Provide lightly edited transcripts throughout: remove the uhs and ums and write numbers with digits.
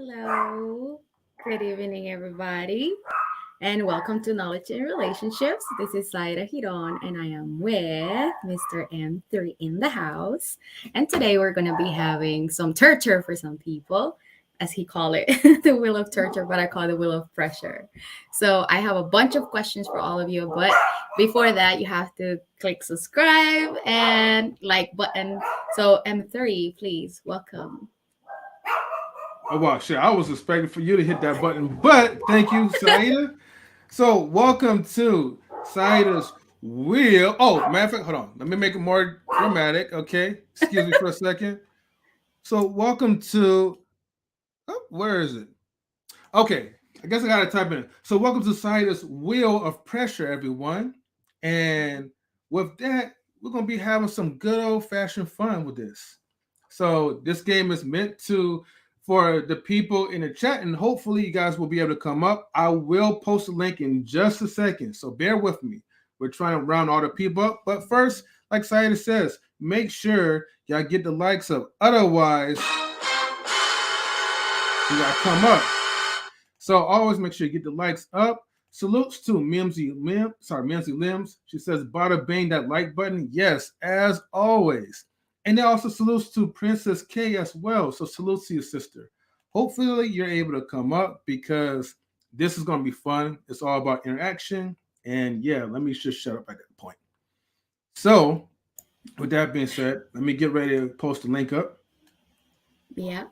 Hello. Good evening, everybody, and welcome to Knowledge and Relationships. This is Saira Giron, and I am with Mr. M3 in the house. And today we're going to be having some torture for some people, as he call it, the wheel of torture, but I call it the wheel of pressure. So I have a bunch of questions for all of you, but before that, you have to click subscribe and like button. So M3, please welcome. Oh wow, shit! I was expecting for you to hit that button, but thank you, Saida. So welcome to Saida's Wheel. Oh, matter of fact, hold on. Let me make it more dramatic. Okay, excuse me for a second. So welcome to. Oh, where is it? Okay, I guess I gotta type in. So welcome to Saida's Wheel of Pressure, everyone. And with that, we're gonna be having some good old fashioned fun with this. So this game is meant to for the people in the chat, and hopefully you guys will be able to come up. I will post a link in just a second, so bear with me. We're trying to round all the people up, but first, like Saida says, make sure y'all get the likes up. Otherwise, you gotta come up. So always make sure you get the likes up. Salutes to Mimsy Limbs. She says, bada bang that like button. Yes, as always. And then also salutes to Princess K as well. So salutes to your sister. Hopefully you're able to come up because this is going to be fun. It's all about interaction. And yeah, let me just shut up at that point. So with that being said, let me get ready to post the link up. Yeah.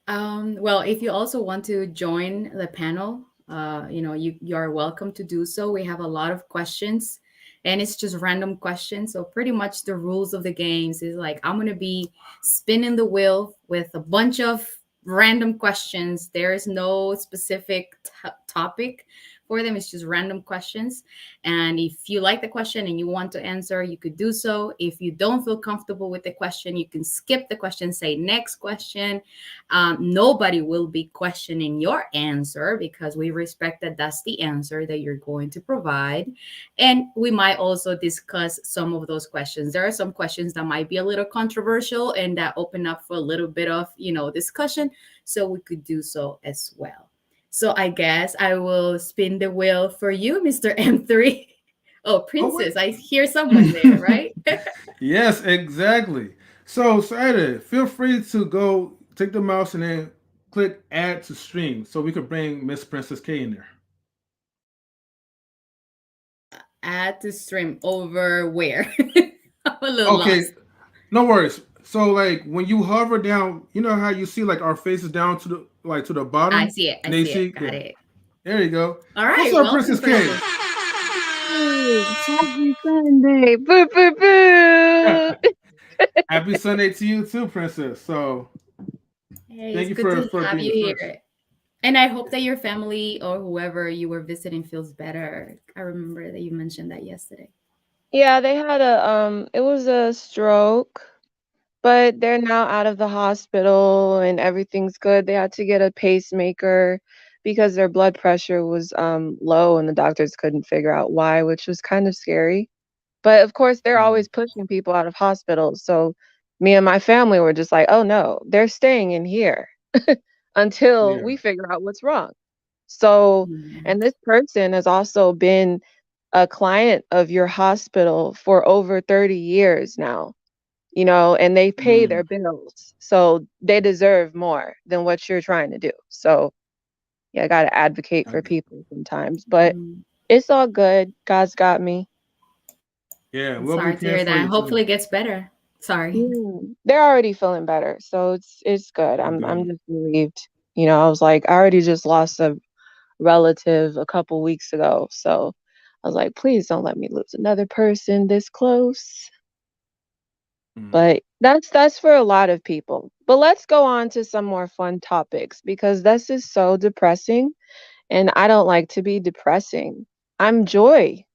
Well, if you also want to join the panel, you are welcome to do so. We have a lot of questions, and it's just random questions. So pretty much the rules of the games is like I'm gonna be spinning the wheel with a bunch of random questions. There is no specific topic for them. It's just random questions. And if you like the question and you want to answer, you could do so. If you don't feel comfortable with the question, you can skip the question, say next question. Nobody will be questioning your answer because we respect that that's the answer that you're going to provide. And we might also discuss some of those questions. There are some questions that might be a little controversial and that open up for a little bit of, discussion. So we could do so as well. So I guess I will spin the wheel for you, Mr. M3. Oh, Oh, wait. Princess, I hear someone there, right? Yes, exactly. So, Saturday, feel free to go take the mouse and then click add to stream so we could bring Miss Princess K in there. Add to stream over where? I'm a little Okay, lost. no worries. So, like when you hover down, you know how you see like our faces down to the I bottom, see it. I and then you see it. see, Got yeah, it. there you go. All What's right. up, Welcome, Princess K? Princess. Hey, happy Sunday. Boo, boo, boo. Happy Sunday to you too, Princess. So, Hey, thank it's you good to for have being you the first. here. And I hope that your family or whoever you were visiting feels better. I remember that you mentioned that yesterday. Yeah, they had it was a stroke, but they're now out of the hospital and everything's good. They had to get a pacemaker because their blood pressure was low and the doctors couldn't figure out why, which was kind of scary. But of course, they're Mm, always pushing people out of hospitals. So me and my family were just like, "Oh no, they're staying in here until yeah. we figure out what's wrong." So, Yeah. and this person has also been a client of your hospital for over 30 years now, and they pay Mm, their bills. So they deserve more than what you're trying to do. So, yeah, I got to advocate I for got. people sometimes, but Mm, it's all good. God's got me. Yeah, I'm we'll be sorry to praying hear for that. you too. Hopefully it gets better. Sorry. They're already feeling better, so it's good. Oh, I'm good. just relieved. I was like, I already just lost a relative a couple weeks ago, so I was like, please don't let me lose another person this close. Mm. But that's for a lot of people. But let's go on to some more fun topics because this is so depressing, and I don't like to be depressing. I'm Joy.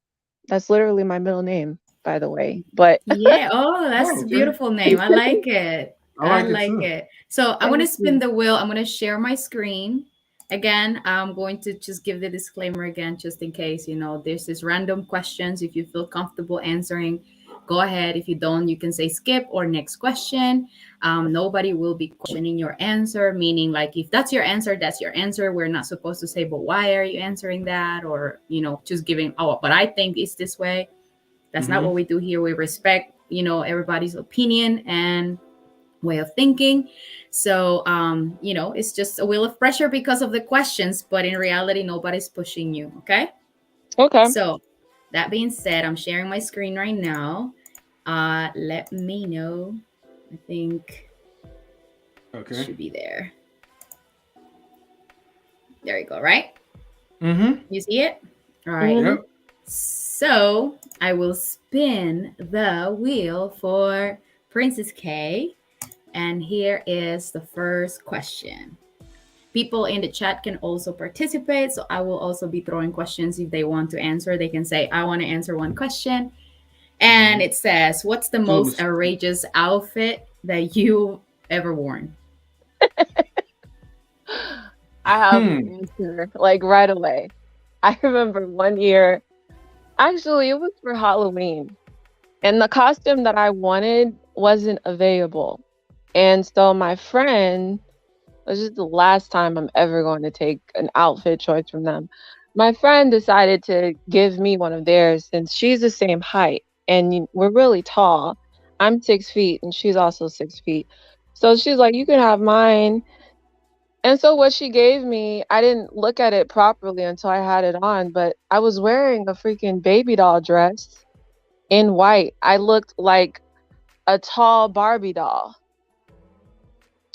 That's literally my middle name, by the way. But Yeah. Oh, that's Oh, a okay. beautiful name. I like it. I I like it like too. it. So I'm going to thank spin you. the wheel. I'm going to share my screen. Again, I'm going to just give the disclaimer again, just in case, this is random questions. If you feel comfortable answering, go ahead. If you don't, you can say skip or next question. Nobody will be questioning your answer, meaning like if that's your answer, that's your answer. We're not supposed to say, but why are you answering that? Or, just giving, oh, but I think it's this way. That's not Mm-hmm. what we do here. We respect, everybody's opinion and way of thinking. So, it's just a wheel of pressure because of the questions, but in reality, nobody's pushing you. Okay. Okay. So, that being said, I'm sharing my screen right now. Let me know. I think it Okay. should be there. There you go, right? Mm-hmm. You see it? All right. Hmm. Yep. So, I will spin the wheel for Princess K. And here is the first question. People in the chat can also participate. So I will also be throwing questions if they want to answer. They can say, I want to answer one question. And Mm-hmm. it says, what's the So, most outrageous outfit that you ever worn? I have an hmm. answer like right away. I remember one year, actually, it was for Halloween, and the costume that I wanted wasn't available. And so my friend, this is the last time I'm ever going to take an outfit choice from them. My friend decided to give me one of theirs since she's the same height and we're really tall. I'm 6 feet and she's also 6 feet. So she's like, you can have mine. And so what she gave me, I didn't look at it properly until I had it on, but I was wearing a freaking baby doll dress in white. I looked like a tall Barbie doll.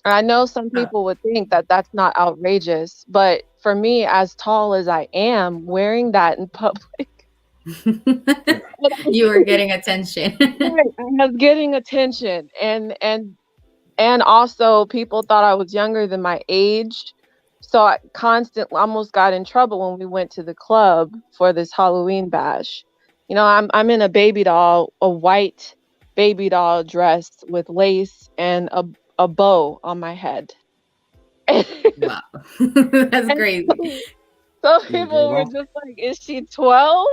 I know some Uh, people would think that that's not outrageous, but for me, as tall as I am, wearing that in public, Yeah. you were getting attention. right, I was getting attention, and also people thought I was younger than my age, so I constantly almost got in trouble when we went to the club for this Halloween bash. I'm in a baby doll, a white baby doll dress with lace and a bow on my head. Wow. That's And crazy. so Yeah, people girl. were just like, "Is she 12?"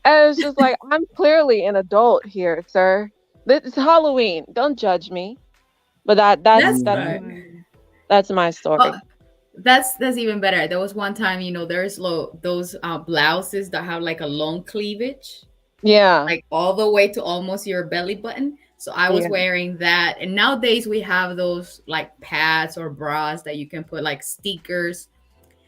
And it's just like, "I'm clearly an adult here, sir. This is Halloween. Don't judge me." But that that's That's that's Mm-hmm. fine. my that's my Oh, story. that's even better. There was one time, there's those blouses that have like a long cleavage, Yeah. like all the way to almost your belly button. So I was Yeah. wearing that. And nowadays we have those like pads or bras that you can put like stickers.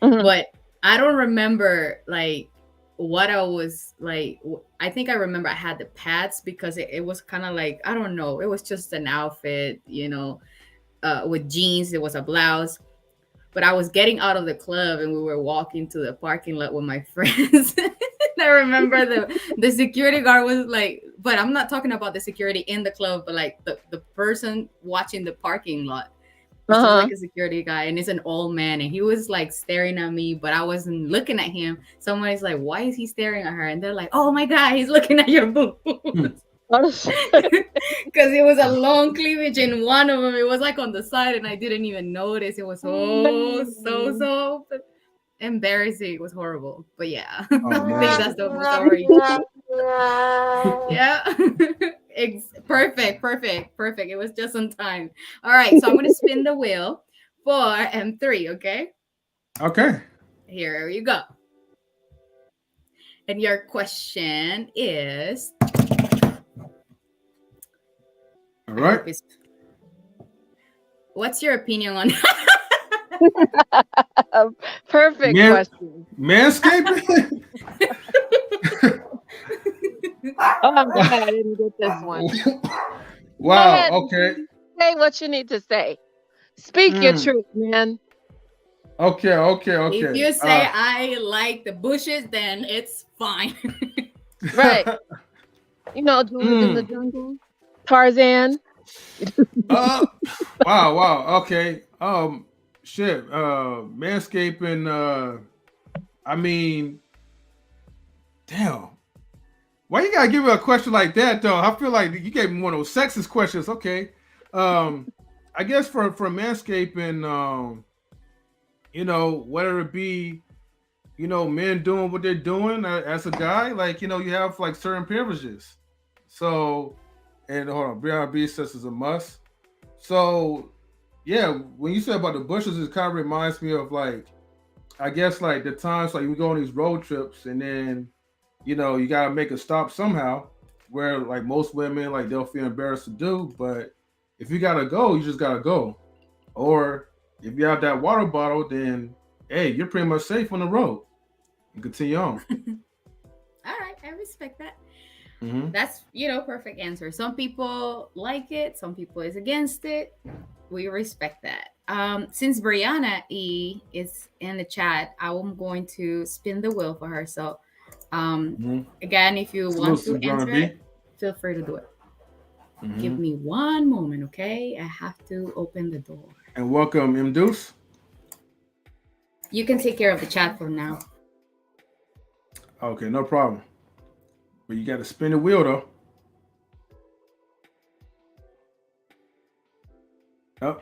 Mhm. But I don't remember like what I was like. I think I remember I had the pads because it was kind of like, I don't know, it was just an outfit, with jeans. It was a blouse, but I was getting out of the club and we were walking to the parking lot with my friends. I remember the security guard was like, but I'm not talking about the security in the club, but like the person watching the parking lot. It's just like Uh-huh. a security guy, and it's an old man, and he was like staring at me, but I wasn't looking at him. Somebody's like, "Why is he staring at her?" And they're like, "Oh my god, he's looking at your boobs." Because it was a long cleavage in one of them. It was like on the side, and I didn't even notice. It was Oh, so man. embarrassing. It was horrible. But yeah, Oh I think man. that's the most outrageous. Yeah. Perfect. It was just on time. All right, so I'm gonna spin the wheel for M3. Okay, Okay. here you go. And your question is, All I right. hope it's. What's your opinion on? Perfect Man, question. manscaping. Oh, I'm glad I didn't get this one. Go Wow. ahead, Okay. Anthony. Say what you need to say. Speak your Mm. truth, man. Okay. Okay. If Okay. you say I like the bushes, then it's fine. Right. Do it in the mm. jungle. Tarzan. Uh. Wow. Wow. Okay. Shit. Manscaping. I mean, damn. Why you gotta give me a question like that though? I feel like you gave me one of those sexist questions. Okay. Um. I guess for manscaping, whether it be men doing what they're doing as a guy, like you have like certain privileges. So, and hold on, Brianna B says it's a must. So, yeah, when you said about the bushes, it kind of reminds me of like, I guess like the times like we go on these road trips and then, you gotta make a stop somehow, where like most women like they'll feel embarrassed to do, but if you gotta go, you just gotta go. Or if you have that water bottle, then hey, you're pretty much safe on the road. You continue on. All right, I respect that. Mm-hmm. That's, perfect answer. Some people like it, some people is against it. We respect that. Since Brianna E is in the chat, I'm going to spin the wheel for her. So, Mm-hmm. again, if you want Salute to to Brianna answer B. it, feel free to do it. Mm-hmm. Give me one moment, okay? I have to open the door. And welcome, M Deuce. You can take care of the chat for now. Okay, no problem. But you got to spin the wheel though. Oh,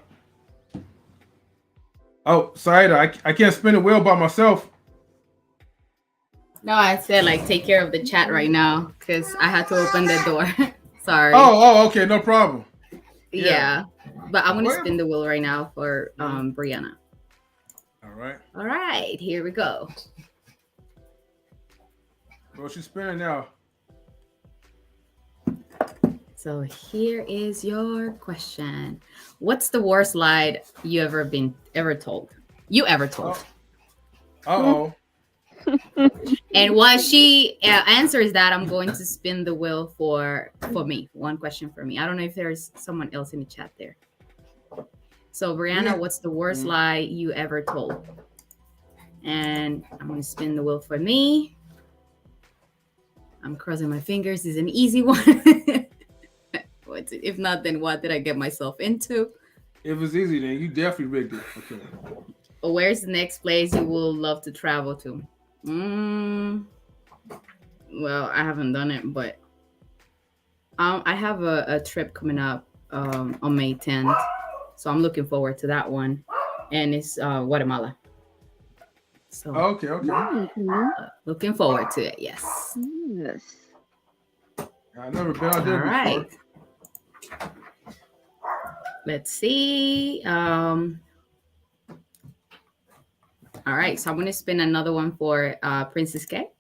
oh, Saida, I can't spin the wheel by myself. No, I said like take care of the chat right now because I had to open the door. Sorry. Oh, okay, no problem. Yeah. Yeah, but I'm gonna Well. spin the wheel right now for Mhm. Brianna. All right. All right, here we go. Well, she's spinning now. So here is your question. What's the worst lie you ever told? You ever told? Oh, oh. And while she answers that, I'm going to spin the wheel for me. One question for me. I don't know if there's someone else in the chat there. So Brianna, Yeah. what's the worst Mhm. lie you ever told? And I'm going to spin the wheel for me. I'm crossing my fingers. This is an easy one. If not, then what did I get myself into? If it's easy, then you definitely rigged it. Okay. Where's the next place you will love to travel to? Well, I haven't done it, but I have a trip coming up on May 10th. So I'm looking forward to that one. And it's Guatemala. So Okay, okay. Mhm. looking forward to it, yes. Yes. I've never been out All there right. before. Let's see. All right. So I'm going to spin another one for Princess K.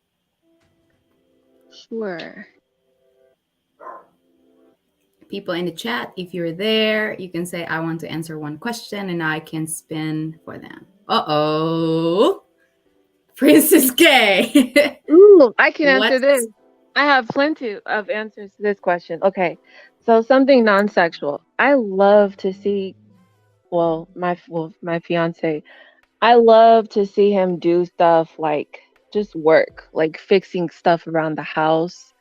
Sure. People in the chat, if you're there, you can say, I want to answer one question and I can spin for them. Uh-oh. Princess K. Ooh, I can answer What's this. I have plenty of answers to this question. Okay. So something non-sexual. I love to see, my fiance, I love to see him do stuff like just work, like fixing stuff around the house.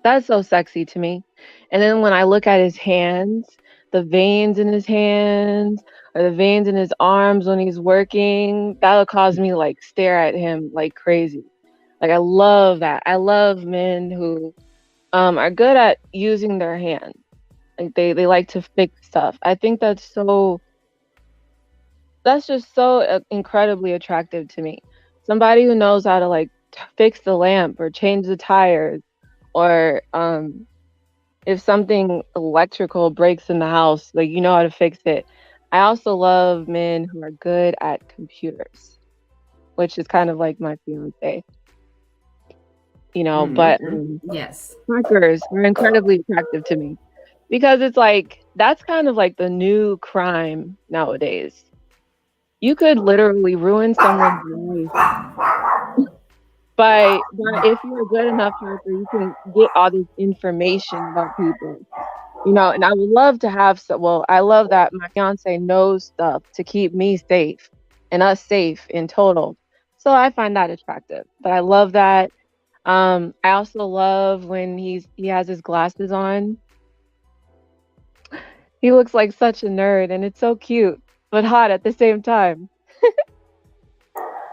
That's so sexy to me. And then when I look at his hands, the veins in his hands or the veins in his arms when he's working, that'll cause me like stare at him like crazy. Like I love that. I love men who are good at using their hands. Like they like to fix stuff. I think that's just so incredibly attractive to me. Somebody who knows how to like fix the lamp or change the tires or if something electrical breaks in the house, like you know how to fix it. I also love men who are good at computers, which is kind of like my fiance, but Okay. yes. hackers are incredibly attractive to me because it's like that's kind of like the new crime nowadays. You could literally ruin someone's life by if you're a good enough hacker, you can get all this information about people. And I would love to have I love that my fiance knows stuff to keep me safe and us safe in total. So I find that attractive. But I love that. I also love when he has his glasses on. He looks like such a nerd and it's so cute, but hot at the same time.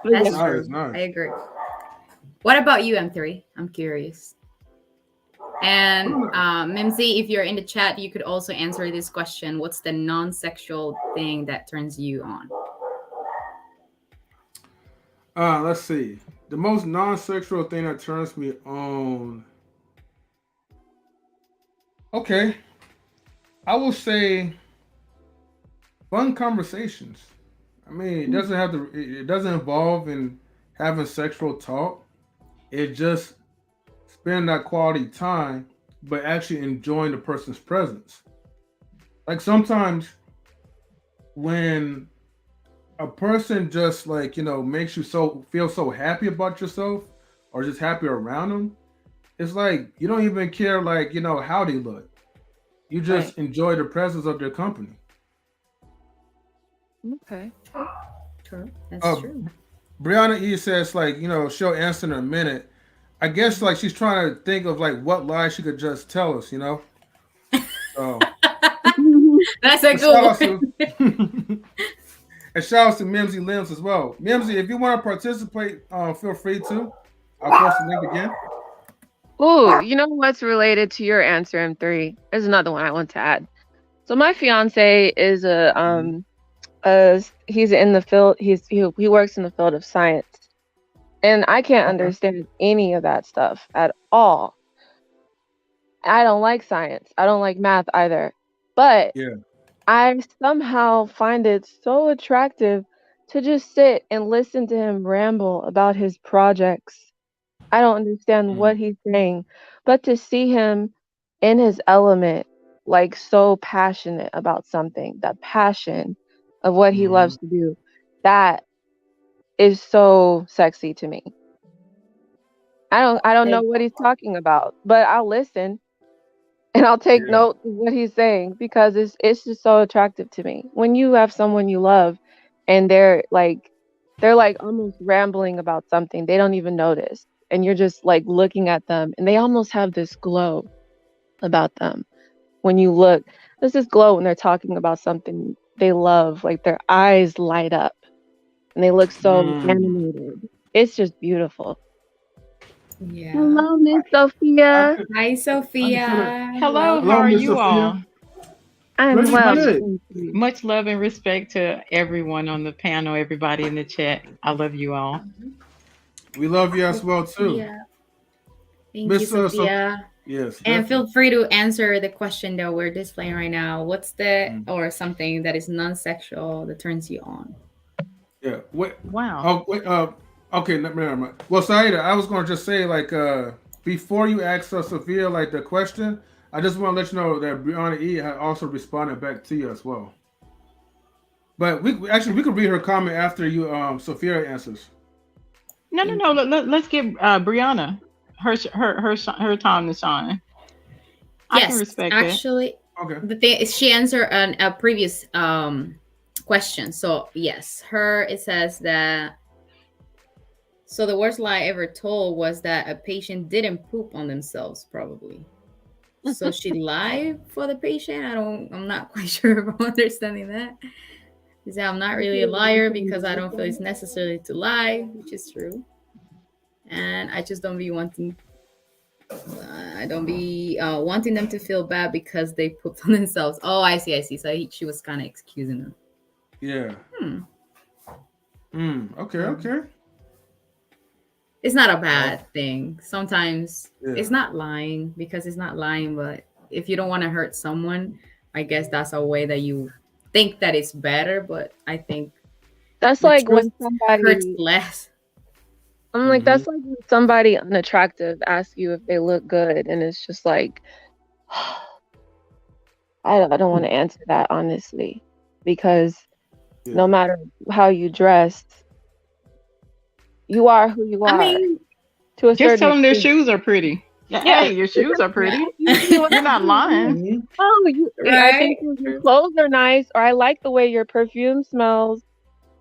But That's yeah. Nice, true. I nice. agree. What about you, M3? I'm curious. I And don't know. Mimsy, if you're in the chat, you could also answer this question. What's the non-sexual thing that turns you on? Let's see. The most non-sexual thing that turns me on. Okay, I will say fun conversations. I mean, it doesn't have to. It doesn't involve in having sexual talk. It just spend that quality time, but actually enjoying the person's presence. Like sometimes when a person just like makes you so feel so happy about yourself, or just happy around them, it's like you don't even care like how they look. You Right. just enjoy the presence of their company. Okay. True. True. That's Uh, true. Brianna E says like she'll answer in a minute. I guess like she's trying to think of like what lie she could just tell us. So That's a but shout good out one. to and shout out to Mimsy Limbs as well. Mimsy, if you want to participate, feel free to. I'll post the link again. Ooh, you know what's related to your answer, M3? There's another one I want to add. So my fiance is Mhm. he's in the field he works in the field of science. And I can't Okay. understand any of that stuff at all. I don't like science. I don't like math either. But Yeah. I somehow find it so attractive to just sit and listen to him ramble about his projects. I don't understand Mm. what he's saying, but to see him in his element, like so passionate about something, that passion of what he Hmm. loves to do, that is so sexy to me. I don't know Like, what he's talking about, but I'll listen and I'll take Yeah. note of what he's saying because it's just so attractive to me. When you have someone you love and they're like almost rambling about something, they don't even notice. And you're just like looking at them and they almost have this glow about them. When you look, there's this glow when they're talking about something they love, like their eyes light up and they look so Mm. animated. It's just beautiful. yeah. Hello, Miss I Sophia. could Hi, I could feel it. Sophia. Hello, how Hello, are Welcome. Miss you Sophia. all? I'm Pretty well. Much good. Thank you. much love and respect to everyone on the panel, everybody in the chat. I love you all. We love you Hi, as well too, Sophia. Thank you, Miss. Sophia. Yes, And definitely. feel free to answer the question that we're displaying right now. What's the Mm. or something that is non-sexual that turns you on? Yeah. Wait. Wow. Oh wait. Okay. Never mind. Well, Saida, I was going to just say like before you ask Sophia like the question, I just want to let you know that Brianna E had also responded back to you as well. But we could read her comment after you Sophia answers. No, no, Thank no. you. Let's give Brianna her time to shine. I can Yes, respect that. actually, Okay. the thing is she answered a previous question. So yes, her it says that so the worst lie ever told was that a patient didn't poop on themselves, probably. So she lied for the patient. I'm not quite sure if I'm understanding that. She said I'm not You really a feel like you liar can because I lie don't for feel it's me? necessary to lie, which is true. And I just don't be wanting I don't be wanting them to feel bad because they pooped on themselves. Oh, I see, I see. So she was kind of excusing them. Yeah. Hmm. Okay. Um, Okay. it's not a Oh. bad thing. Sometimes Yeah. it's not lying because it's not lying, but if you don't want to hurt someone, I guess that's a way that you think that it's better. But I think That's the like truth when hurts somebody less. I'm like, Mm-hmm. that's like when somebody unattractive asks you if they look good, and it's just like, I don't want to answer that honestly, because Yeah. no matter how you dress, you are who you I are mean, to a Just certain tell them their extent. shoes are pretty. Yeah, Yeah, hey, your shoes are yeah. pretty. you see what You're I not lying. mean? Mm-hmm. Oh, I Right? think your True. clothes are nice, or I like the way your perfume smells.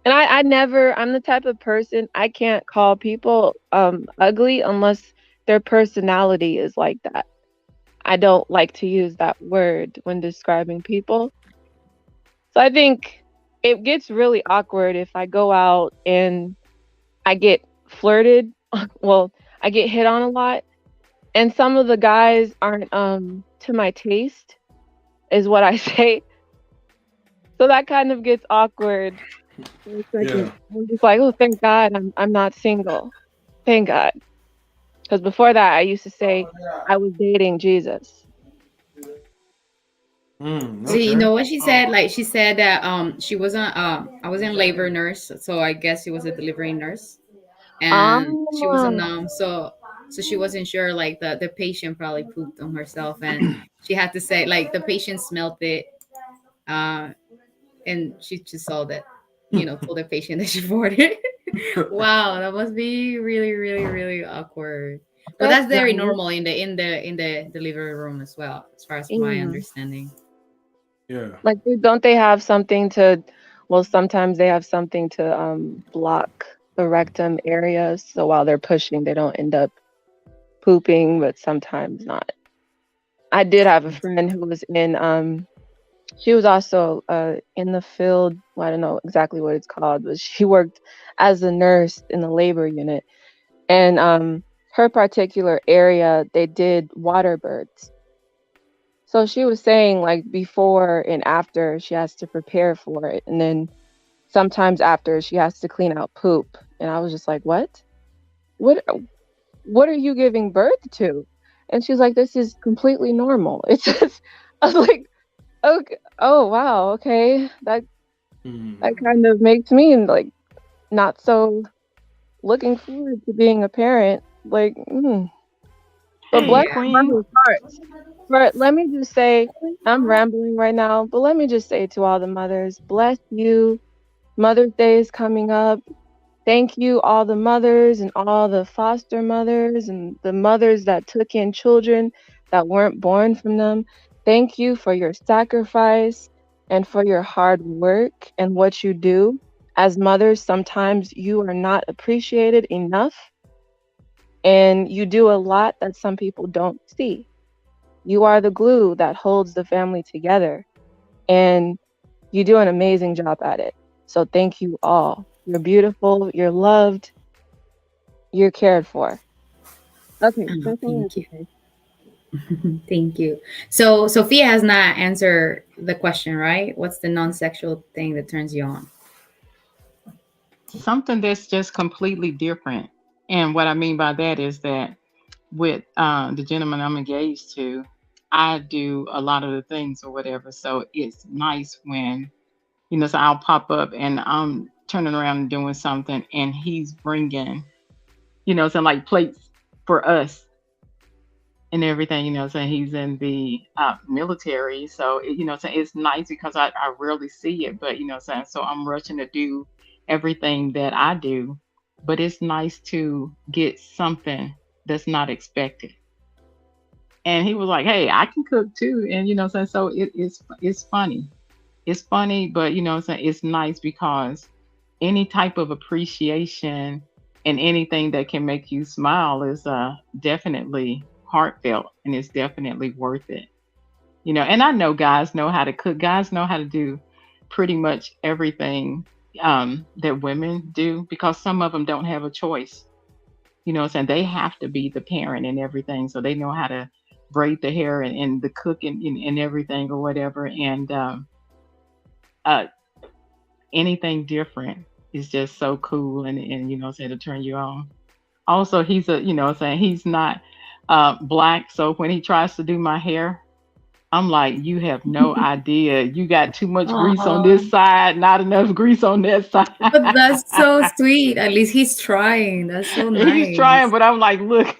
And I'm the type of person I can't call people ugly unless their personality is like that. I don't like to use that word when describing people. So I think it gets really awkward if I go out and I get flirted. Well, I get hit on a lot, and some of the guys aren't to my taste, is what I say. So that kind of gets awkward for a Yeah. second. I'm just like, oh, thank God I'm not single. Thank God. Because before that, I used to say I was dating Jesus. See, you Okay. know what she said? Like she said that she wasn't I was in labor nurse, so I guess she was a delivery nurse. And she was a Um, numb, so she wasn't sure, like the patient probably pooped on herself, and she had to say, like, the patient smelled it, uh and she just saw that, told the patient that she farted. Wow, that must be really, really, really awkward. But that's that's very nice. normal in the delivery room as well, as far as my Yeah. understanding. Yeah. Like, don't they have something to? Well, sometimes they have something to block the rectum area, so while they're pushing, they don't end up pooping, but sometimes not. I did have a friend who was in she was also in the field. Well, I don't know exactly what it's called, but she worked as a nurse in the labor unit. And her particular area, they did water births. So she was saying, like, before and after she has to prepare for it, and then sometimes after she has to clean out poop. And I was just like, what what are you giving birth to? And she's like, this is completely normal. It's just, I was like, okay, oh wow, okay, that Mm. kind of makes me like not so looking forward to being a parent. Like, but Hey, bless Yeah. the Queen. mother's hearts. But let me just say, I'm rambling right now, but let me just say to all the mothers, bless you. Mother's Day is coming up. Thank you, all the mothers and all the foster mothers and the mothers that took in children that weren't born from them. Thank you for your sacrifice and for your hard work and what you do. As mothers, sometimes you are not appreciated enough, and you do a lot that some people don't see. You are the glue that holds the family together, and you do an amazing job at it. So, thank you all. You're beautiful, you're loved, you're cared for. Okay, Oh, that's all I have thank to you. say. Thank you. So Sophia has not answered the question, right? What's the non-sexual thing that turns you on? Something that's just completely different. And what I mean by that is that with the gentleman I'm engaged to, I do a lot of the things or whatever. So it's nice when, so I'll pop up and I'm turning around and doing something and he's bringing, some like plates for us and everything, saying he's in the military. So, so it's nice because I rarely see it, but, saying, so I'm rushing to do everything that I do, but it's nice to get something that's not expected. And he was like, hey, I can cook too. And, saying, so it's funny. It's funny, but, saying, it's nice because any type of appreciation and anything that can make you smile is definitely heartfelt and it's definitely worth it. And I know guys know how to cook. Guys know how to do pretty much everything that women do because some of them don't have a choice. Saying they have to be the parent and everything. So they know how to braid the hair and the cooking and everything or whatever. And uh, anything different is just so cool and say to turn you on. Also, he's a saying he's not black, so when he tries to do my hair, I'm like, you have no idea. You got too much grease on this Oh, side, not enough grease on that side. but that's so sweet. At least he's trying. That's so He's trying, nice. but I'm like, look,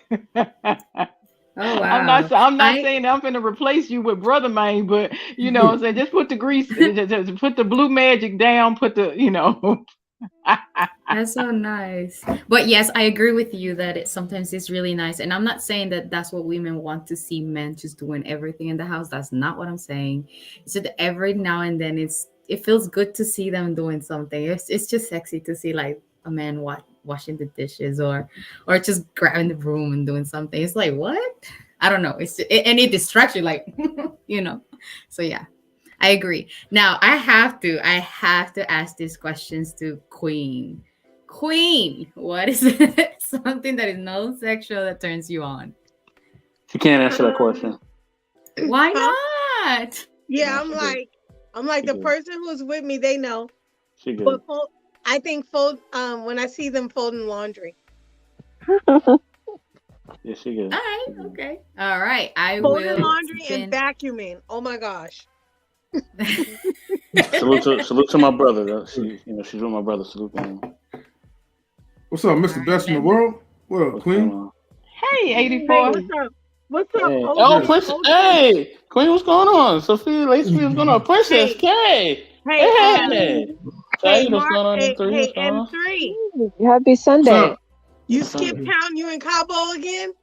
Oh wow. I'm not I saying I'm gonna replace you with brother man, but what I'm saying, just put the grease, just put the blue magic down, put the That's so nice. But yes, I agree with you that it sometimes is really nice. And I'm not saying that that's what women want to see men just doing everything in the house. That's not what I'm saying. It's that every now and then it feels good to see them doing something. It's just sexy to see, like, a man washing the dishes, or just grabbing the broom and doing something. It's like, what? I don't know. And it distracts you, like, you know. So yeah. I agree. Now I have to ask these questions to Queen. Queen, what is it? Something that is non-sexual that turns you on? She can't answer that Um, question. Why huh? not? Yeah, No, she good. I'm like She the good. person who's with me. They know, She good. but I think when I see them folding laundry, Yeah, she All good. right, She good. okay. All right. I folding will laundry and spin. vacuuming. Oh my gosh. Salute to my brother. Though. She's with my brother. Salute to him. What's up, All Mr. right, Best in the then. world? What up, What's going Queen? on? Hey, Hey, 84. what's up? What's up, Hey. OG? Oh, Prince. OG? Hey, Queen, what's going on? Sophia, Lady Sophia, what's going on? Princess Hey, K. hey, Hey. hey, Saira, what's Mark, going on? hey, M3, hey, what's going on? M3. Happy What's Sunday. up? You What's skip up? town, you in Cabo again?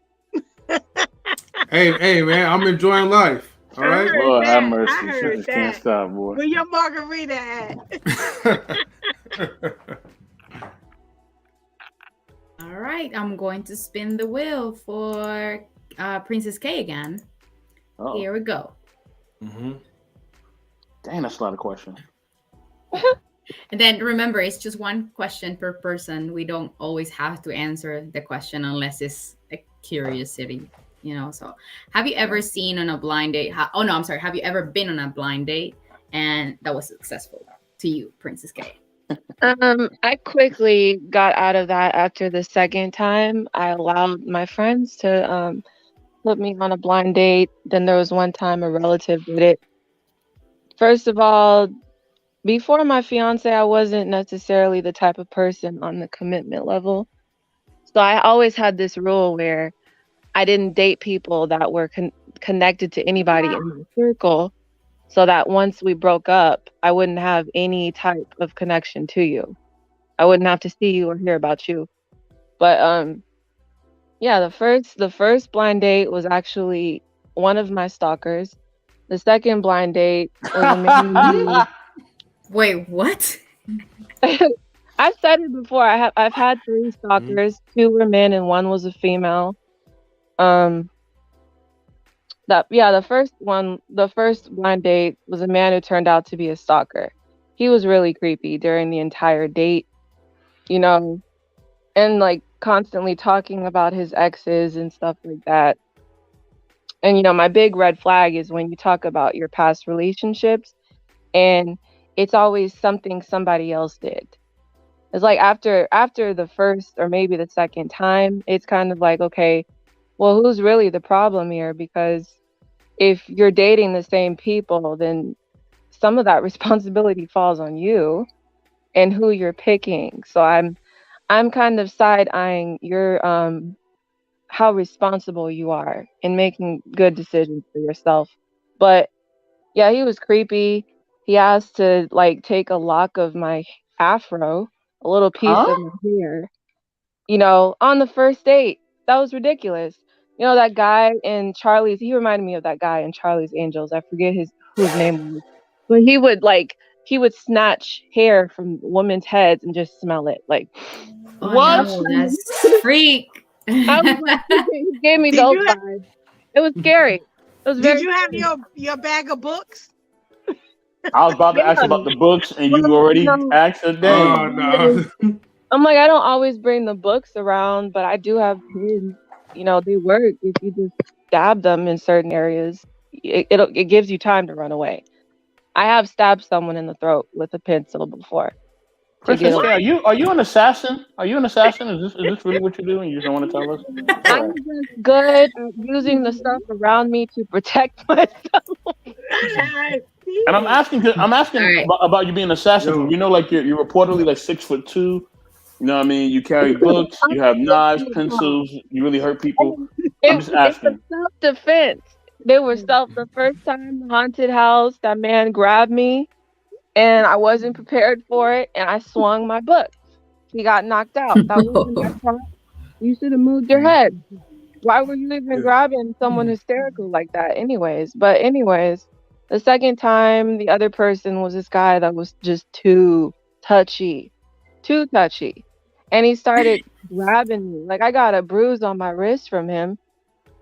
Hey, man, I'm enjoying life. All I right. heard Lord have that. I mercy. She heard just can't that. stop, boy. Where your margarita at? All right, I'm going to spin the wheel for Princess K again. Oh, Here we go. Mm-hmm. dang, that's a lot of questions. And then remember, it's just one question per person. We don't always have to answer the question unless it's a curiosity, So, have you ever seen on a blind date? Oh, no, I'm sorry. Have you ever been on a blind date and that was successful to you, Princess K? I quickly got out of that after the second time. I allowed my friends to put me on a blind date. Then there was one time a relative did it. First of all, before my fiance, I wasn't necessarily the type of person on the commitment level. So I always had this rule where I didn't date people that were connected to anybody in my circle, so that once we broke up, I wouldn't have any type of connection to you. I wouldn't have to see you or hear about you. But yeah, the first blind date was actually one of my stalkers. The second blind date was a man Wait, what? who I've said it before. I've had 3 stalkers. 2 were men and 1 was a female. Um the first blind date was a man who turned out to be a stalker. He was really creepy during the entire date, you know, and like constantly talking about his exes and stuff like that. And my big red flag is when you talk about your past relationships and it's always something somebody else did. It's like after the first or maybe the second time, it's kind of like, okay, well, who's really the problem here? Because if you're dating the same people, then some of that responsibility falls on you and who you're picking. So I'm kind of side eyeing your how responsible you are in making good decisions for yourself. But yeah, he was creepy. He asked to like take a lock of my afro, a little piece Huh? of my hair, on the first date. That was ridiculous. That guy in Charlie's, he reminded me of that guy in Charlie's Angels. I forget whose name was. But he would snatch hair from women's heads and just smell it. Like Oh I was What? no, kind that's of freak. I was like, he gave me Did those you have vibes. It was scary. It was did very you have scary. your bag of books? I was about to ask Yeah. about the books, and Well, you already asked a Oh dang. no. I'm like, I don't always bring the books around, but I do have pins. They work if you just stab them in certain areas. It gives you time to run away. I have stabbed someone in the throat with a pencil before to get Princess away. K, What? are you an assassin? Are you an assassin? Is this really what you do, and you just don't want to tell us? All I'm right. just good at using the stuff around me to protect myself. I And I'm see. asking, I'm All asking right. about you being an assassin because Yo. we know like you're reportedly like 6'2". You know what I mean? You carry books, I'm you have knives, 6 feet tall. pencils. You really hurt people. And I'm it just it was asking. self-defense. They were the first time the haunted house, that man grabbed me and I wasn't prepared for it and I swung my book. He got knocked out. That wasn't my fault. You should have moved your head. Why were you even Yeah. grabbing someone hysterical like that anyways, the second time the other person was this guy that was just touchy too touchy, and he started grabbing me. Like I got a bruise on my wrist from him,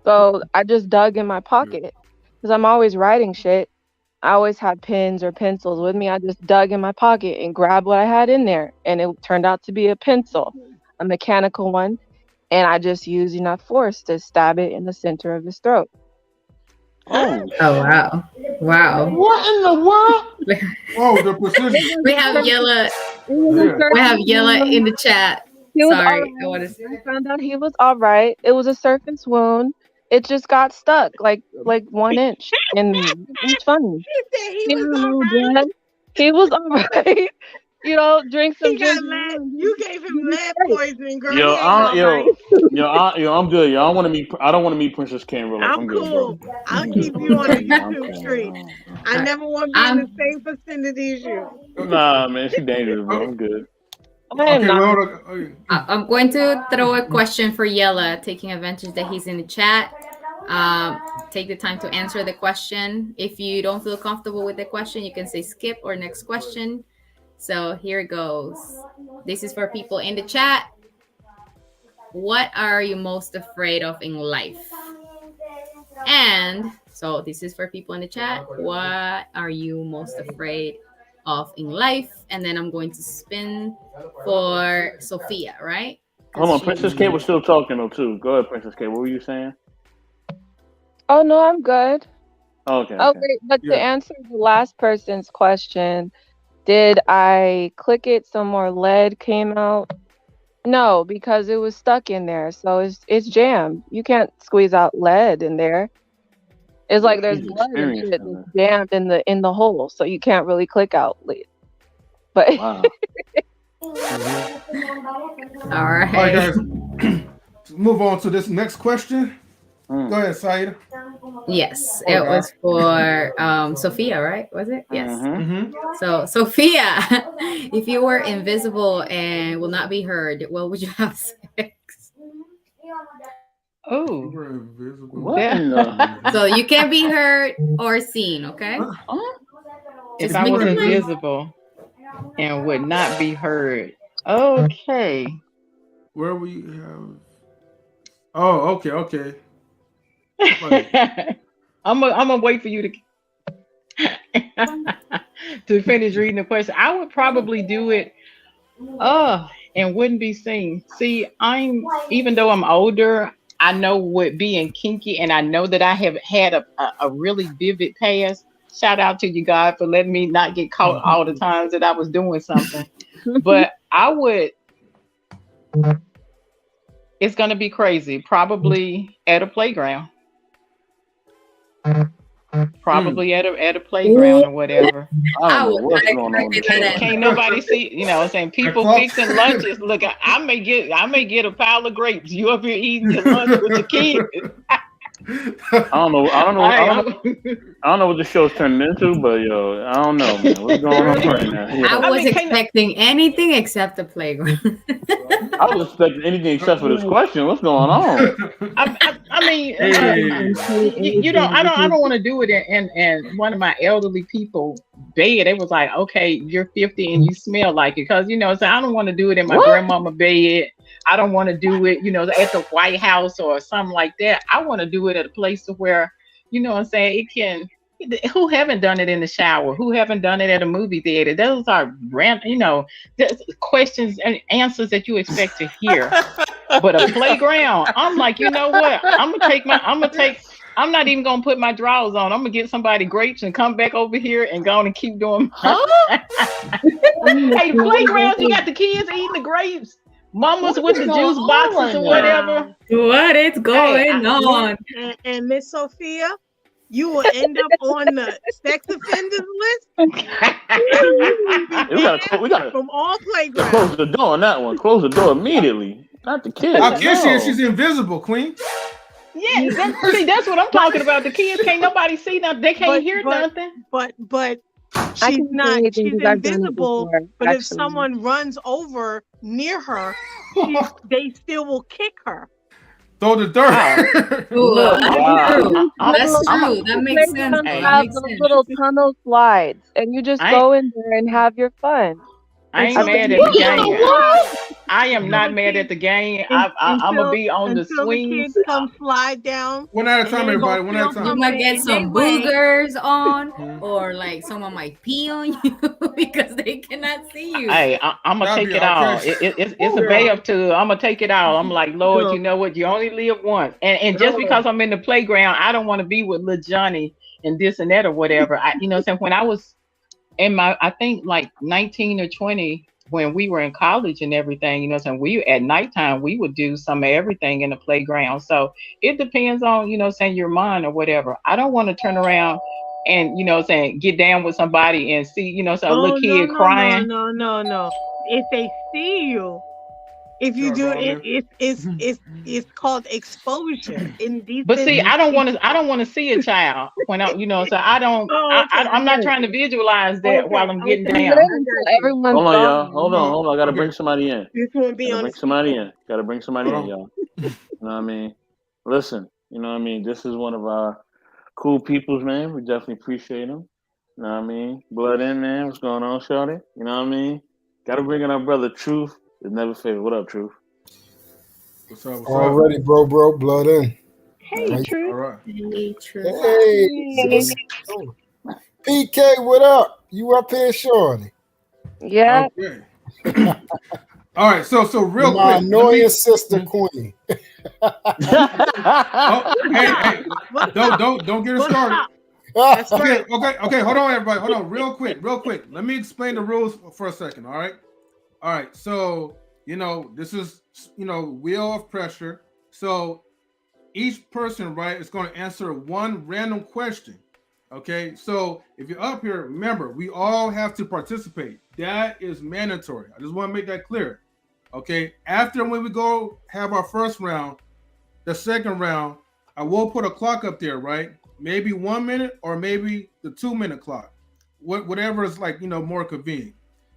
so I just dug in my Yeah. pocket because I'm always writing shit. I always had pens or pencils with me. I just dug in my pocket and grabbed what I had in there, and it turned out to be a pencil, a mechanical one, and I just used enough force to stab it in the center of his throat. Huh? Holy Oh shit! wow, wow. What in the world? Oh, the It precision. was We a have surface. yellow. It was a Yeah. We have surface yellow in wound. the chat. He was all Sorry, I right. want to. I found out he was all right. It was a surface wound. it just got stuck like 1 inch, and it's funny. He said he He was had a all little right. blood. He was all right. Drink some He got ginger lead. ale and You gave him he was lead straight. poisoning, girl. Yo, He ain't all right. I'm good. Yo, I want to meet. I don't want to meet Princess Ken in real life. I'm I'm good, bro. cool. I'll I'm keep good. you on the I'm YouTube playing. street. I Alright. never want to be in the I'm same vicinity as you. Nah, man, she dangerous, bro. I'm good. I am Okay, not. well, okay. I'm going to throw a question for Yella, taking advantage that he's in the chat. Take the time to answer the question. If you don't feel comfortable with the question, you can say skip or next question. So here it goes. This is for people in the chat. What are you most afraid of in life? And so this is for people in the chat. What are you most afraid of in life? And then I'm going to spin for Sophia, right? Hold on, Because Princess she's Kate was still talking though too. Go ahead, Princess Kate. What were you saying? Oh no, I'm good. Oh, okay, Oh okay. wait, but to Yeah. answer the last person's question, did I click it so more lead came out? No, because it was stuck in there. So it's jammed. You can't squeeze out lead in there. It's like there's She's blood and experienced shit in that's it. jammed in the hole, so you can't really click out lead. But Wow. all All right, right. guys. Move on to this next question. Go Mm. ahead, Saida. Yes, Oh, it God. was for Sophia, right? Was it? Yes. Mm-hmm. Mm-hmm. So Sophia, if you were invisible and will not be heard, what would you have sex? You Oh, were invisible. What in the? So you can be heard or seen, okay? Huh? if Just I You make was were it nice. invisible. invisible and would not be heard. Okay. Where we have? Oh, okay. Like, I'm gonna wait for you to finish reading the question. I would probably do it and wouldn't be seen. See, I'm even though I'm older, I know what being kinky and I know that I have had a really vivid past. Shout out to you, God, for letting me not get caught all the times that I was doing something. But I would, it's gonna be crazy. Probably at a playground. Probably at a playground or whatever. I I don't know was not what's going on with expecting this that one. Can't nobody see, you know what I'm saying? People clock. fixing lunches. Look, I may get a pile of grapes. You up here eating your lunch with your kids. I don't know. I don't know. I Hey, don't know. I don't know what the show's turning into, but yo, I don't know, man. What's going on right now? I Yo, I was mean, can't expecting anything except the playground. I was expecting anything except for this question. What's going on? I mean, Hey. you know, I don't want to do it in one of my elderly people bed. It was like, okay, you're 50 and you smell like it, because you know, so I don't want to do it in my What? grandmama bed. I don't want to do it, you know, at the White House or something like that. I want to do it at a place to where, you know what I'm saying, it can. Who haven't done it in the shower? Who haven't done it at a movie theater? Those are random, you know, questions and answers that you expect to hear. But a playground, I'm like, you know what? I'm not even gonna put my drawers on. I'm gonna get somebody grapes and come back over here and go on and keep doing my Huh? hey, the playgrounds, you got the kids eating the grapes, mamas What with is the going juice on boxes right or now? whatever. What is Hey, going on? And Miss Sophia, you will end up on the sex offenders list. You will be We banned gotta from all close playgrounds. the door on that one. Close the door immediately. Not the kids. How can she if No. she's invisible, Queen? yeah, that's what I'm talking about. The kids can't nobody see nothing. They can't hear nothing. But I she's can say not. anything She's because I've done it invisible. before, But if actually. someone runs over near her, they still will kick her. Throw the dirt. Ooh, Look, that's Wow. true. That's I'm true. That makes sense. Playgrounds Hey. That have makes those sense. little tunnel slides, and you just I go in there and have your fun. I ain't Until mad the at the kids What in come the game. world? I am Until not the mad kids at the game. I'm gonna be on the until the swings. kids come slide down, One at a and time, then they gonna everybody. One at a feel time. You something might get in their some way. boogers on, Mhm. or like someone might pee on you because they cannot see you. Hey, I'm gonna That'd take be it all. okay. It's a bay up to. I'm gonna take it all. I'm like, Lord, you know what? You only live once, and just because I'm in the playground, I don't want to be with little Johnny and this and that or whatever. You know, what I'm saying, when I was in my, I think like 19 or 20, when we were in college and everything, saying we at nighttime we would do some of everything in the playground. So it depends on, saying your mind or whatever. I don't want to turn around and, saying get down with somebody and see, some little Oh no kid no no crying. no no no! If they see you, if you Y'all do going it, there? it's called exposure. But Indecent. see, I don't want to see a child when I'm, so Oh, okay, I I'm not got trying to you. visualize that while Okay, I'm getting okay, You down. wait I got until you. everyone's Hold on, gone. y'all. Hold on, hold on. I gotta Okay, bring somebody in. This one be Gotta on bring somebody speaker. in. Gotta bring somebody hold in, on. y'all. You know what I mean? Listen, you know what I mean? This is one of our cool peoples, man. We definitely appreciate them. You know what I mean? Blood in, man. What's going on, Shorty? You know what I mean? Gotta bring in our brother Truth. Is never favorite. What up, Truth? What's up? What's up? Already, bro, blood in. Hey, Right. All Truth. right. Hey, truth. Hey, Hey. sis. Oh, PK, what up? You up here, shorty? Yeah. Okay. All right. So And real my quick, let annoying me. sister, Mhm. Queen. Oh, What's hey, up? hey, What's don't up? don't get it What's started. up? That's right. Okay. Hold on, everybody. Hold on, real quick. Let me explain the rules for a second. All right. So this is wheel of pressure. So each person, right, is going to answer one random question. Okay. So if you're up here, remember we all have to participate. That is mandatory. I just want to make that clear. Okay. After when we go have our first round, the second round, I will put a clock up there, right? Maybe 1 minute or maybe the 2 minute clock. Whatever is like, more convenient.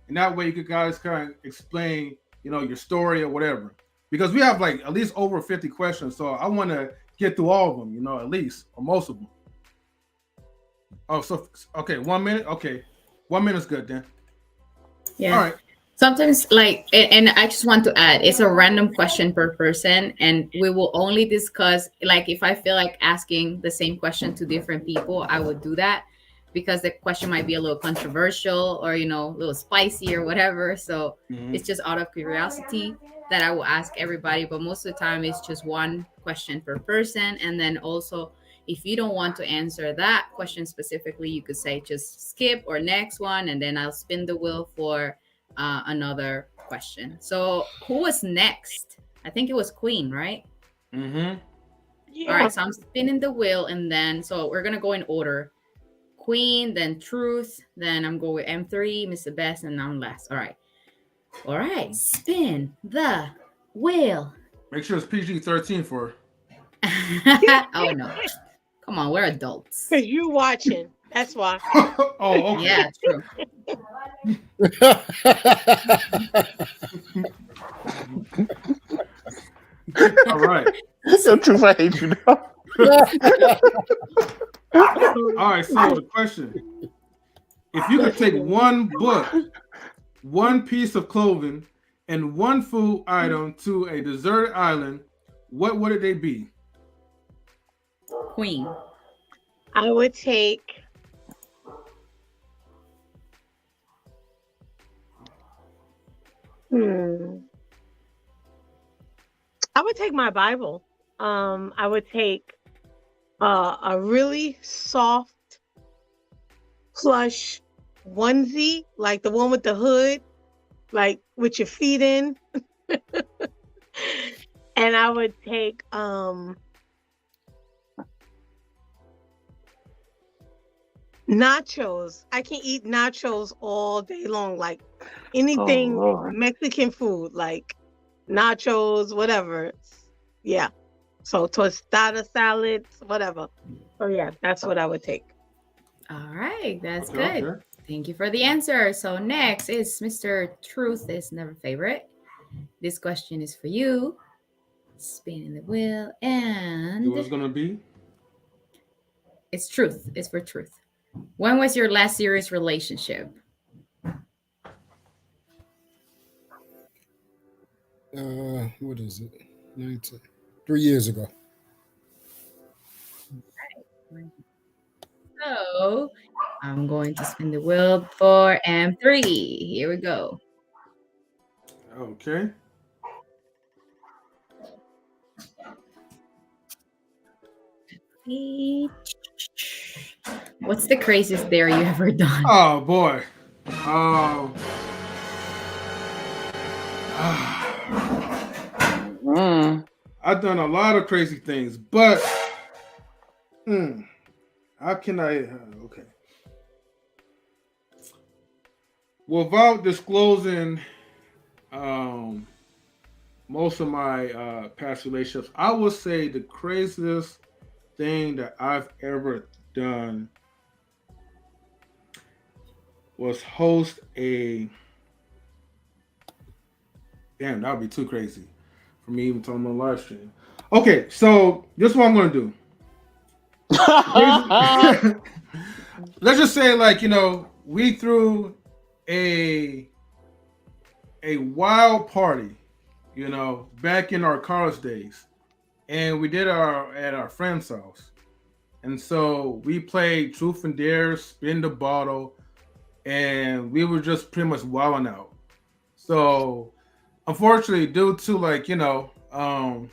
And that way you could guys kind of explain, your story or whatever. Because we have like at least over 50 questions. So I want to get through all of them, at least, or most of them. Oh, so okay, 1 minute? Okay. 1 minute's good then. All Yeah. right. Sometimes, like, and I just want to add, it's a random question per person, and we will only discuss, like, if I feel like asking the same question to different people, I would do that because the question might be a little controversial or, a little spicy or whatever. So Mm-hmm. it's just out of curiosity that I will ask everybody. But most of the time, it's just one question per person. And then also, if you don't want to answer that question specifically, you could say just skip or next one, and then I'll spin the wheel for another question. So who was next? I think it was Queen, right? Mm-hmm. All Yeah. right, so I'm spinning the wheel, and then so we're gonna go in order. Queen, then Truth, then I'm going with M3, Mr. Best, and I'm last. All right, spin the wheel. Make sure it's PG-13 for Oh no, come on, we're adults. Cause you watching. That's why. Oh, okay. Yeah, true. All right. Yo, Truth, I hate you, dog. All right. So the question: if you could take one book, one piece of clothing, and one food item to a deserted island, what would they be? Queen. I would take. Hmm. I would take my Bible. I would take a really soft plush onesie, like the one with the hood, like with your feet in. And I would take nachos. I can eat nachos all day long, like Oh anything Lord. Mexican food, like nachos, whatever. Yeah. So tostada salads, whatever. So yeah, that's what I would take. All right, that's Okay. good. Okay. Thank you for the answer. So next is Mr. Truth is never favorite. This question is for you. Spinning the wheel, It was and gonna be. it's Truth. It's for Truth. When was your last serious relationship? What is it? 19. 3 years ago. So I'm going to spin the wheel for M3. Here we go. Okay. What's the craziest dare you ever done? Oh boy. Um. Mm. I've done a lot of crazy things, but mm, how can I? Okay, without disclosing um, most of my past relationships, I would say the craziest thing that I've ever done was host a. Damn, that would be too crazy for me even talking on live stream. Okay, so this is what I'm gonna do. Let's just say, like, we threw a a wild party, back in our college days, and we did our at our friend's house, and so we played truth and dare, spin the bottle, and we were just pretty much wilding out. So, unfortunately, due to, like, the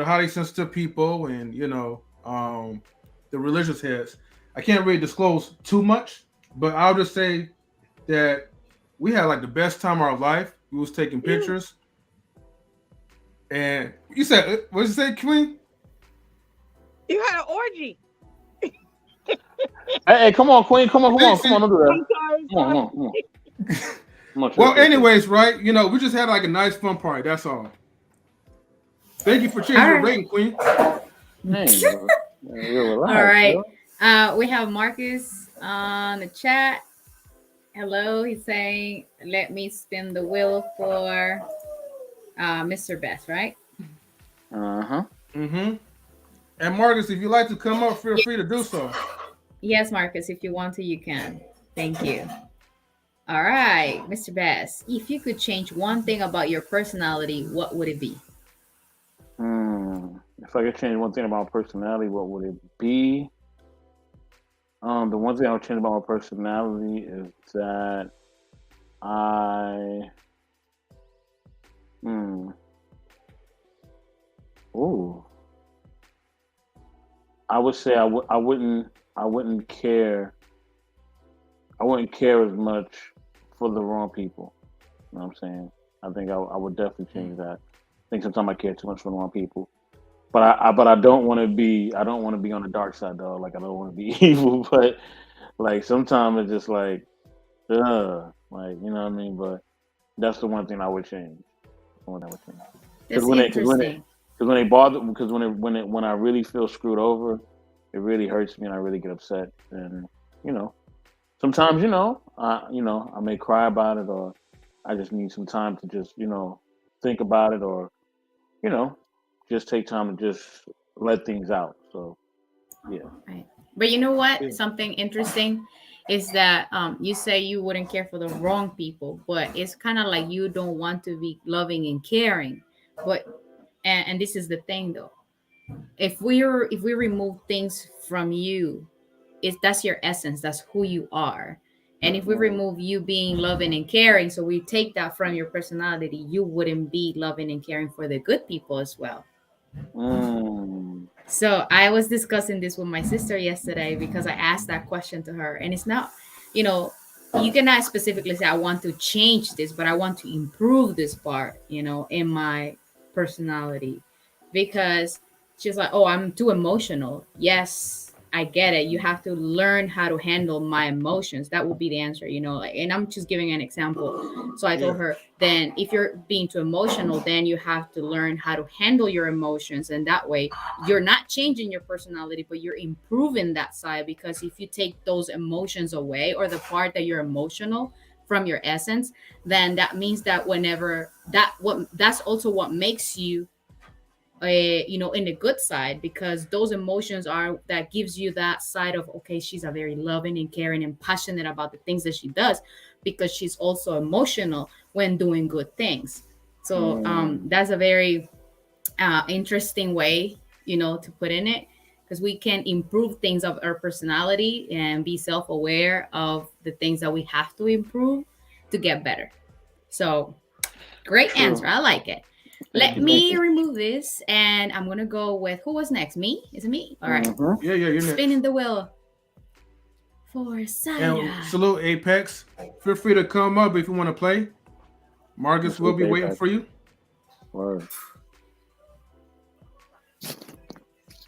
highly sensitive people, and the religious heads, I can't really disclose too much, but I'll just say that we had like the best time of our life. We was taking You, pictures, and you said, what did you say, Queen? you had an orgy. Hey, come on, Queen. Come on, come See, on, come see, on. Don't do that. I'm sorry, Come on, come sorry. on, come on. Come on, chill, well, chill, chill. anyways, right? We just had like a nice fun party. That's all. Thank you for changing All your right. rating, Queen. Hey, bro. You All relax, right. yo. We have Marcus on the chat. Hello. He's saying, let me spin the wheel for Mr. Best, right? Uh-huh. Mm-hmm. And Marcus, if you'd like to come up, feel free to do so. Yes, Marcus. If you want to, you can. Thank you. All right, Mr. Best. If you could change one thing about your personality, what would it be? If I could change one thing about personality, what would it be? The one thing I would change about my personality is that I, hmm, ooh, I would say I wouldn't care, I wouldn't care as much for the wrong people. You know what I'm saying? I think I would definitely change that. I think sometimes I care too much for the wrong people. But I don't want to be on the dark side though. Like I don't want to be evil, but like sometimes it's just like you know what I mean. But that's the one thing I would change. The one I would change because That's interesting. when they bother because when I really feel screwed over, it really hurts me and I really get upset. And you know sometimes I may cry about it or I just need some time to just think about it or you know just take time to just let things out. So yeah. Right. But you know what? Yeah. Something interesting is that you say you wouldn't care for the wrong people, but it's kind of like you don't want to be loving and caring. But and this is the thing though. If we remove things from you, it's that's your essence, that's who you are. And if we Mm, remove you being loving and caring, so we take that from your personality, you wouldn't be loving and caring for the good people as well. mm, So I was discussing this with my sister yesterday because I asked that question to her, and it's not, you know, you cannot specifically say I want to change this, but I want to improve this part, in my personality, because she's like, "Oh, I'm too emotional." Yes, I get it. You have to learn how to handle my emotions. That would be the answer, Like, and I'm just giving an example. So I told Yeah. her, then if you're being too emotional, then you have to learn how to handle your emotions, and that way you're not changing your personality, but you're improving that side. Because if you take those emotions away, or the part that you're emotional from your essence, then that means that whenever that's also what makes you in the good side, because those emotions are that gives you that side of, okay, she's a very loving and caring and passionate about the things that she does, because she's also emotional when doing good things. So mm. that's a very interesting way, to put in it, because we can improve things of our personality and be self-aware of the things that we have to improve to get better. So great answer. True. I like it. Thank Let you. Thank me you. remove this, and I'm gonna go with who was next. Me? Is it me? All right. Hmm. Yeah, yeah, you're next. Spinning the wheel for And Saira. salute Apex. Feel free to come up if you want to play. Marcus will Salute be to waiting Apex. for you. Word.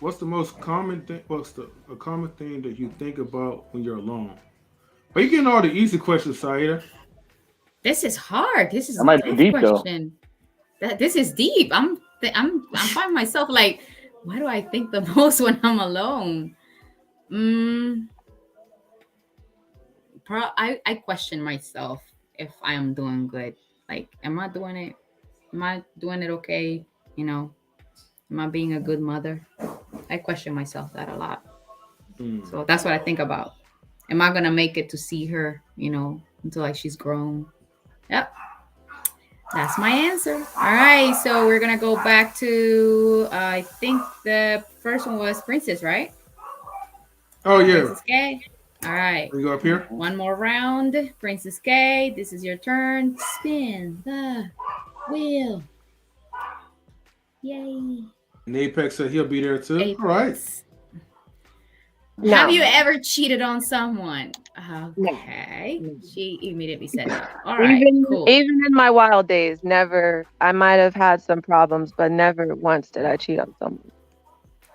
What's the most common thing? What's the a common thing that you think about when you're alone? Are you getting all the easy questions, Saida? This is hard. This is That a might be tough deep though. question. This is deep. I'm finding myself like, why do I think the most when I'm alone? Mm, I question myself if I am doing good. Like, am I doing it? Am I doing it okay? You know, am I being a good mother? I question myself that a lot. Hmm. So that's what I think about. Am I gonna make it to see her? You know, until like she's grown. Yep, that's my answer. All right, so we're gonna go back to I think the first one was Princess, right? Oh yeah. Princess K. All right, You go up here. Mhm. one more round. Princess K, this is your turn. Spin the wheel. Yay. And Apex said he'll be there too. All right. Apex. Have No, you ever cheated on someone? no, Okay. no. She immediately said no. All right, Even cool. even in my wild days, never. I might have had some problems, but never once did I cheat on someone.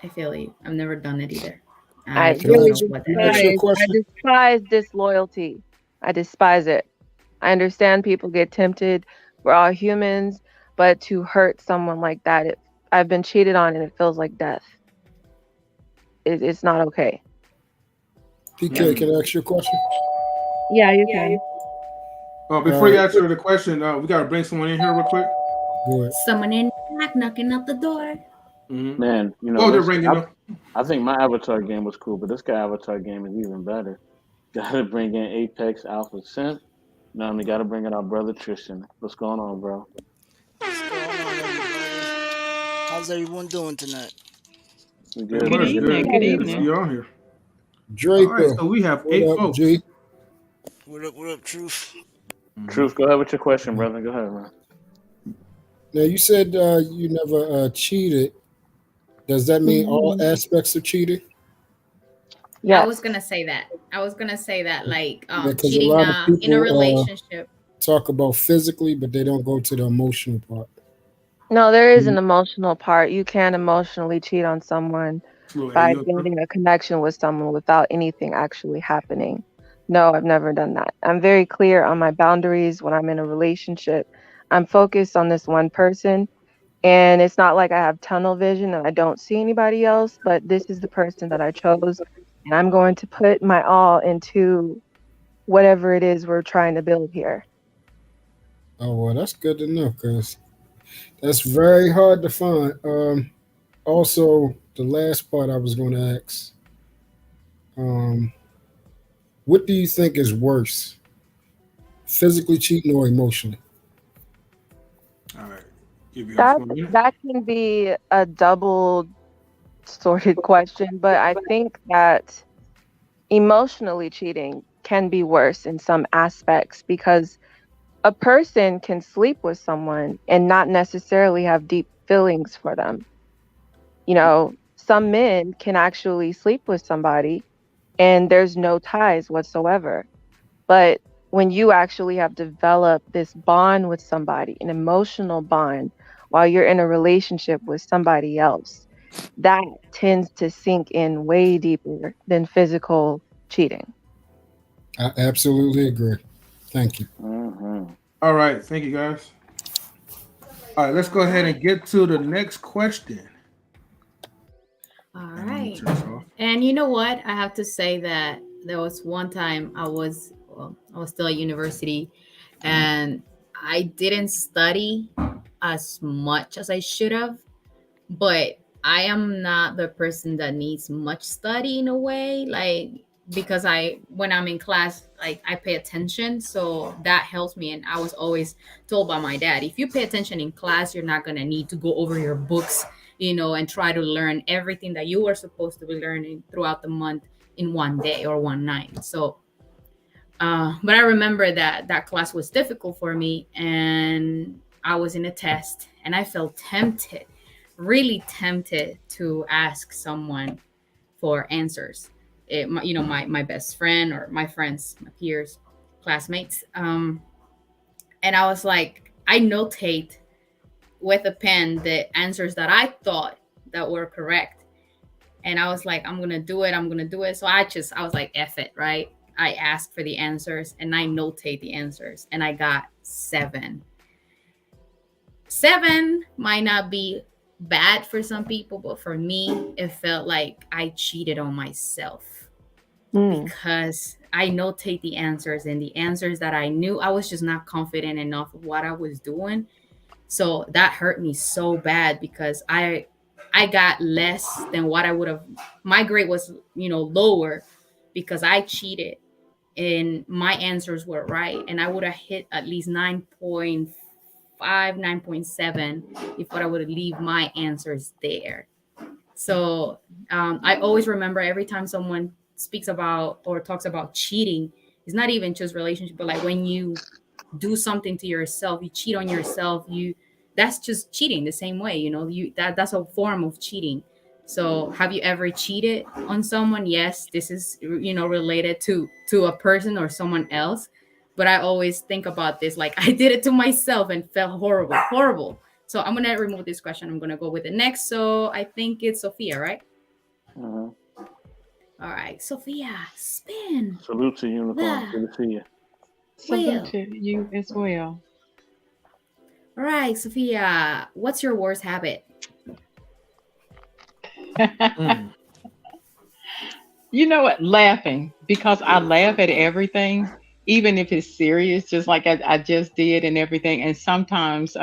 I feel you. I've never done it either. I I Can I don't really know ask, what can that I ask is. you a despise. I question? despise disloyalty. I despise it. I understand people get tempted. We're all humans, but to hurt someone like that, I've been cheated on, and it feels like death. It's not okay. PK, Hmm. can I ask you a question? Yeah, you can. Before you answer the question, we gotta bring someone in here real quick. Go ahead. Someone in back knocking at the door. Mm-hmm. Man, you know, Oh, they're listen, ringing up. I think my Avatar game was cool, but this guy Avatar game is even better. Gotta bring in Apex Alpha Simp. No, I mean, gotta bring in our brother Tristan. What's going on, bro? What's going on, everybody? How's everyone doing tonight? We Pretty good, Good we much good. evening. good. Good Okay. Good to see evening. you on here. All right, Draper, so we have what eight up, folks. G? What up, Truth? Mm-hmm. Truth, go ahead with your question, brother. Go ahead, man. Now you said you never cheated. Does that mean all Mhm. aspects of cheating? I was Yes. gonna say that. I was gonna say that, like Yeah, because a cheating lot of in a people relationship. talk about physically, but they don't go to the emotional part. No, there is Mm-hmm. an emotional part. You can emotionally cheat on someone It's a little by AU. building a connection with someone without anything actually happening. No, I've never done that. I'm very clear on my boundaries when I'm in a relationship. I'm focused on this one person, and it's not like I have tunnel vision and I don't see anybody else, but this is the person that I chose, and I'm going to put my all into whatever it is we're trying to build here. Oh well, that's good to know because that's very hard to find. Also, the last part I was going to ask, um, what do you think is worse, physically cheating or emotionally? All right. Give you guys That 1 minute. that can be a double sorted question, but I think that emotionally cheating can be worse in some aspects because a person can sleep with someone and not necessarily have deep feelings for them. Some men can actually sleep with somebody and there's no ties whatsoever. But when you actually have developed this bond with somebody, an emotional bond, while you're in a relationship with somebody else, that tends to sink in way deeper than physical cheating. I absolutely agree. Thank you. Mm-hmm. All right. Thank you, guys. All right. Let's All go ahead right. and get to the next question. All And let me right. turn this off. And you know what? I have to say that there was one time I was still at university and I didn't study as much as I should have, but I am not the person that needs much study in a way, like because I when I'm in class, like I pay attention, so that helps me. And I was always told by my dad, if you pay attention in class, you're not gonna need to go over your books, and try to learn everything that you were supposed to be learning throughout the month in one day or one night. So but I remember that that class was difficult for me, and I was in a test, and I felt tempted, really tempted to ask someone for answers. My best friend or my friends, my peers, classmates. And I was like, I notate with a pen the answers that I thought that were correct. And I was like, I'm gonna do it, I'm gonna do it. So I was like, F it, right? I asked for the answers and I notate the answers and I got 7. 7 might not be bad for some people, but for me, it felt like I cheated on myself Mm. because I notate the answers, and the answers that I knew, I was just not confident enough of what I was doing. So that hurt me so bad because I got less than what I would have. My grade was, lower because I cheated and my answers were right, and I would have hit at least 9.5, 9.7 if I would have leave my answers there. So I always remember every time someone speaks about or talks about cheating, it's not even just relationship, but like when you do something to yourself, you cheat on yourself, that's just cheating the same way, that's a form of cheating. So have you ever cheated on someone? Yes, this is related to a person or someone else, but I always think about this like I did it to myself and felt horrible. So I'm gonna remove this question. I'm gonna go with the next. So I think it's Sophia, right? Uh-huh. All right, Sophia, spin Salute to Unicorn. the Good to see you. Salute wheel. to you as well. All right, Sophia, what's your worst habit? Mm. You know what? Laughing, because I laugh at everything, even if it's serious, just like I just did and everything. And sometimes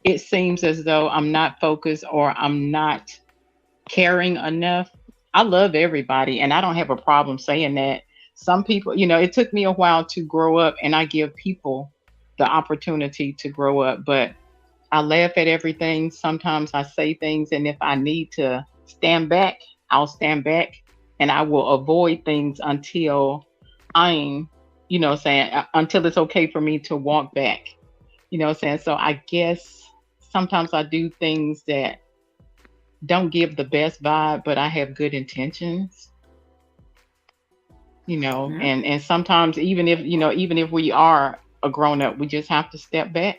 it seems as though I'm not focused or I'm not caring enough. I love everybody and I don't have a problem saying that. Some people, it took me a while to grow up, and I give people the opportunity to grow up, but I laugh at everything. Sometimes I say things, and if I need to stand back, I'll stand back, and I will avoid things until I'm, saying until it's okay for me to walk back. Saying, so I guess sometimes I do things that don't give the best vibe, but I have good intentions. Yeah. And sometimes even if we are a grown up, we just have to step back.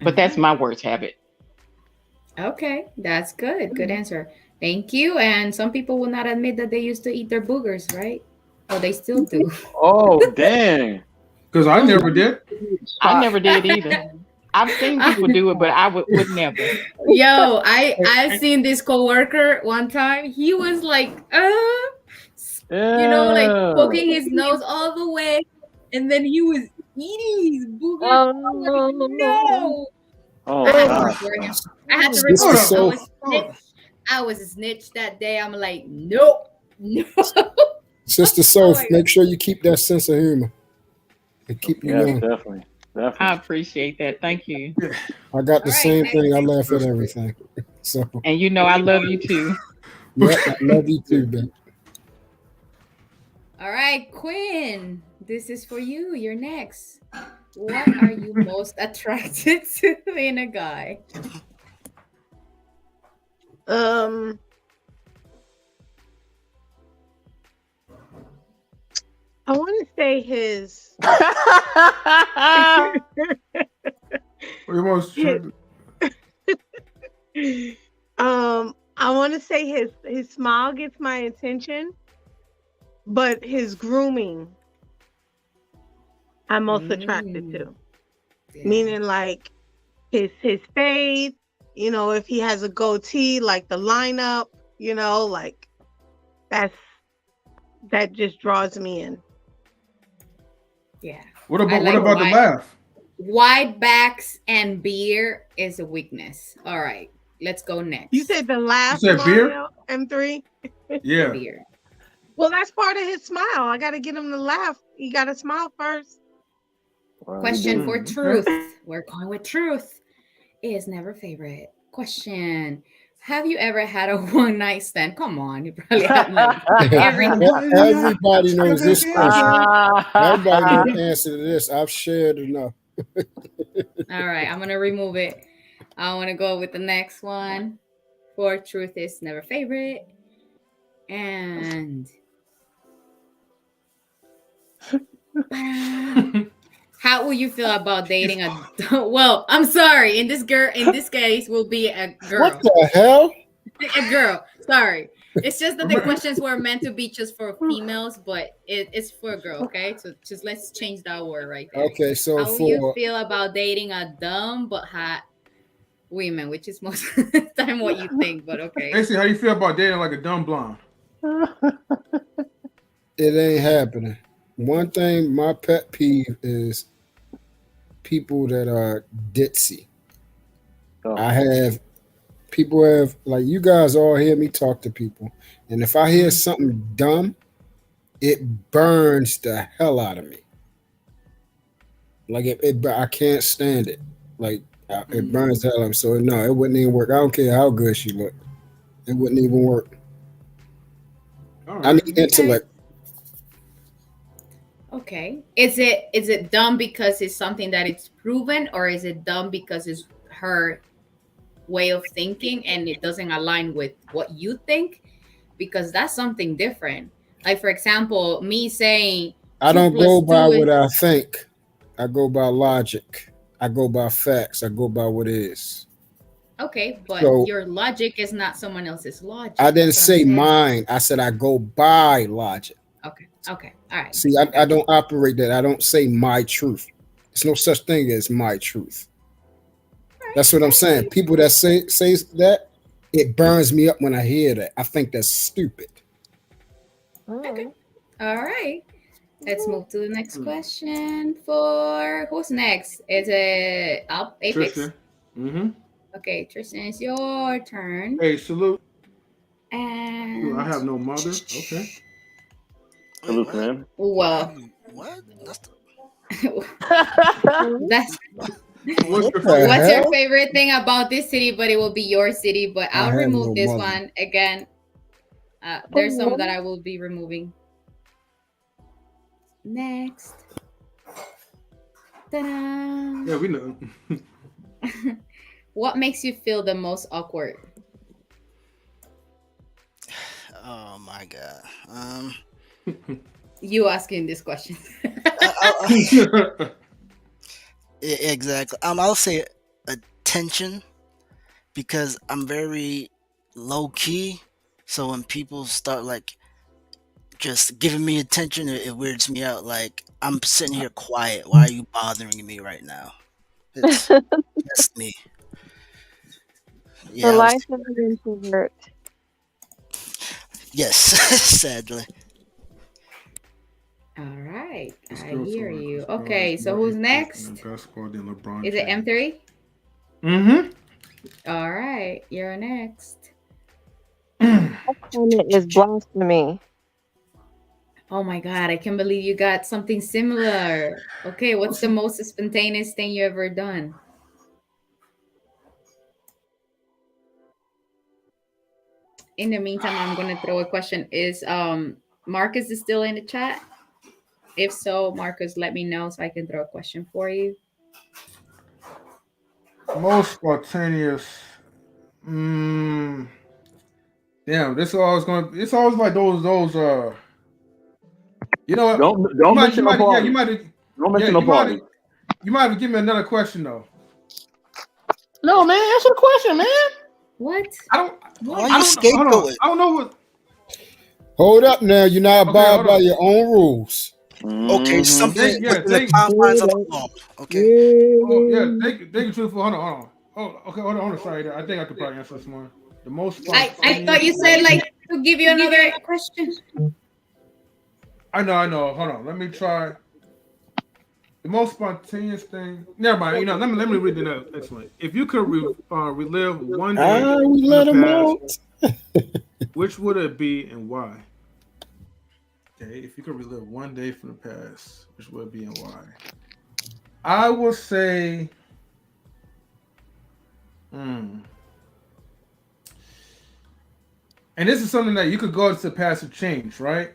But All that's right. my worst habit. Okay, that's good. Good answer. Thank you. And some people will not admit that they used to eat their boogers, right? Oh, they still do. Oh, dang. Because I Oh, never did. I never did either. I've seen people do it, but I would never. Yo, I seen this coworker one time. He was like, like Yeah. poking his nose all the way, and then he was eating his boogers. Oh I'm like, no. no. I Oh, had to God. report him. I had to Sister report him. Hold I on. was Sophie, Hold snitch. I was a snitch that day. I'm like, nope, no. Sister Oh Soph, my god. make sure you keep that sense of humor and keep you Yes, young. definitely. I Definitely. appreciate that. Thank you. on. I got All the right, same next. thing. I laugh at everything. So, And I love you too. yep, I love you too, Ben. All right, Quinn. This is for you. You're next. What are you most attracted to in a guy? Um, I want to say his, We're most his attracted. I want to say his smile gets my attention, but his grooming I'm most attracted Mm, to. yeah. Meaning like his face, if he has a goatee, like the lineup, like that's that just draws me in. Yeah. What I about what like about the wide laugh? wide backs and beer is a weakness. All right. Let's go You next. said the You laugh, said beer? Mario M3. Yeah. Beer. Well, that's part of his smile. I got to get him to laugh. You got to smile first. Well, he Question do. for Okay. truth. We're going with truth. Is never favorite. Question. Have you ever had a one night stand? Come on, you probably had like every Everybody knows this question. Everybody know Ah. the answer to this. I've shared enough. All right, I'm gonna remove it. I want to go with the next one. For truth is never favorite. And have how will you feel about dating a? Well, I'm sorry. In this case, will be a What girl. the hell? A girl. Sorry. It's just that the questions were meant to be just for females, but it's for a girl. Okay, so just let's change that word right there. Okay, so How will you for feel about dating a dumb but hot women, which is most of the time what you think, but okay. AC, how you feel about dating like a dumb blonde? it ain't happening. One thing, my pet peeve is people that are ditzy. Oh. I have people have like you guys all hear me talk to people, and if I hear something dumb, it burns the hell out of me. Like I can't stand it. Like it burns the hell out of me. So no, it wouldn't even work. I don't care how good she looked. It wouldn't even work. All I right. need Okay. intellect. Okay. Is it dumb because it's something that it's proven, or is it dumb because it's her way of thinking and it doesn't align with what you think? Because that's something different. Like for example, me saying I two don't go plus by two what is I think. I go by logic. I go by facts. I go by what is. okay, but So your logic is not someone else's I logic. didn't That's what I'm say saying. mine. I said I go by logic. Okay. Okay. All right. See, I don't operate that. I don't say my truth. There's no such thing as my truth. That's what I'm saying. Okay. People that say that, it burns me up when I hear that. I think that's stupid. Okay. Mm. All right. Let's move to the next question. For who's next? Is it up Apex? Tristan. Mm-hmm. Okay, Tristan, it's your turn. Hey, salute. Ooh, I And have no mother. Okay. Wait, Salute, what? man. I have What? what? That's the, that's What's What your the favorite? what's your hell? favorite thing about this city, but it will be your city. But I I'll have remove no this mother. one again. There's some that I will be removing. Next. Ta-da. Yeah, we know. What makes you feel the most awkward? oh my god. You asking this question. I, exactly. I'll say attention because I'm very low key. So when people start like just giving me attention, it weirds me out. Like I'm sitting here quiet. Why are you bothering me right now? It's just me. The Yeah, I was. life of an introvert. Yes, sadly. All right, This I girl hear told me you. this girl Okay, is so more who's interesting in next? basketball than LeBron Is it James. M3? Mm-hmm. All right, you're next. Comment is blasphemy. Oh my God, I can't believe you got something similar. Okay, what's the most spontaneous thing you ever done? In the meantime, I'm gonna throw a question. Is Marcus is still in the chat? If so, Marcus, let me know so I can throw a question for you. Most spontaneous. Mm, damn, this always going. It's always like those. You know what? Don't mention no Yeah, party. Don't yeah, mention no party. you might have given me another question though. No, man. Answer the question, man. What? I don't, Why What? you hold on. scapegoating? I don't know what. Hold up now. You're not Okay, abide hold by on. your own rules. Okay, Mm-hmm. something Yeah, within the confines of the law. Okay. oh yeah, thank you, truthful. Hold on. Oh, okay, hold on. Sorry, I think I could probably answer this one. The most I thought spontaneous you said thing. like to give you another question. I know. Hold on. Let me try. The most spontaneous thing. Never mind. You know, let me read the next one. If you could relive one day We from the let them past, out. which would it be and why? Okay, if you could relive one day from the past, which would it be and why? I will say, hmm. And this is something that you could go to the past to change, right?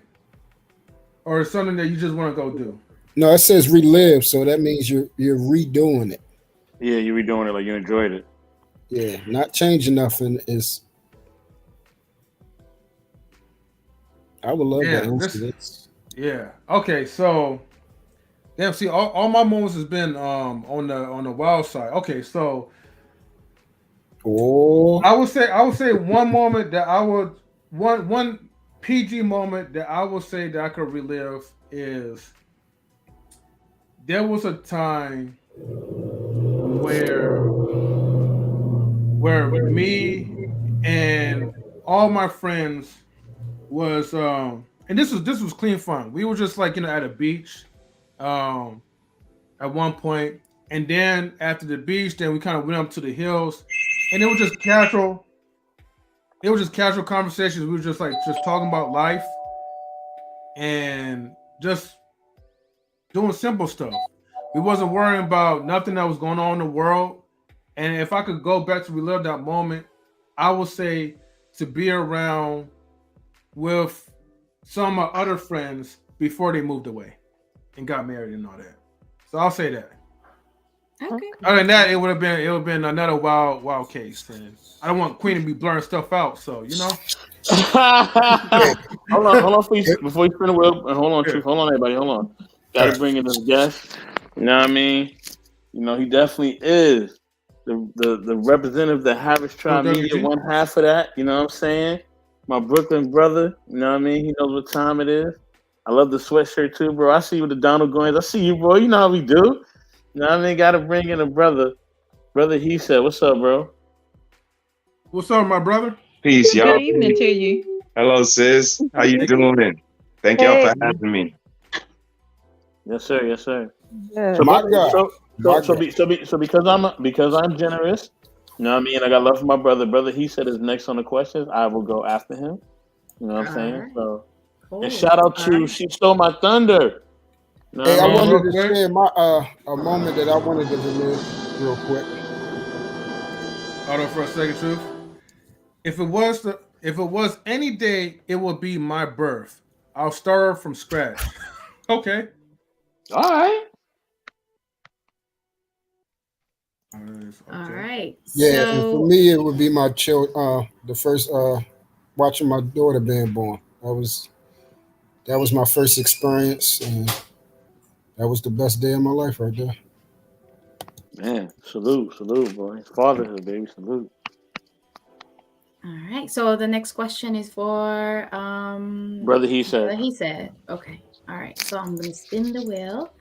Or it's something that you just want to go do. No, it says relive, so that means you're redoing it. Yeah, you were doing it like you enjoyed it. Yeah, not changing nothing is. I would love to Damn, answer this. yeah. Okay, so Damn, see, all my moments has been on the wild side. Okay, so Oh, I would say one moment that I would one PG moment that I would say that I could relive is there was a time where me and all my friends was and this was clean fun. We were just like at a beach um at one point, and then after the beach, then we kind of went up to the hills, and it was just casual. It was just casual conversations. We were just like just talking about life and just doing simple stuff. We wasn't worrying about nothing that was going on in the world. And if I could go back to relive that moment, I would say to be around with some of my other friends before they moved away and got married and all that. So I'll say that. Okay. Other than that, it would have been another wild case. And I don't want Queen to be blurring stuff out. So Hold on, before you spin the wheel, and hold on, yeah. truth, hold on, everybody, hold on. All Got to right. bring in this guest. You know what I mean? He definitely is the representative that Harris So Tribe Media, WG. one half of that. You know what I'm saying? My Brooklyn brother. You know what I mean? He knows what time it is. I love the sweatshirt too, bro. I see you with the Donald Goins. I see you, bro. You know how we do. You know what I mean? Got to bring in a brother. Brother, he said, "What's up, bro?" What's up, my brother? Peace, Good y'all. evening to you. Hello, sis. How you Hey, doing? Thank y'all Hey, for having me. Yes, sir. Yes, sir. So, good. my but God, my God. because I'm generous. You know what I mean? I got love for my brother. Brother, he said is next on the questions. I will go after him. You know what I'm All saying? right. So, and Cool. shout out All to right. She Stole My Thunder. You know Hey, what I I mean? wanted real to quick. share my a moment that I wanted to relive real quick. Hold on for a second, truth. If it was any day, it would be my birth. I'll start from scratch. Okay. All right. All Okay. right. Yeah, and for So, me, it would be my child. The first watching my daughter being born. That was my first experience, and that was the best day of my life right there. Man, salute, boy. Fatherhood, baby, salute. all right. So the next question is for Brother, he said. he said. Okay. All right. So I'm gonna spin the wheel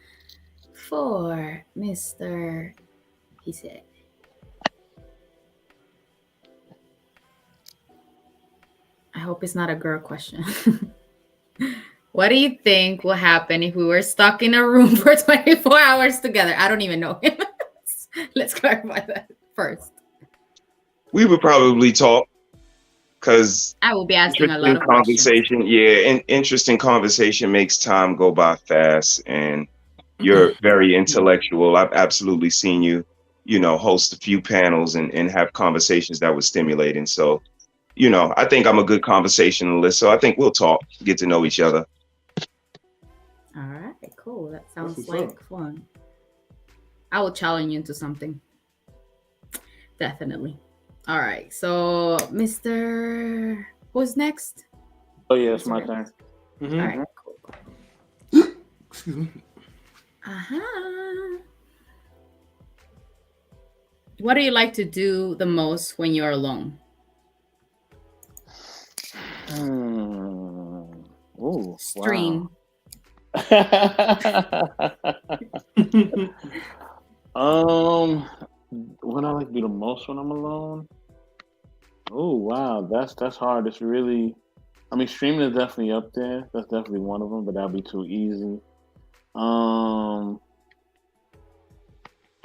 for Mr. He said. I hope it's not a girl question. What do you think will happen if we were stuck in a room for 24 hours together? I don't even know him. Let's clarify that first. We would probably talk because I will be asking a lot interesting of questions. conversation. Yeah, and interesting conversation makes time go by fast. And you're very intellectual. I've absolutely seen you, host a few panels and have conversations that were stimulating. So, I think I'm a good conversationalist. So I think we'll talk, get to know each other. All right, cool. That That's sounds what's up. like fun. I will challenge you into something. Definitely. all right. So, Mr. Who's next? Oh yeah, it's Mr. my Rick. turn. All Mm-hmm. right, cool. Excuse me. Uh-huh. What do you like to do the most when you're alone? Hmm. Ooh, wow. Stream. um, what I like to do the most when I'm alone? Oh wow, that's hard. It's really, I mean, streaming is definitely up there. That's definitely one of them, but that'll be too easy. Um,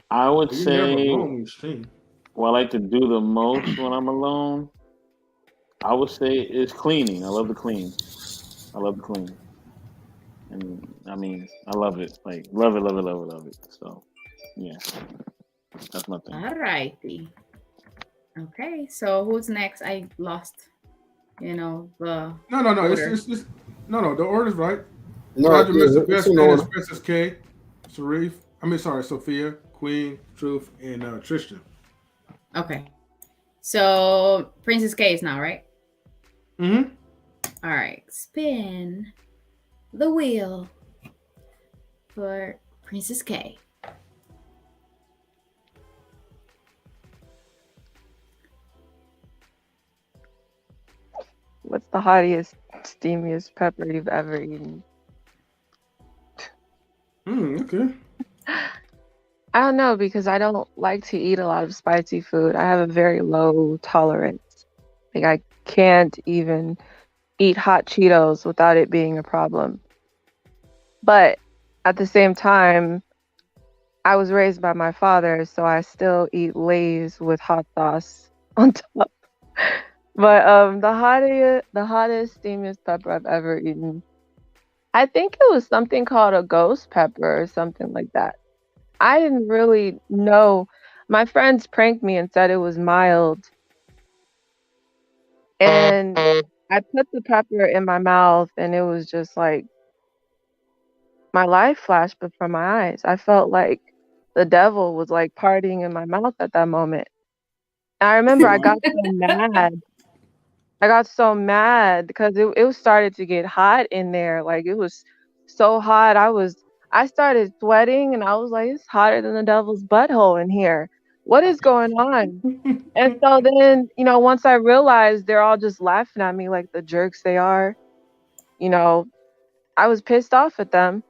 I would You never say alone when you stream. what I like to do the most when I'm alone. I would say is cleaning. I love to clean. I love to clean, and I mean, I love it. Like love it, love it, love it, love it. So yeah, that's my thing. All righty. Okay, so who's next? I lost, the No. order. It's no. The order's right. No, Roger, yeah, Mr. it's Best in Man is order. Princess K, Sharif. I mean, sorry, Sophia, Queen, Truth, and Tristan. Okay, so Princess K is now, right? Mm-hmm. All right, spin the wheel for Princess K. What's the hottest, steamiest pepper you've ever eaten? Okay. I don't know because I don't like to eat a lot of spicy food. I have a very low tolerance. Like I can't even eat hot Cheetos without it being a problem. But at the same time, I was raised by my father, so I still eat Lay's with hot sauce on top. But the hottest, steamiest pepper I've ever eaten. I think it was something called a ghost pepper or something like that. I didn't really know. My friends pranked me and said it was mild, and I put the pepper in my mouth, and it was just like my life flashed before my eyes. I felt like the devil was like partying in my mouth at that moment. And I remember I got so mad. I got so mad because it started to get hot in there. Like it was so hot. I started sweating and I was like, it's hotter than the devil's butthole in here. What is going on? And so then, once I realized they're all just laughing at me like the jerks they are, you know, I was pissed off at them.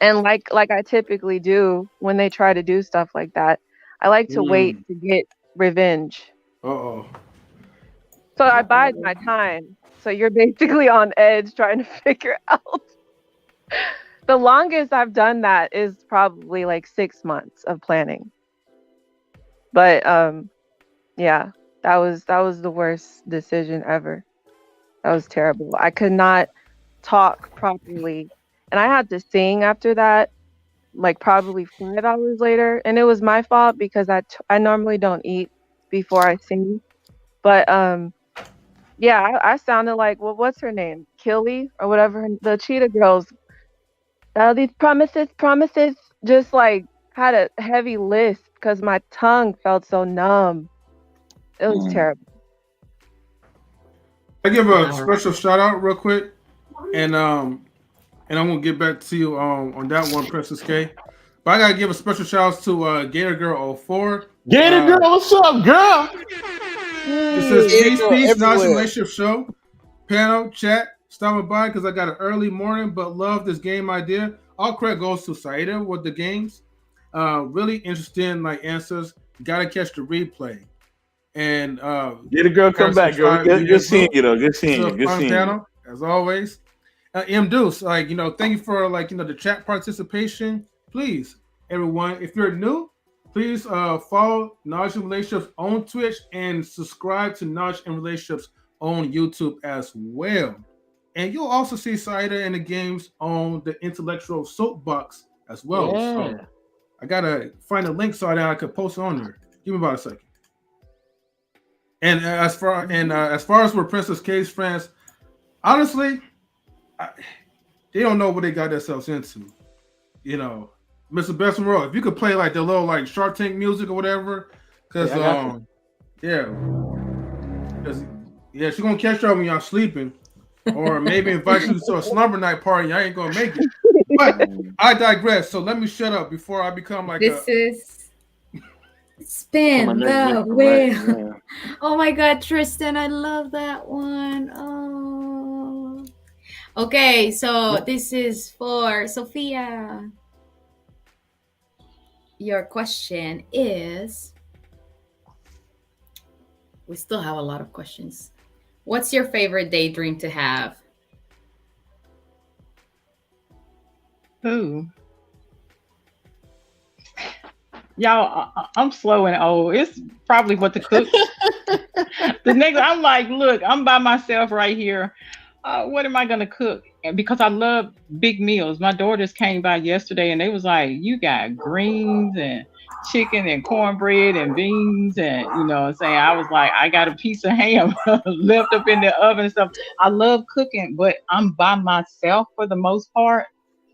And like I typically do when they try to do stuff like that, I like to wait Mm. to get revenge. Uh-oh. So I bide Uh-oh. my time. So you're basically on edge trying to figure out. The longest I've done that is probably like 6 months of planning. But yeah, that was the worst decision ever. That was terrible. I could not talk properly. And I had to sing after that, like probably 5 hours later. And it was my fault because I normally don't eat before I sing. But yeah, I sounded like, well, what's her name? Killy or whatever. The Cheetah Girls. These promises, promises. Just like had a heavy lisp because my tongue felt so numb. It was Mm. terrible. I give a All right. special shout out real quick, and and I'm gonna get back to you on that one, Princess K. But I gotta give a special shout out to Gator Girl 04. Gator girl, what's up, girl? It says Gator peace, girl peace, knowledge and everywhere. relationship show, panel, chat, stopping by because I got an early morning, but love this game idea. All credit goes to Saida with the games. Really interesting like answers. Gotta catch the replay. And Gator girl, come gotta back, girl. subscribe Good, via good seeing group. you, though. Good This is seeing a you. Good fun seeing you. panel, as always. M Deuce, like thank you for the chat participation. Please, everyone, if you're new, please follow Knowledge and Relationships on Twitch and subscribe to Knowledge and Relationships on YouTube as well. And you'll also see Saida and the games on the Intellectual Soapbox as well. So Yeah. I gotta find a link so that I could post it on there. Give me about a second. And as far as with Princess K's friends, honestly, I, they don't know what they got themselves into. You know, Mr. Best in the World, if you could play like the little like Shark Tank music or whatever, Hey, because I got you. yeah, because yeah, she's gonna catch y'all when y'all sleeping, or maybe invite you to a slumber night party. I ain't gonna make it. But Mm. I digress. So let me shut up before I become like a. This is To my Spin next the victim, right? Wheel. Yeah. Oh my God, Tristan, I love that one. Oh. Okay, so this is for Sophia. Your question is, we still have a lot of questions. What's your favorite daydream to have? Ooh. Y'all, I'm slow and old. It's probably what to cook. The next, I'm like, look, I'm by myself right here. What am I gonna cook? And because I love big meals, my daughters came by yesterday and they was like, "You got greens and chicken and cornbread and beans and what I'm saying." I was like, "I got a piece of ham left up in the oven and stuff." I love cooking, but I'm by myself for the most part,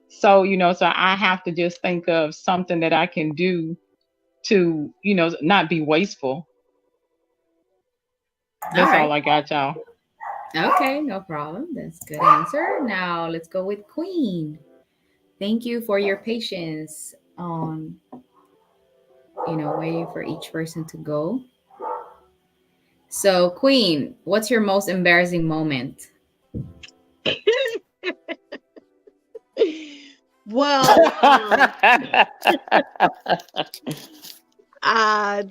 so so I have to just think of something that I can do to not be wasteful. All That's all right. I got, y'all. Okay, no problem. That's a good answer. Now let's go with Queen. Thank you for your patience on, waiting for each person to go. So, Queen, what's your most embarrassing moment? Well,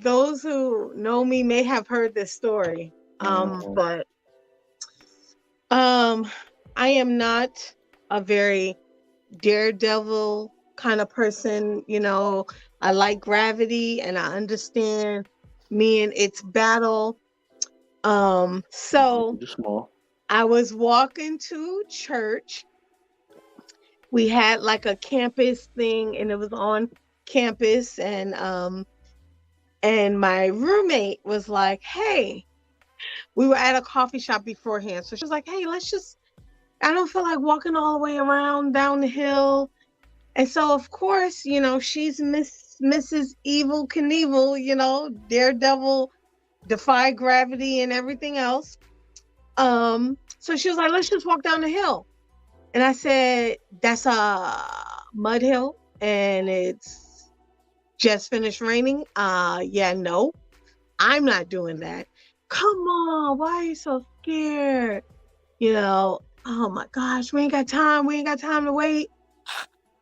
those who know me may have heard this story. Mhm. But um, I am not a very daredevil kind of person. I like gravity and I understand me and its battle. So You small. I was walking to church. We had like a campus thing and it was on campus, and my roommate was like, "Hey," we were at a coffee shop beforehand. So she was like, "Hey, let's just, I don't feel like walking all the way around down the hill." And so, of course, she's Mrs. Evil Knievel, Daredevil, defy gravity and everything else. So she was like, "Let's just walk down the hill." And I said, "That's a mud hill and it's just finished raining." Yeah, no, I'm not doing that. "Come on, why are you so scared?" Oh my gosh, we ain't got time. We ain't got time to wait.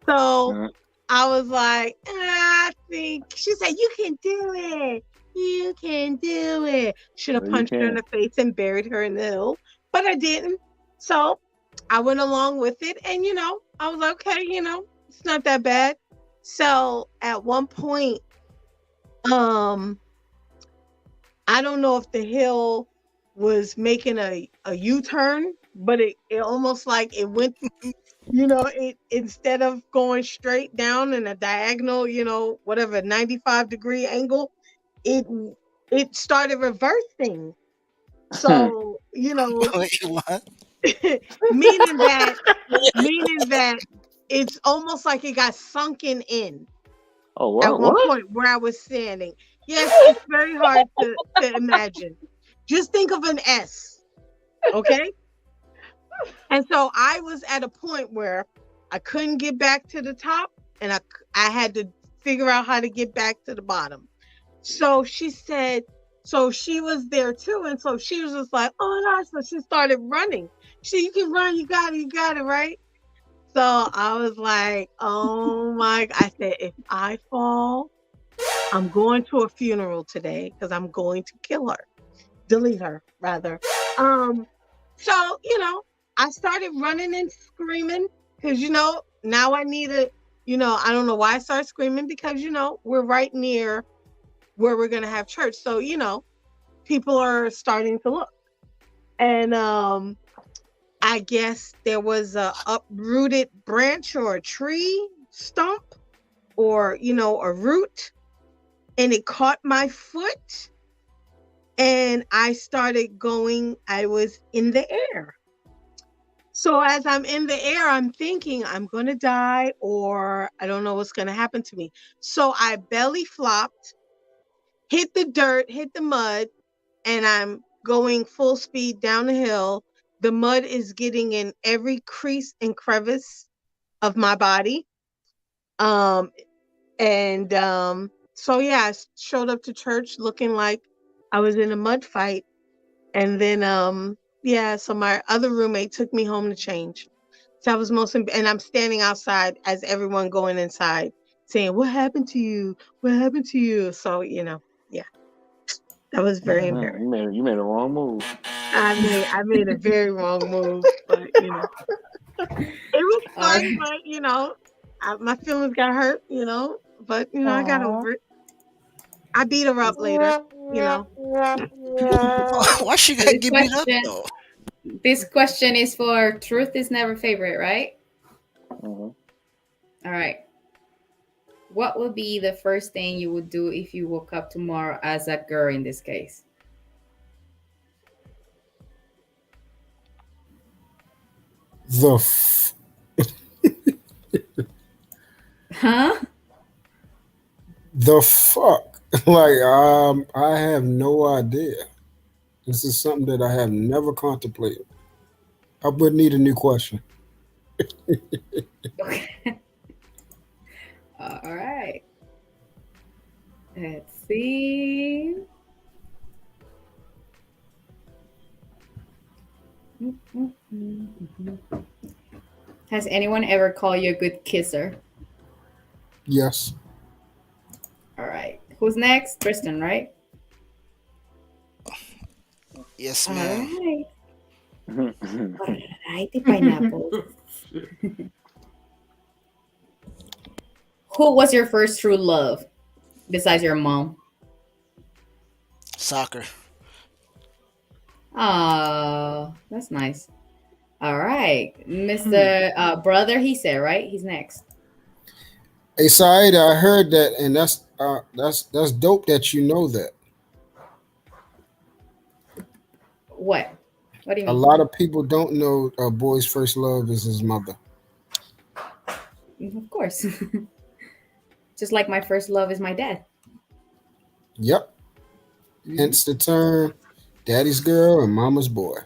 So Mhm. I was like, I think she said, "You can do it. You can do it." Should have No, you punched her in can't. the face and buried her in the hill, but I didn't. So I went along with it. And, I was like, okay, it's not that bad. So at one point, um, I don't know if the hill was making a U-turn, but it almost like it went, it instead of going straight down in a diagonal, whatever 95-degree angle, it it started reversing. So, Wait, what? meaning that meaning that it's almost like it got sunken in Oh, at one what? point where I was standing. Yes, it's very hard to imagine. Just think of an S, okay? And so I was at a point where I couldn't get back to the top, and I had to figure out how to get back to the bottom. So she said, so she was there too. And so she was just like, "Oh my gosh." So she started running. She said, "You can run, you got it, right?" So I was like, "Oh my," I said, "If I fall, I'm going to a funeral today because I'm going to kill her. Delete her, rather." Um, so, I started running and screaming because, now I need a, I don't know why I started screaming because, we're right near where we're going to have church. So, people are starting to look. And I guess there was a uprooted branch or a tree stump or, a root, and it caught my foot and I started going, I was in the air. So as I'm in the air, I'm thinking I'm going to die or I don't know what's going to happen to me. So I belly flopped, hit the dirt, hit the mud, and I'm going full speed down the hill. The mud is getting in every crease and crevice of my body. Um, and so yeah, I showed up to church looking like I was in a mud fight. And then yeah, so my other roommate took me home to change. So I was and I'm standing outside as everyone going inside saying, "What happened to you? What happened to you?" So, yeah, that was very Mhm. embarrassing. You made a wrong move. I made a very wrong move, but it was fun, Um, but my feelings got hurt, but I got Aw. over it. I beat her up later, you know. Why she so gotta get beat up though? this question is for truth is never favorite, right? Mhm. All right. What would be the first thing you would do if you woke up tomorrow as a girl in this case? The f- Huh? the fuck? Like I have no idea. This is something that I have never contemplated. I would need a new question. Okay. All right. Let's see. Has anyone ever called you a good kisser? Yes. All right. Who's next? Tristan, right? Yes, All ma'am. right. All righty, pineapple. Who was your first true love besides your mom? Soccer. Oh, that's nice. All right. Mr. Brother, he said, right? He's next. Hey, Saida, I heard that, and that's dope that you know that. What? What do you A mean? lot of people don't know a boy's first love is his mother. Of course. Just like my first love is my dad. Yep. Hmm. Hence the term daddy's girl and mama's boy.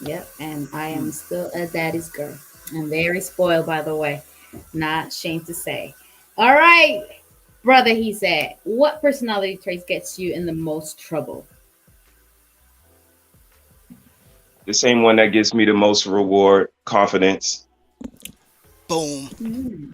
Yep. And I am still a daddy's girl. I'm very spoiled, by the way. Not ashamed to say. All right. Brother, he said, what personality traits gets you in the most trouble? The same one that gives me the most reward, confidence. Boom. Hmm.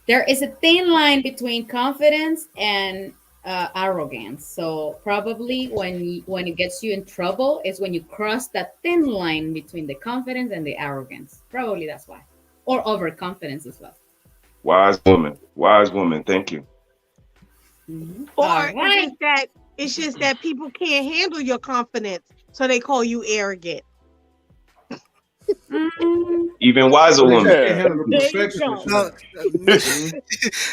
There is a thin line between confidence and arrogance. So probably when it gets you in trouble is when you cross that thin line between the confidence and the arrogance. Probably that's why, or overconfidence as well. Wise woman. Wise woman. Thank you. All Or right. it's just that people can't handle your confidence, so they call you arrogant. Mm, Even wiser Or they just woman. can't Yeah. handle the There you perfectionist go. No, side. Mhm.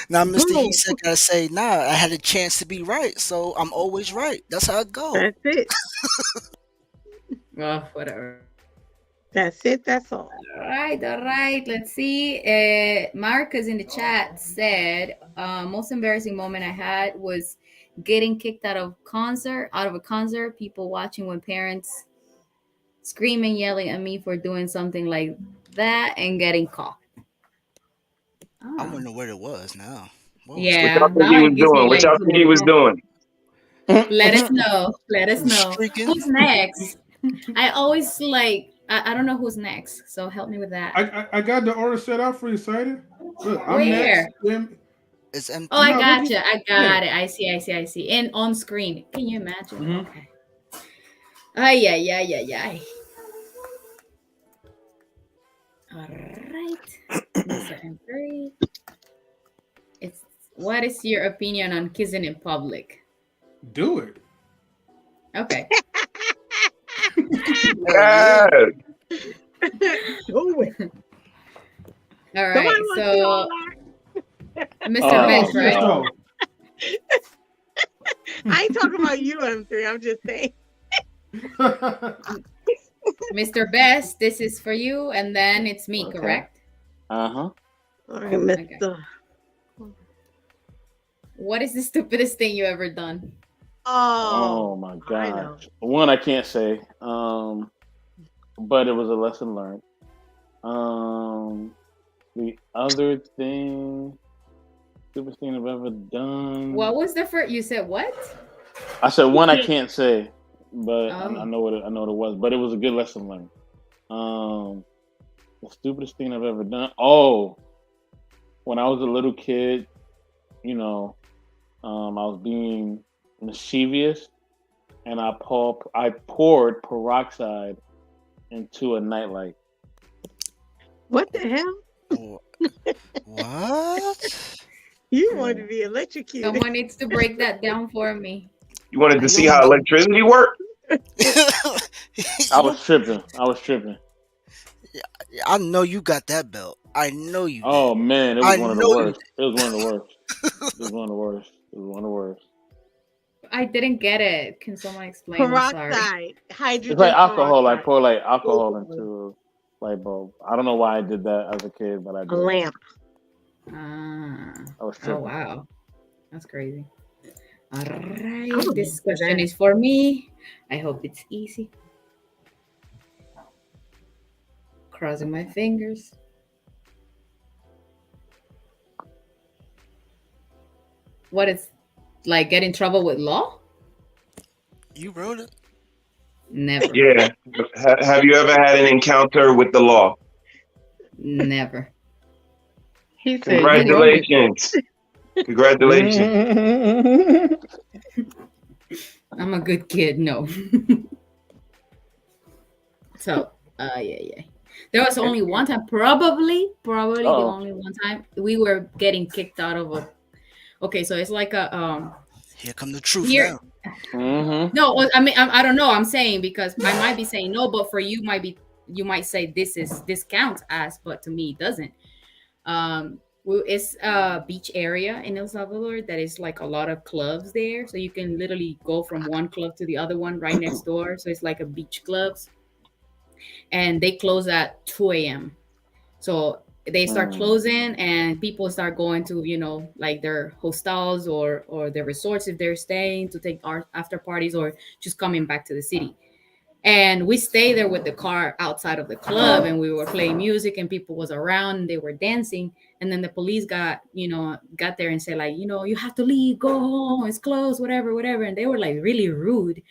now Mr. He Boom. said gotta say, nah, I had a chance to be right, so I'm always right. That's how it go. That's it. well, whatever. That's it. That's all. All right, all right. Let's see. Marcus in the chat said, most embarrassing moment I had was getting kicked out of a concert. People watching when parents screaming, yelling at me for doing something like that and getting caught. I Oh, wonder what it was now. What was What that? yeah. y'all think Now he it was gives me doing? What like y'all think he was doing? let us know. Let He us was know. streaking. Who's next? I always like I don't know who's next, so help me with that. I got the order set out for you, Sider. Look, I'm Where? next. Then It's Oh, I empty. no, look, gotcha. I yeah. got it. I see. I see. I see. And on screen. Can you imagine? Hmm. Okay. Ay, ay, ay, ay, ay. All right. Mr. M3. It's what is your opinion on kissing in public? Do it. Okay. Hell yeah. Yeah. Do it. All Nobody right. want to see all So that. Mr. Come Oh on, Best, finish right? God. though. I ain't talking about you, M3. I'm just saying. Mr. Best, this is for you, and then it's me, Okay. correct? Uh-huh. All right, Okay. Mister. What is the stupidest thing you ever done? Oh Oh, my I know. gosh. One I can't say. But it was a lesson learned. Um the other thing, stupidest thing I've ever done. What was the first? You said what? I said You one I can't. can't say, but I Oh, know what I know what it was. But it was a good lesson learned. Um the stupidest thing I've ever done. Oh, when I was a little kid, you know, I was being mischievous and I poured peroxide into a nightlight. What the hell? Wh- What? You Yeah. want to be electrocuted? someone needs to break that down for me. You wanted to You see don't how know. electricity worked? I You don't. was tripping. I was tripping. I know you got that belt. I know you did. Oh man, it was I one of the know you worst. It was one of the worst. It was one of the worst. It was one of the worst. I didn't get it. Can someone explain? I'm sorry. Peroxide, It's like hydrogen alcohol. I peroxide. pour like alcohol Oh, into a light bulb. I don't know why I did that as a kid, but I a did. lamp. Ah. I was Oh tripping. wow. That's crazy. All I'm right. gonna This look for question that. is for me. I hope it's easy. Crossing my fingers. What is like get in trouble with law? You wrote it. Never, Yeah. Have you ever had an encounter with the law? never. He said you wrote it. Congratulations. Congratulations. I'm a good kid. No. So, yeah. There was only one time, probably the Oh. only one time we were getting kicked out of a. Okay, so it's like a Here come the truth here. now. Mm-hmm. No, well, I mean I don't know. I'm saying because I might be saying no, but for you might be you might say this counts as, but to me it doesn't. It's a beach area in El Salvador that is like a lot of clubs there, so you can literally go from one club to the other one right next door. So it's like a beach clubs, and they close at 2 a.m. So they start Mm. closing, and people start going to like their hostels or their resorts if they're staying to take our after parties or just coming back to the city. And we stayed there with the car outside of the club, and we were playing music, and people was around and they were dancing. And then the police got there and said, like, you have to leave, go home, it's closed, whatever. And they were like really rude.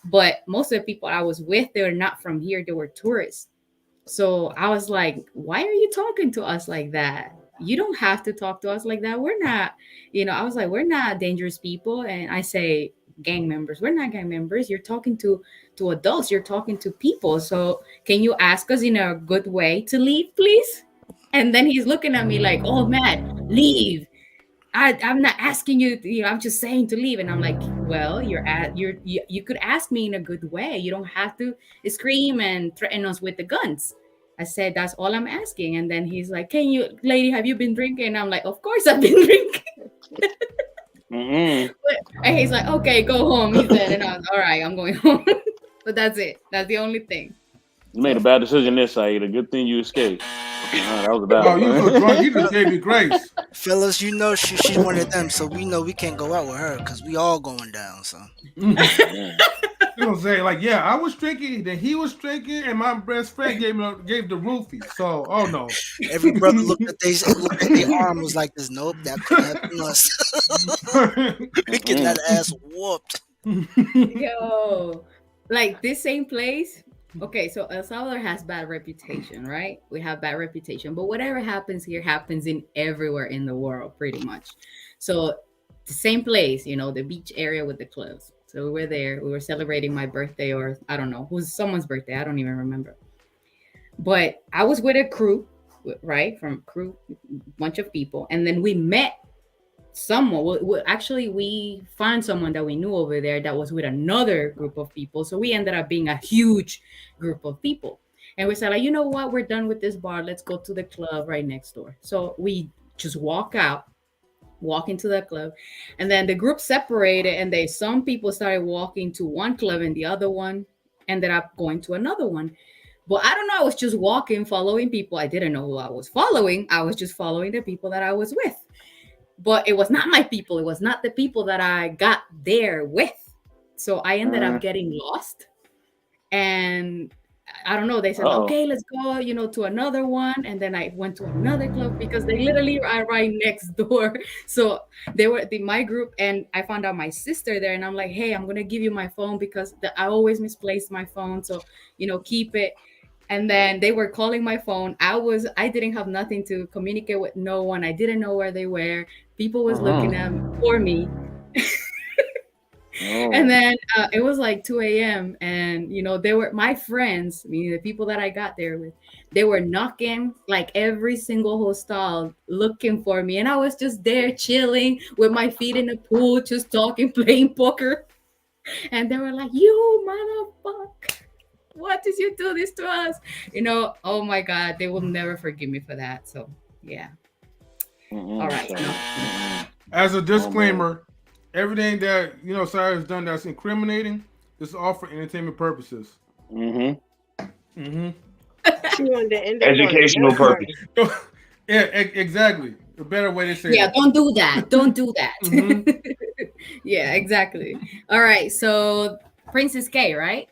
But most of the people I was with, they were not from here, they were tourists. So I was like, why are you talking to us like that? You don't have to talk to us like that. We're not, I was like, we're not dangerous people. And I say, gang members, we're not gang members. You're talking to adults, you're talking to people. So can you ask us in a good way to leave, please? And then he's looking at me like, oh man, leave. I'm not asking you, I'm just saying to leave. And I'm like, well, you could ask me in a good way. You don't have to scream and threaten us with the guns. I said, that's all I'm asking. And then he's like, can you, lady, have you been drinking? And I'm like, of course I've been drinking. Mm-mm. And he's like, okay, go home. He said, and I was all right, I'm going home. But that's it. That's the only thing. You made a bad decision this side. A good thing you escaped. That was a bad Oh, you so one. drunk, you just gave me grace. Fellas, you know she's one of them, so we know we can't go out with her because we all going down. So Yeah. You know what I'm saying? Like, yeah, I was drinking, then he was drinking, and my best friend gave the roofie. So, oh no. every brother looked at their arm was like this. Nope, that couldn't have been us. We get that ass whooped. Yo, like this same place. Okay, so El Salvador has bad reputation, right? We have bad reputation, but whatever happens here happens in everywhere in the world, pretty much. So the same place, the beach area with the clubs. So we were there. We were celebrating my birthday, or I don't know, who's someone's birthday. I don't even remember. But I was with a crew, right? From crew, bunch of people, and then we met someone. Actually, we found someone that we knew over there that was with another group of people. So we ended up being a huge group of people. And we said, like, you know what? We're done with this bar. Let's go to the club right next door. So we just walk into the club, and then the group separated, and some people started walking to one club, and the other one ended up going to another one. But I don't know. I was just walking, following people. I didn't know who I was following. I was just following the people that I was with. But it was not my people. It was not the people that I got there with. So I ended up getting lost. And I don't know. They said, Uh-oh. okay, let's go, to another one. And then I went to another club because they literally are right next door. So they were my group, and I found out my sister there. And I'm like, hey, I'm going to give you my phone because I always misplace my phone. So, keep it. And then they were calling my phone. I didn't have nothing to communicate with no one. I didn't know where they were. People was looking at for me. And then it was like 2 a.m. And, they were my friends, meaning the people that I got there with, they were knocking like every single hostel looking for me. And I was just there chilling with my feet in the pool, just talking, playing poker. And they were like, you motherfucker. What did you do this to us? Oh my God, they will never forgive me for that. So, yeah. All right. As a disclaimer, everything that Saira has done that's incriminating is all for entertainment purposes. She wanted to end up on a Educational good note. purpose. Yeah, exactly. A better way to say Yeah, it. don't do that. Don't do that. Yeah, exactly. All right. So, Princess K, right?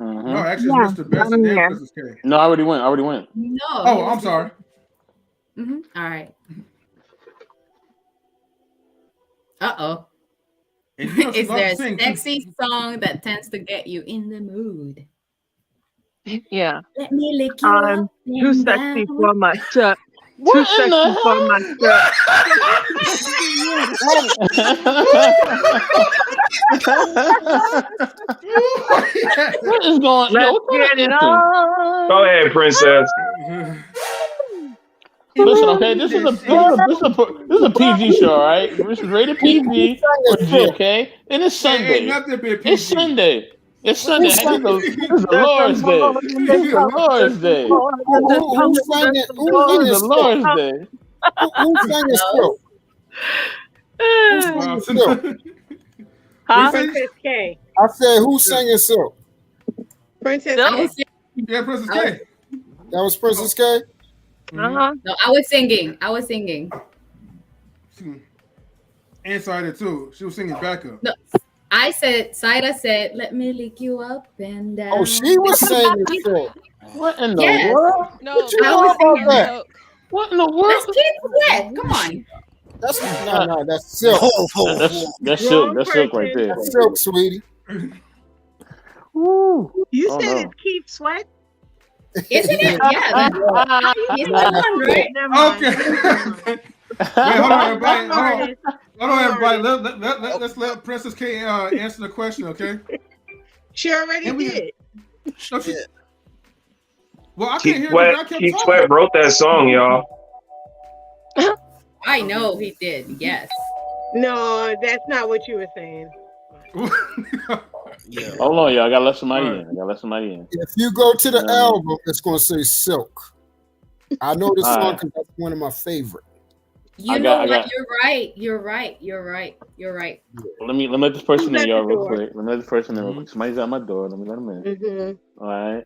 No, actually, Yeah, it's Mr. Best I'm and here. Princess K. No, I already went. No. Oh, I'm sorry. All right. Uh-oh. And you know she Is loves there to a sing too. sexy song that tends to get you in the mood? Yeah. Let me lick you I'm up too and sexy down. for my shirt. Too What in sexy for my shirt. What is going? Yo, Let's what kind get of it anthem? Go on. ahead, princess. Listen, okay, this is a PG show, all right? This is rated Who PG sang for it, G, Silk? okay? And it's Man, ain't Sunday. nothing been It's PG. Sunday. It's What's Sunday. Who the Hey, sang song? it? this is the There's the Lord's Day. Lord and This there's is the power. There's Lord's the Day. Lord and there's Who power. sang There's it? the Who This sang Lord is it, the and there's Silk? Lord's power. Day. Who sang it, Hello? Silk? Who sang it, Silk? What you Huh? say? Princess K. I said, who Yeah, sang it, Silk? Princess I Silk? was K. singing. yeah, Princess I was, K. That was Princess K? Mm-hmm. Uh-huh. no, I was singing. I was singing. And Saida too. She was singing backup. No, I said, Saira said, let me lick you up and Oh, she down. was singing Silk. What in the Yes, world? What No, you I know was princess, about that's singing. that? silk. What in the That's world? Kid Sweat. Come on. That's Uh, no, that's Silk. Whoa, whoa, that's whoa. that's silk. Wrong That's silk right person. there. That's Silk, sweetie. Woo. You Oh said no. it's Keith Sweat? Isn't Yeah, it? Yeah, that, How you he's know the nah, that? one, Silk. right? Never mind. Okay. Never mind. Wait, hold on, Wrong, everybody. wrong artist. Hold on, Wrong everybody. artist. Let's let Princess K answer the question, okay? She already And we, did. no, she, Yeah. well, I couldn't Keith hear Sweat. because I kept Keith talking. Sweat wrote that song, y'all. I know he did. Yes. No, that's not what you were saying. Yeah. Hold on, y'all. I gotta let somebody All right. in. I gotta let somebody in. If you go to You the know what I mean? album, it's going to say Silk. I know this All song right. because that's one of my favorite. You I know what? got. You're right. You're right. You're right. You're right. Let me let this person Who's in, at y'all, the real door? quick. Let me let this person in real Mhm. quick. Somebody's at my door. Let me let him in. Mm-hmm. All right.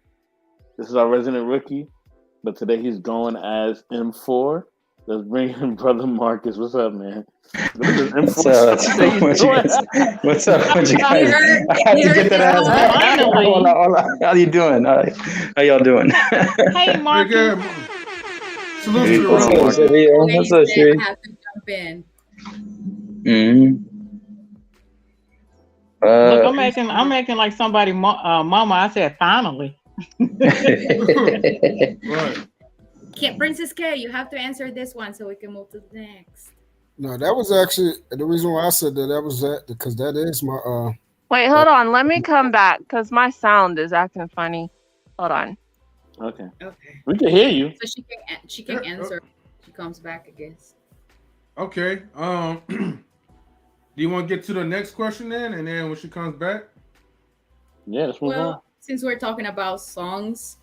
This is our resident rookie, but today he's going as M4. Let's bring in brother Marcus. What's up, man? This is What's M4. up? Today he's What you going. guys? What's up? What you He guys? heard. I had He to heard get that the ass Oh, back. song. Hola, finally. hola. How you doing? How y'all doing? Hey, Very Marcus. good. Salute Hey, to the hold What's on, up, room. Marcus. Sevilla? And What's he up, said, Sheree? I have to jump in. Mm-hmm. Look, Uh, I'm making like somebody, mama. I said finally. Right. Can't, Princess K, you have to answer this one so we can move to the next. No, that was actually the reason why I said that. That was that because that is my Wait, hold on. Let me come back because my sound is acting funny. Hold on. Okay, Okay. we can hear you. So she can answer. She comes back, I guess. Okay. Do you want to get to the next question then, and then when she comes back? Yeah, let's move on. Well, since we're talking about songs,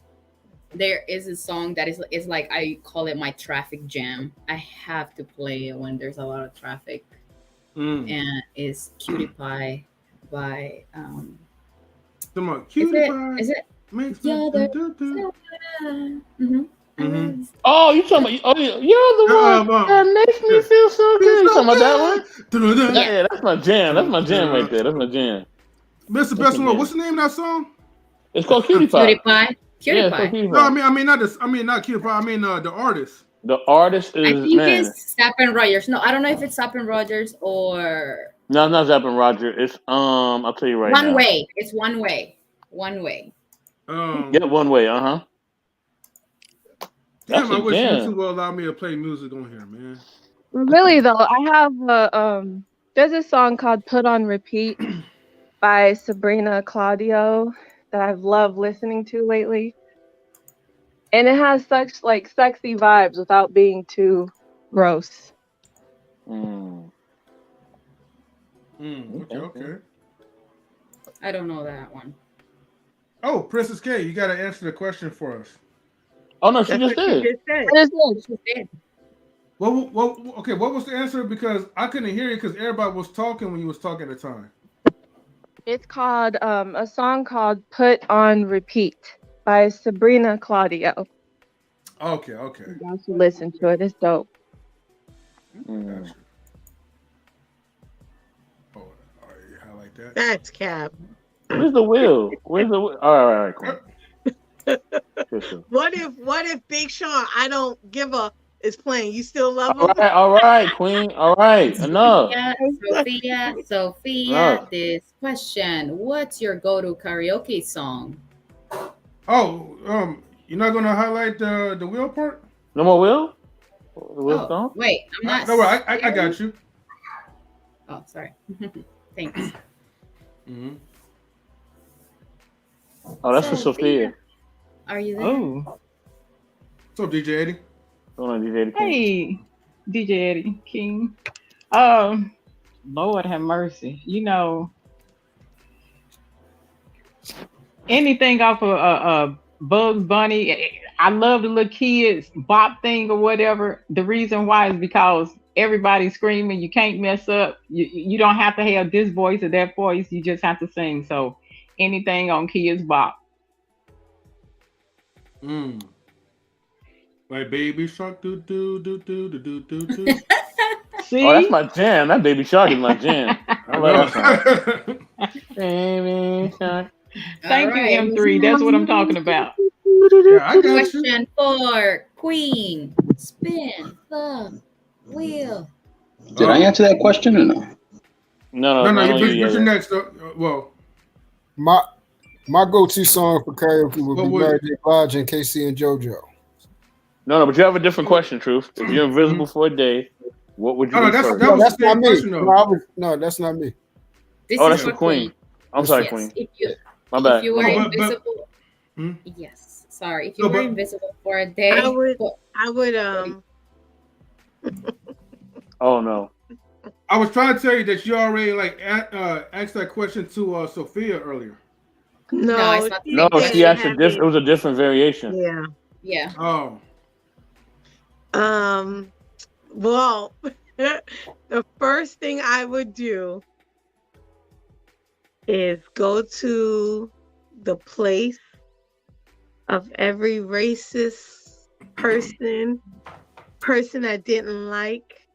there is a song that is like I call it my traffic jam. I have to play it when there's a lot of traffic, and it's "Cutie Pie" by Come on, is cutie it pie is it makes me yeah do do do. mm-hmm. Mhm. Oh, you talking about? Oh, you're the one that makes me Yeah. feel so Feel good. You so talking about that one? good. Yeah. Yeah, that's my jam. That's my jam right there. That's my jam. Mr. That's Best my One, jam. what's the name of that song? It's called Cutie Cutie Pie. Pie. Cutie Yeah, it's called Pie. Cutie No, Pie. I mean not this. I mean not cutie pie. I mean the artist. The artist I is think man. it's Sapp and Rogers. No, I don't know if it's Sapp and Rogers or No, it's not Zapp and Roger. It's I'll tell you right One now. Way. It's One Way. One Way. Yeah, One Way. That's Damn, I a wish jam. YouTube will allow me to play music on here, man. Really though, I have there's a song called "Put on Repeat" by Sabrina Claudio that I've loved listening to lately, and it has such like sexy vibes without being too gross. Okay. I don't know that one. Oh, Princess K, you got to answer the question for us. Oh no, she That's just what you did. just said. What is this? She did. Okay, what was the answer? Because I couldn't hear you because everybody was talking when you was talking at the time. It's called a song called "Put on Repeat" by Sabrina Claudio. Okay. You should listen to it. It's dope. Gotcha. Oh, all right, I like that. That's cap. Where's the wheel? Where's the wheel? All right, cool. Sure. What if Big Sean? I don't give a is playing. You still love All him? right, all right, Queen. All right, enough. Sophia, Enough. this question. What's your go-to karaoke song? Oh, you're not gonna highlight the wheel part? No more Will? The Will's Oh, gone? wait, I'm not No, I hearing. got you. Oh, sorry. Thanks. Mm-hmm. Oh, that's for Sophia. Are you there? Oh, What's up, DJ Eddie? Hold on, DJ King. hey, DJ Eddie King. Lord have mercy. Anything off of Bugs Bunny. I love the little kids bop thing or whatever. The reason why is because everybody's screaming. You can't mess up. You don't have to have this voice or that voice. You just have to sing. So anything on kids bop. Mm. Like Baby Shark, do do do do do do do do. See? Oh, that's my jam. That Baby Shark is my jam. I I love that song. know. Baby Shark. Thank you, right. M3. That's what I'm talking about. Yeah, I got you. Question for Queen. Spin the wheel. Did I answer that question or no? No, No, not no, on you you're yet. next. Well, My go-to song for karaoke would What be would- Mary J. Blige and Casey and JoJo. No, but you have a different question, Truth. If you're invisible for a day, what would you No, do that's- first? that No, was the that's not same me. question, though. No, that's not me. This Oh, is that's for for Queen. I'm Yes, sorry, Yes, Queen. if My bad. you were No, but- invisible. Hmm? Yes, sorry. If you No, were but- invisible for a day, I would what- Oh no. I was trying to tell you that you already asked that question to Sophia earlier. No, it's not the No, same she question. asked it was a different variation. Yeah. Yeah. Oh, Well, the first thing I would do is go to the place of every racist person I didn't like,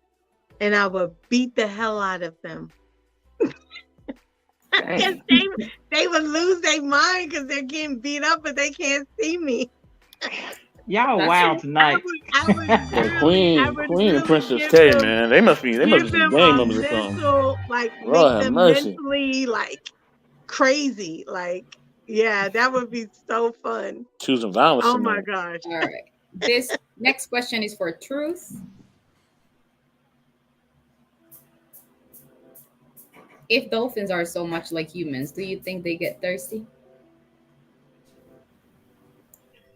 and I would beat the hell out of them. Because they would lose their mind because they're getting beat up, but they can't see me. Y'all That's wild it. tonight. I would Yeah, really Queen and really Princess give K, them- man. They must be give some them gang a members or something. mental, like Lord make have them mercy. mentally like crazy. Like, yeah, that would be so fun. Choosing violence. Oh in my there. gosh. All right. This next question is for Truth. If dolphins are so much like humans, do you think they get thirsty?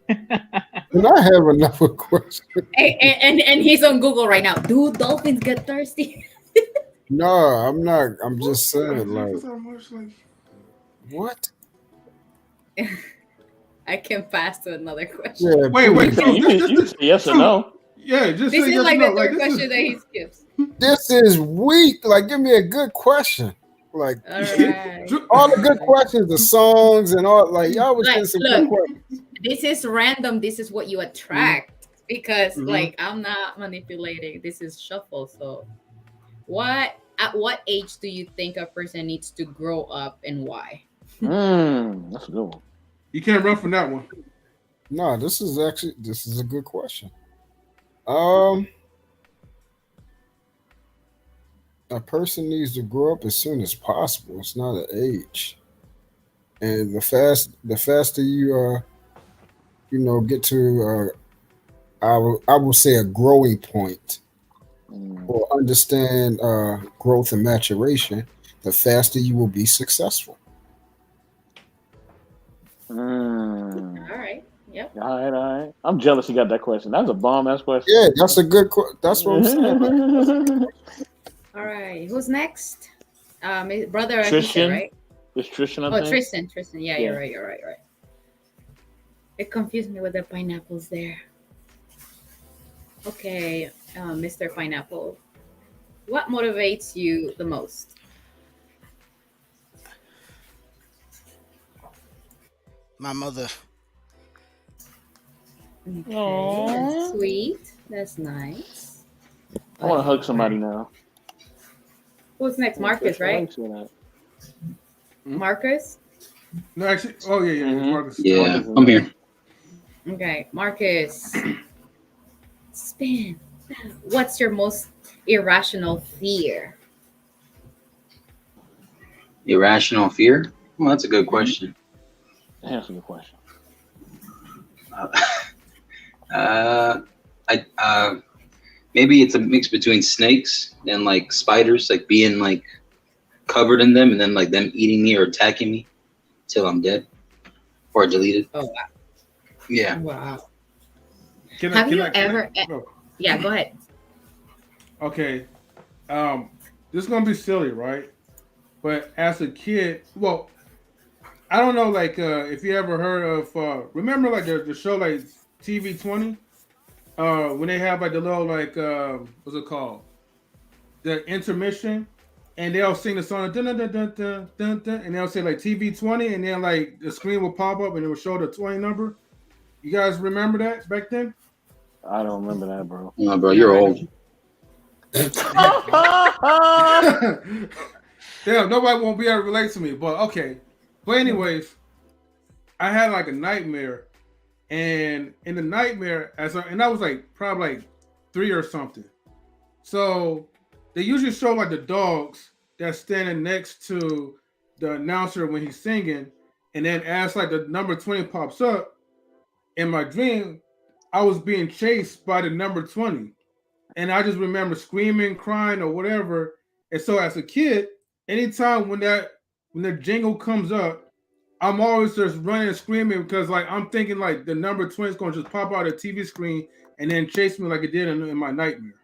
And I have another question. And he's on Google right now. Do dolphins get thirsty? No, I'm not. I'm just saying, like, so much like. what? I can pass to another question. Yeah, Wait, please. Truth, You can say yes or no. Yeah, just This say is yes like or the no. Like third this question is. that he skips. This is weak. Like, give me a good question. Like, All right. all the good questions, the songs and all. Like, y'all was Like, getting some look. good questions. This is random. This is what you attract because, Mhm. like, I'm not manipulating. This is shuffle. So, at what age do you think a person needs to grow up and why? That's a good one. You can't run from that one. No, this is a good question. A person needs to grow up as soon as possible. It's not an age, and the faster you get to I will say a growing point or understand growth and maturation, the faster you will be successful. All right. Yep. All right. I'm jealous you got that question. That's a bomb ass question. Yeah, that's a good. That's what I'm saying. All right. Who's next? Brother, I think, Tristan. right? It's Tristan, I Oh, think. Tristan. Yeah, Yeah. you're right. It confused me with the pineapples there. Okay, Mr. Pineapple. What motivates you the most? My mother. Okay, Aw. that's sweet. That's nice. I want to hug somebody now. Who's next? Marcus, I right? like seeing that. Marcus? No, actually. Oh yeah. Mhm. Marcus. Yeah, I'm here. Okay, Marcus. Ben, what's your most irrational fear? Irrational fear? Well, that's a good Mhm. question. Answer your question. Uh, I maybe it's a mix between snakes and like spiders, like being like covered in them and then like them eating me or attacking me till I'm dead or deleted. Oh, Yeah. wow. Can I? Have Can you I? Can I? ever? No. Yeah, go ahead. Okay. Um, this is gonna be silly, right? But as a kid, well, I don't know, like if you ever heard of remember like the show like TV 20? When they have like the little like what's it called? The intermission and they'll sing the song dun, dun, dun, dun, dun, dun, dun, and they'll say like TV 20 and then like the screen will pop up and it will show the 20 number. You guys remember that back then? I don't remember that, bro. No, bro, No, you're I old. don't. Damn, nobody won't be able to relate to me, but okay. But anyways, I had like a nightmare, and in the nightmare, and I was like probably like 3 or something. So they usually show like the dogs that's standing next to the announcer when he's singing, and then as like the number 20 pops up in my dream, I was being chased by the number 20, and I just remember screaming, crying, or whatever. And so as a kid, anytime when the jingle comes up, I'm always just running and screaming because like I'm thinking like the number 20 is gonna just pop out of the TV screen and then chase me like it did in my nightmare.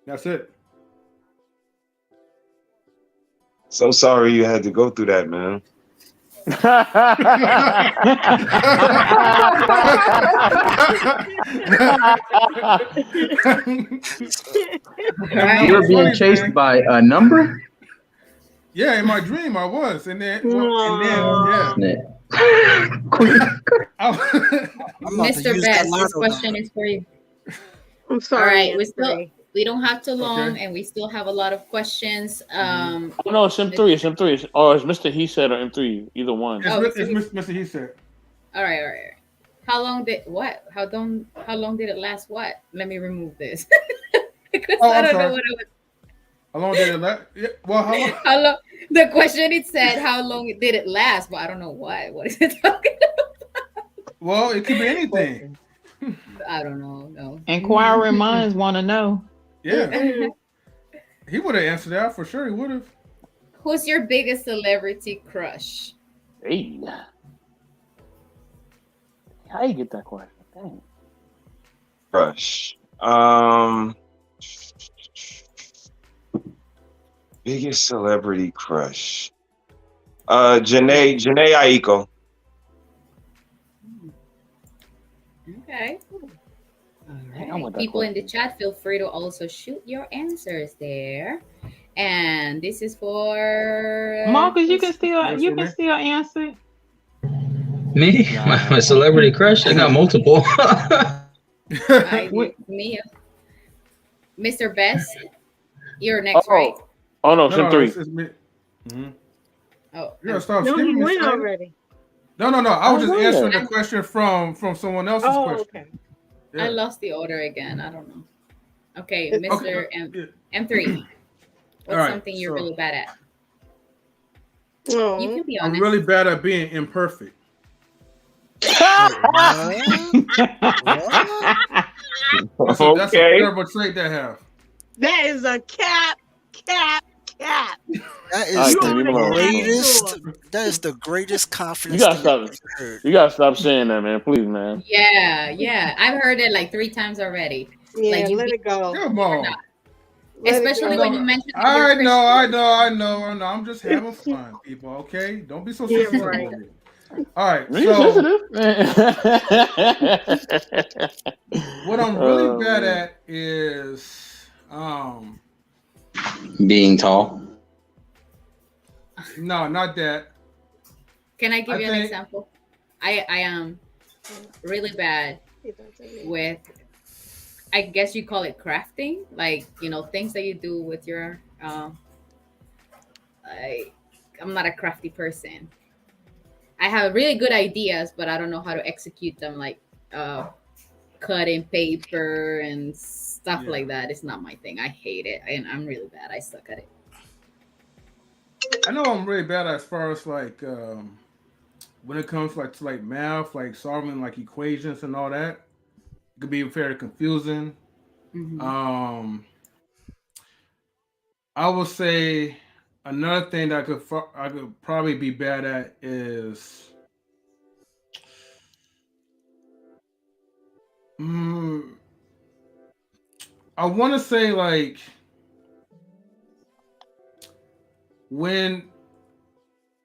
That's it. So sorry you had to go through that, man. Them Right. number You're being 20s, chased man. by a number? Yeah, in my dream I was, and then yeah, Snap. I'm about to Mr. use that Best, this lotto question number. is for you. I'm All sorry, right, M3. we don't have too long, okay. and we still have a lot of questions. Oh no, it's M3. It's M3. Or it's Mr. He said or M3. Either one. Oh, It's Mr. Mr. He said. All right, all right, all right. How long did what? How long did it last? What? Let me remove this because Oh, I I'm don't know sorry. what I was. How long did it last? Yeah, well, how long? How long? The question it said, how long did it last? But I don't know what. What is it talking Well, it could be about? anything. I don't know. No. Inquiring minds want to know. Yeah, he would have answered that for sure. He would have. Who's your biggest celebrity crush? Hey. How you get that question? Dang. Crush. Biggest celebrity crush. Janae Aiko. Okay. All Dang, I right. want that People in the question. chat, feel free to also shoot your answers there. And this is for Marcus, Yes, you for can me. still answer. Me? My Nah. celebrity crush? I got multiple. Wait, me, Mr. Best. You're next, right? Oh no, it's No, M3. it's me. Mm-hmm. Oh, You gotta stop No, he skipping me, went Saira. already. No. I was Oh just answering the yeah. question from someone else's Oh, question. okay. I Yeah. lost the order again. I don't know. Okay, It's Okay. Mr. Yeah. M3. All What's right. something you're So really bad at? You oh. can be I'm honest. really bad at being imperfect. What? What? That's a Okay. terrible trait to have. That is a cap. That All is right, You the Ken, leave already him alone. Leave him alone. greatest. sure. That is the greatest You confidence gotta thing I've stop. ever heard. You gotta stop saying that, man. Please, man. Yeah. I've heard it like 3 times already. Yeah, Like you let be it go. Come or on. not. Let it Especially go. when you mentioned that you're I Christian. know. I'm just having fun, people. Okay, don't be so Yeah, sensitive right. on me. All right, Are you so sensitive? what I'm really bad Man. at is Being tall. no, not that. Can I give I you an think example? I am really bad He doesn't need- with, I guess you call it crafting, like things that you do with your I, I'm not a crafty person. I have really good ideas, but I don't know how to execute them like cutting paper and stuff Yeah. like that is not my thing. I hate it, and I'm really bad. I suck at it. I know I'm really bad as far as like when it comes like to like math, like solving like equations and all that. It could be very confusing. Hmm. Um, I would say another thing that I could probably be bad at is mm, I want to say like when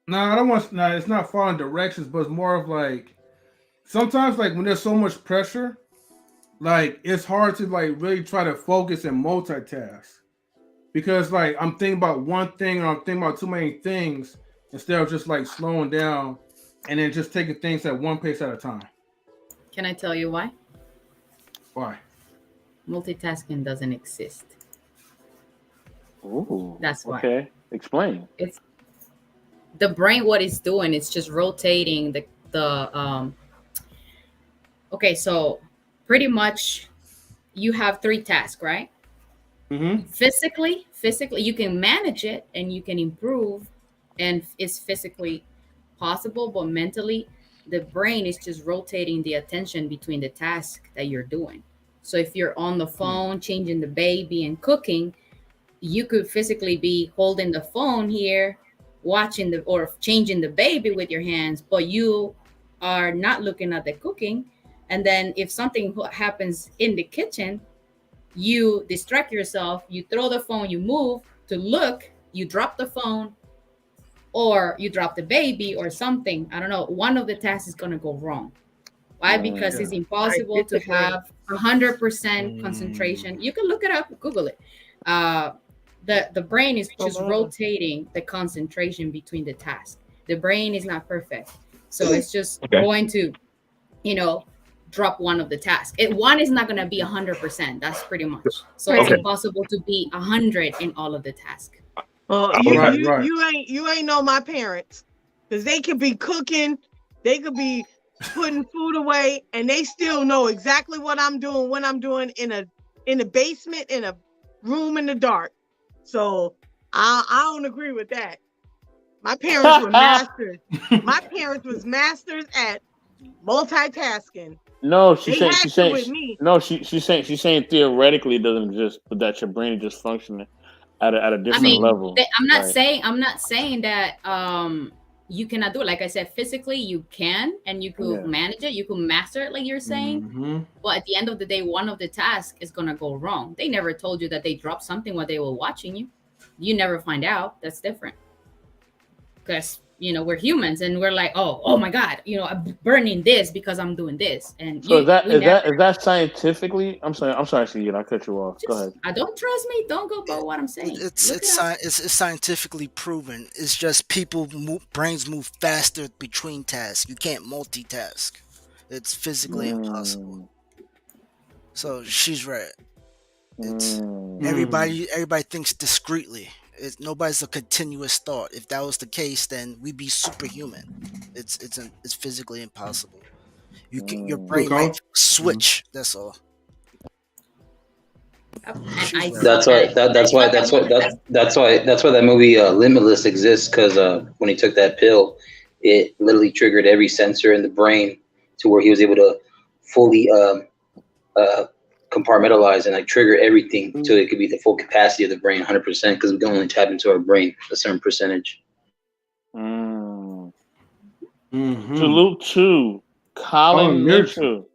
no, I don't want no, it's not following directions, but it's more of like sometimes like when there's so much pressure, like it's hard to like really try to focus and multitask because like I'm thinking about one thing or I'm thinking about too many things instead of just like slowing down and then just taking things at one pace at a time. Can I tell you why? Why? Multitasking doesn't exist. Ooh, That's why. okay. Explain. It's the brain. What it's doing, it's just rotating the. Okay, so pretty much you have three tasks, right? Mm-hmm. Physically, you can manage it and you can improve, and it's physically possible. But mentally, the brain is just rotating the attention between the task that you're doing. So if you're on the phone changing the baby and cooking, you could physically be holding the phone here, watching the or changing the baby with your hands, but you are not looking at the cooking. And then if something happens in the kitchen, you distract yourself, you throw the phone, you move to look, you drop the phone, or you drop the baby or something. I don't know. One of the tasks is going to go wrong. Why? Because Yeah. it's I impossible to disagree. have 100% Mm. concentration. You can look it up, Google it. Uh, the brain is just Mm-mm. rotating the concentration between the tasks. The brain is not perfect, so it's just Okay. going to, you know, drop one of the tasks. One is not going to be 100%. That's pretty much. So it's Okay. Right. impossible to be 100 in all of the tasks. Well, I you would Right. have. you Right. you ain't you ain't know my parents, because they could be cooking, they could be putting food away, and they still know exactly what I'm doing when I'm doing in a basement in a room in the dark. So I don't agree with that. My parents were masters. My parents was masters at multitasking. No, They had to with me. no, she's saying theoretically it doesn't exist, but that your brain is just functioning at a I different mean, level. Right. I'm not saying that you cannot do it. Like I said, physically you can and you could Yeah. manage it, you could master it like you're saying. Mm-hmm. But at the end of the day, one of the tasks is gonna go wrong. They never told you that they dropped something while they were watching you. You never find out. That's different. Because we're humans and we're like, oh my god, I'm burning this because I'm doing this. And So you we never is that scientifically? I'm sorry, Sigrid, I cut you off. Go just ahead. I don't trust me, don't go by what I'm saying. Look it up. It's scientifically proven. It's just brains move faster between tasks. You can't multitask. It's physically impossible. Mm, So she's right. It's mm, Mm. everybody thinks discreetly. Nobody's a continuous thought. If that was the case, then we'd be superhuman. It's physically impossible. Your Look, brain mm. might I'll, mm. switch. That's all. And I She's right. suck at it. I suck at multitasking. That's why that movie Limitless exists, because when he took that pill, it literally triggered every sensor in the brain to where he was able to fully uh, compartmentalize and like trigger everything so it could be the full capacity of the brain 100%, because we can only tap into our brain a certain percentage. Mm. Mm-hmm. Salute to Oh, Colin Mitchell. Mitchell.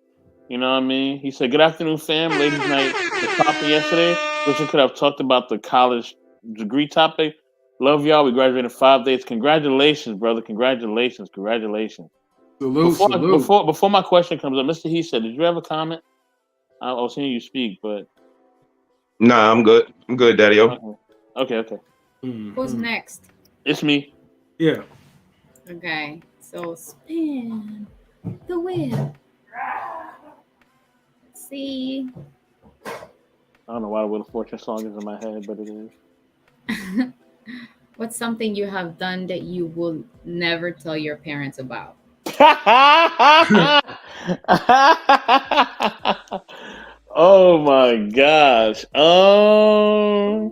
You know what I mean? He said, "Good afternoon, fam. Ladies' night was popping yesterday. Wish we could have talked about the college degree topic. Love y'all. We graduated in 5 days. Congratulations, brother. Congratulations. Congratulations." Salute, salute. Before my question comes up, Mr. He said, "Did you have a comment?" I was hearing you speak, but Nah, I'm good. I'm good, Daddy O. okay. Who's Mm-hmm. next? It's me. Yeah. Okay, so spin the wheel. See. I don't know why the Wheel of Fortune song is in my head, but it is. What's something you have done that you will never tell your parents about? Oh my gosh. Hmm.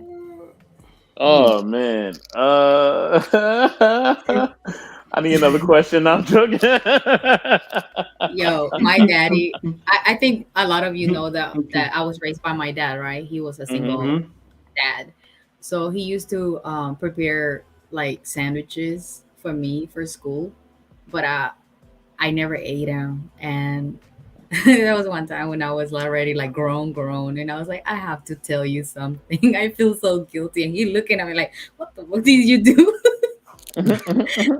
Oh man. I need another question. I'm joking. Yo, my daddy. I think a lot of you know that I was raised by my dad, right? He was a Hmm. single dad, so he used to prepare like sandwiches for me for school, but I never ate them, and there was one time when I was already like grown, and I was like, I have to tell you something. I feel so guilty, and he looking at me like, what the fuck did you do?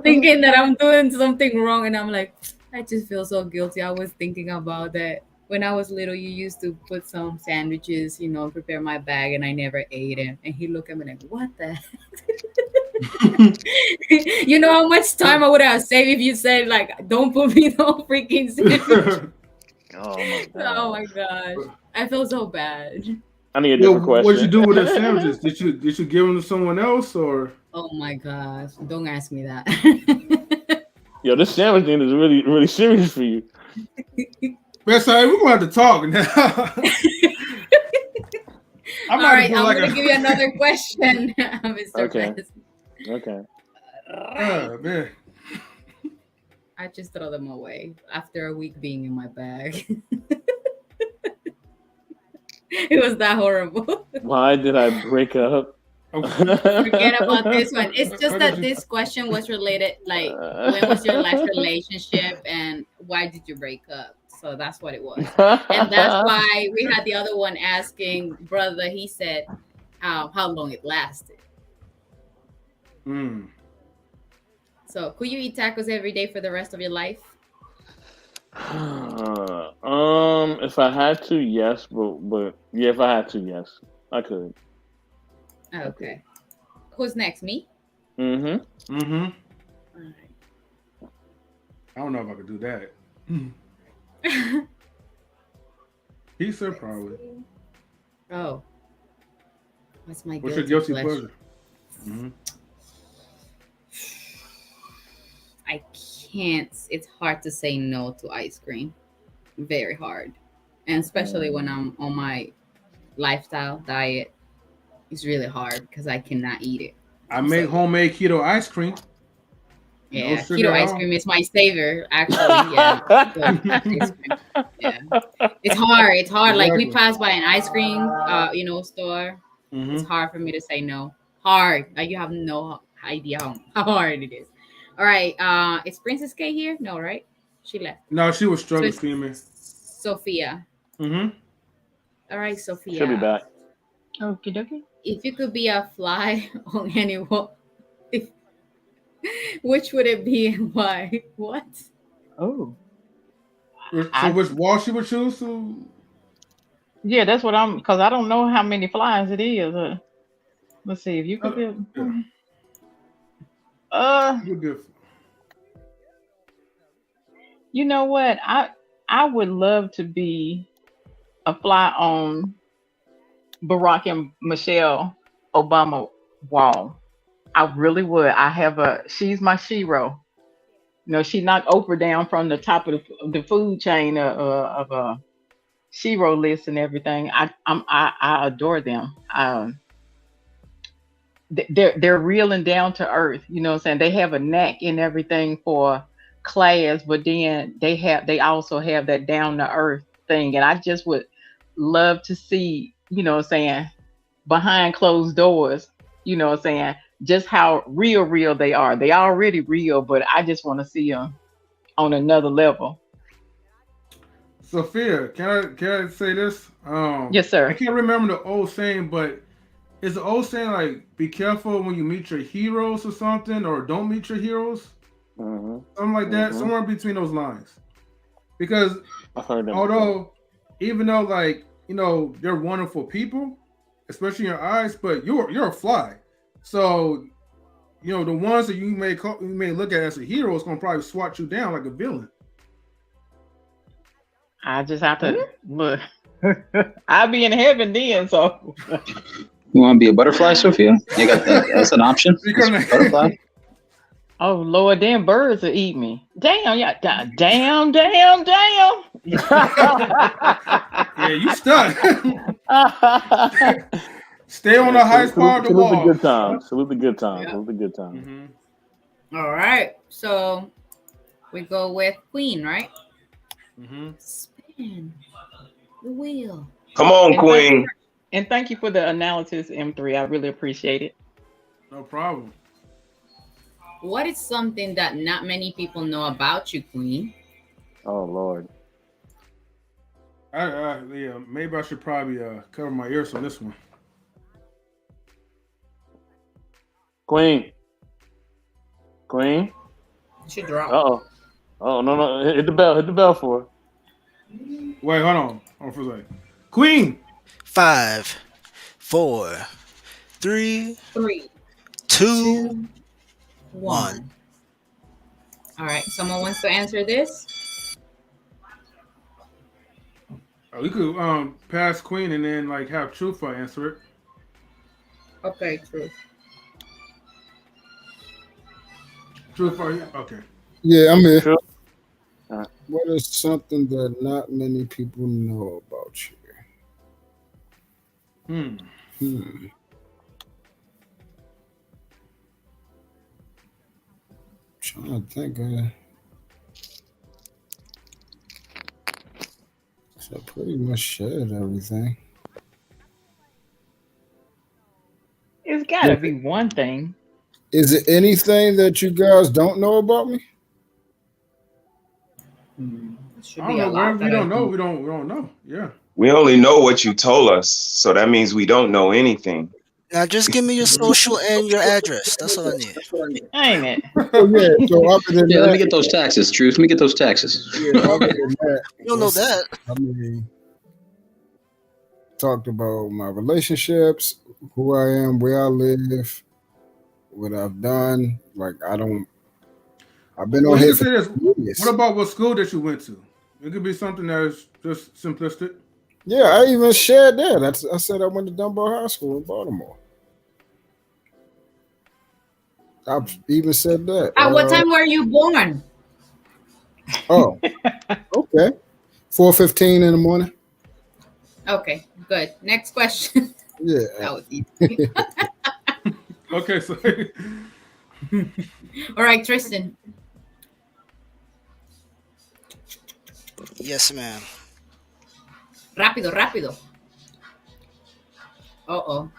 Thinking that I'm doing something wrong, and I'm like, I just feel so guilty. I was thinking about that when I was little. You used to put some sandwiches, prepare my bag, and I never ate them. And he looked at me like, what the? You know how much time I would have saved if you said like, don't put me on freaking sandwich. Oh my Oh gosh. my gosh, I feel so bad. I need a Well, different what did you question. do with the sandwiches? Did you give them to someone else or? Oh my gosh, don't ask me that. Yo, this sandwich thing is really, really serious for you. Man, sorry, we're gonna have to talk now. I All might have right, put I'm like gonna a. give you another question, Mr. Okay. Best. Okay. Right. Oh man. I just throw them away after a week being in my bag. It was that horrible. Why did I break up? Forget about this one. It's just that this question was related, like, when was your last relationship and why did you break up? So that's what it was. And that's why we had the other one asking brother, he said, how long it lasted. Mm. So could you eat tacos every day for the rest of your life? If I had to, yes, but yeah, if I had to, yes, I could. I could. Okay. Who's next? Me? Mm-hmm. Mm-hmm. All right. I don't know if I could do that. He said probably. Oh, what's my What's your guilty guilty pleasure? pleasure? Mm-hmm. I can't. It's hard to say no to ice cream. Very hard. And especially when I'm on my lifestyle diet, it's really hard because I cannot eat it. I So make yeah. homemade keto ice cream. No Yeah, sugar keto at ice all. cream is my savior, actually. Yeah, keto ice cream. Yeah, it's hard. It's hard. Like we Exactly. pass by an ice cream, store. It's Mm-hmm. hard for me to say no. Hard. Like you have no idea how hard it is. All right. Is Princess K here? No, right? She left. No, she was So struggle it's screaming. Sophia. Mm-hmm. All right, She'll be Sophia. back. Okie dokie. If you could be a fly on any wall, if, which would it be and why? What? Oh, So I which wall she would choose to? yeah, that's what I'm because I don't know how many flies it is. Let's see if you could be. Yeah, Uh, you're good. you know what? I would love to be a fly on Barack and Michelle Obama wall. I really would. She's my shero. She knocked Oprah down from the top of the food chain of shero list and everything. I adore them. They're real and down to earth. You know what I'm saying? They have a knack in everything for class, but then they also have that down to earth thing. And I just would love to see, what I'm saying, behind closed doors, what I'm saying, just how real they are. They already real, but I just want to see them on another level. Sophia, can I say this? Yes, I sir. can't remember the old saying, but is the old saying like "Be careful when you meet your heroes" or something, or "Don't meet your heroes"? Mm-hmm. Something like that. Mm-hmm. Somewhere between those lines. Because I've heard them before. even though like they're wonderful people, especially in your eyes, but you're a fly. So the ones that you may look at as a hero is gonna probably swat you down like a villain. I just have to look. I'll be in heaven then, so You want to be a butterfly, Sophia? You got that. That's an option. You're gonna- Butterfly. Oh Lord, damn birds will eat me. Damn, yeah, damn. Yeah, you stuck. Stay on the highest part of the Salute the wall. good times. Salute the good times. Yeah. Salute the good times. Mm-hmm. All right. So we go with Queen, right? Mm-hmm. Spin the wheel. Come on, and thank Queen. and thank you for the analysis, M3. I really appreciate it. No problem. What is something that not many people know about you, Queen? Oh Lord. Yeah, maybe I should probably cover my ears on this one. Queen. Queen. She dropped. Uh-oh. Oh no. Hit the bell. Hit the bell for her. Wait, hold on. Hold on for a second. Queen. 5, 4, 3, Three, 2, two, 1. one. All right. Someone wants to answer this? We could pass Queen and then like have Truthful answer it. Okay, true. Truthful. Okay. Yeah, I'm here. Sure. What is something that not many people know about you? Hmm. Trying to think. So I pretty much shared everything. It's gotta be one thing. Is it anything that you guys don't know about me? Should I be don't a know. lot Wherever that we I don't know, think. we don't know. Yeah. We only know what you told us, so that means we don't know anything. Now just give me your social and your address. That's all I need. Ain't it? Oh yeah. So other than Yeah, let me that, get those taxes, Truth. Let me get those taxes. yeah. Other than that, You don't know what's- that. I mean, talked about my relationships, who I am, where I live, what I've done. Like I've been Well, on you here can for say this. years. What about what school that you went to? It could be something that's just simplistic. Yeah, I even shared that. I said I went to Dunbar High School in Baltimore. I've even said that. At what time were you born? Oh, okay. 4:15 in the morning. Okay, good. Next question. Yeah. That was easy. Okay, so All right, Tristan. Yes, ma'am. Rápido, rápido. Uh-oh.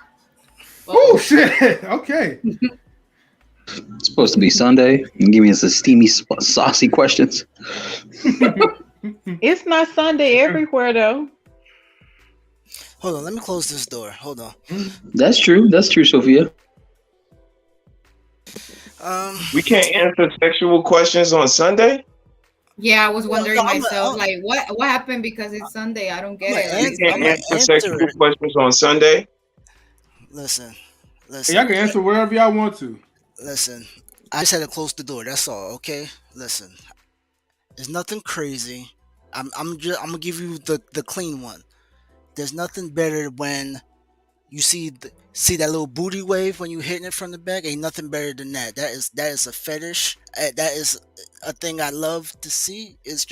oh shit. Okay. It's supposed to be Sunday. And give me some steamy, saucy questions. It's not Sunday everywhere though. Hold on, let me close this door. Hold on. That's true. That's true, Sophia. We can't answer sexual questions on Sunday. Yeah, I was wondering no, I'm myself, like, what happened because it's Sunday? I don't get it. Like, We it's can't I'm Sunday. gonna answer answer sexual it. questions on Sunday. Listen, Hey, y'all listen, can answer wherever y'all want to. listen. I just had to close the door. That's all. Okay. Listen, there's nothing crazy. I'm gonna give you the clean one. There's nothing better when you see that little booty wave when you hitting it from the back. Ain't nothing better than that. That is a fetish. That is a thing I love to see. It's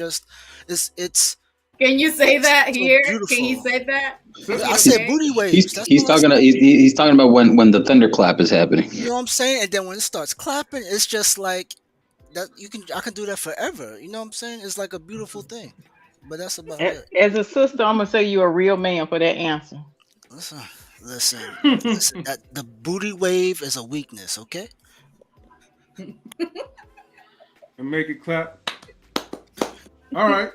Can you say that so here? beautiful. Can you say that? Is I it said okay? booty waves. He's That's he's all I talking said. he's talking about when the thunderclap is happening. You know what I'm saying? And then when it starts clapping, it's just like that. I can do that forever. You know what I'm saying? It's like a beautiful thing. But that's about it. As a sister, I'm gonna say you're a real man for that answer. Listen. That the booty wave is a weakness. Okay. And make it clap. All right.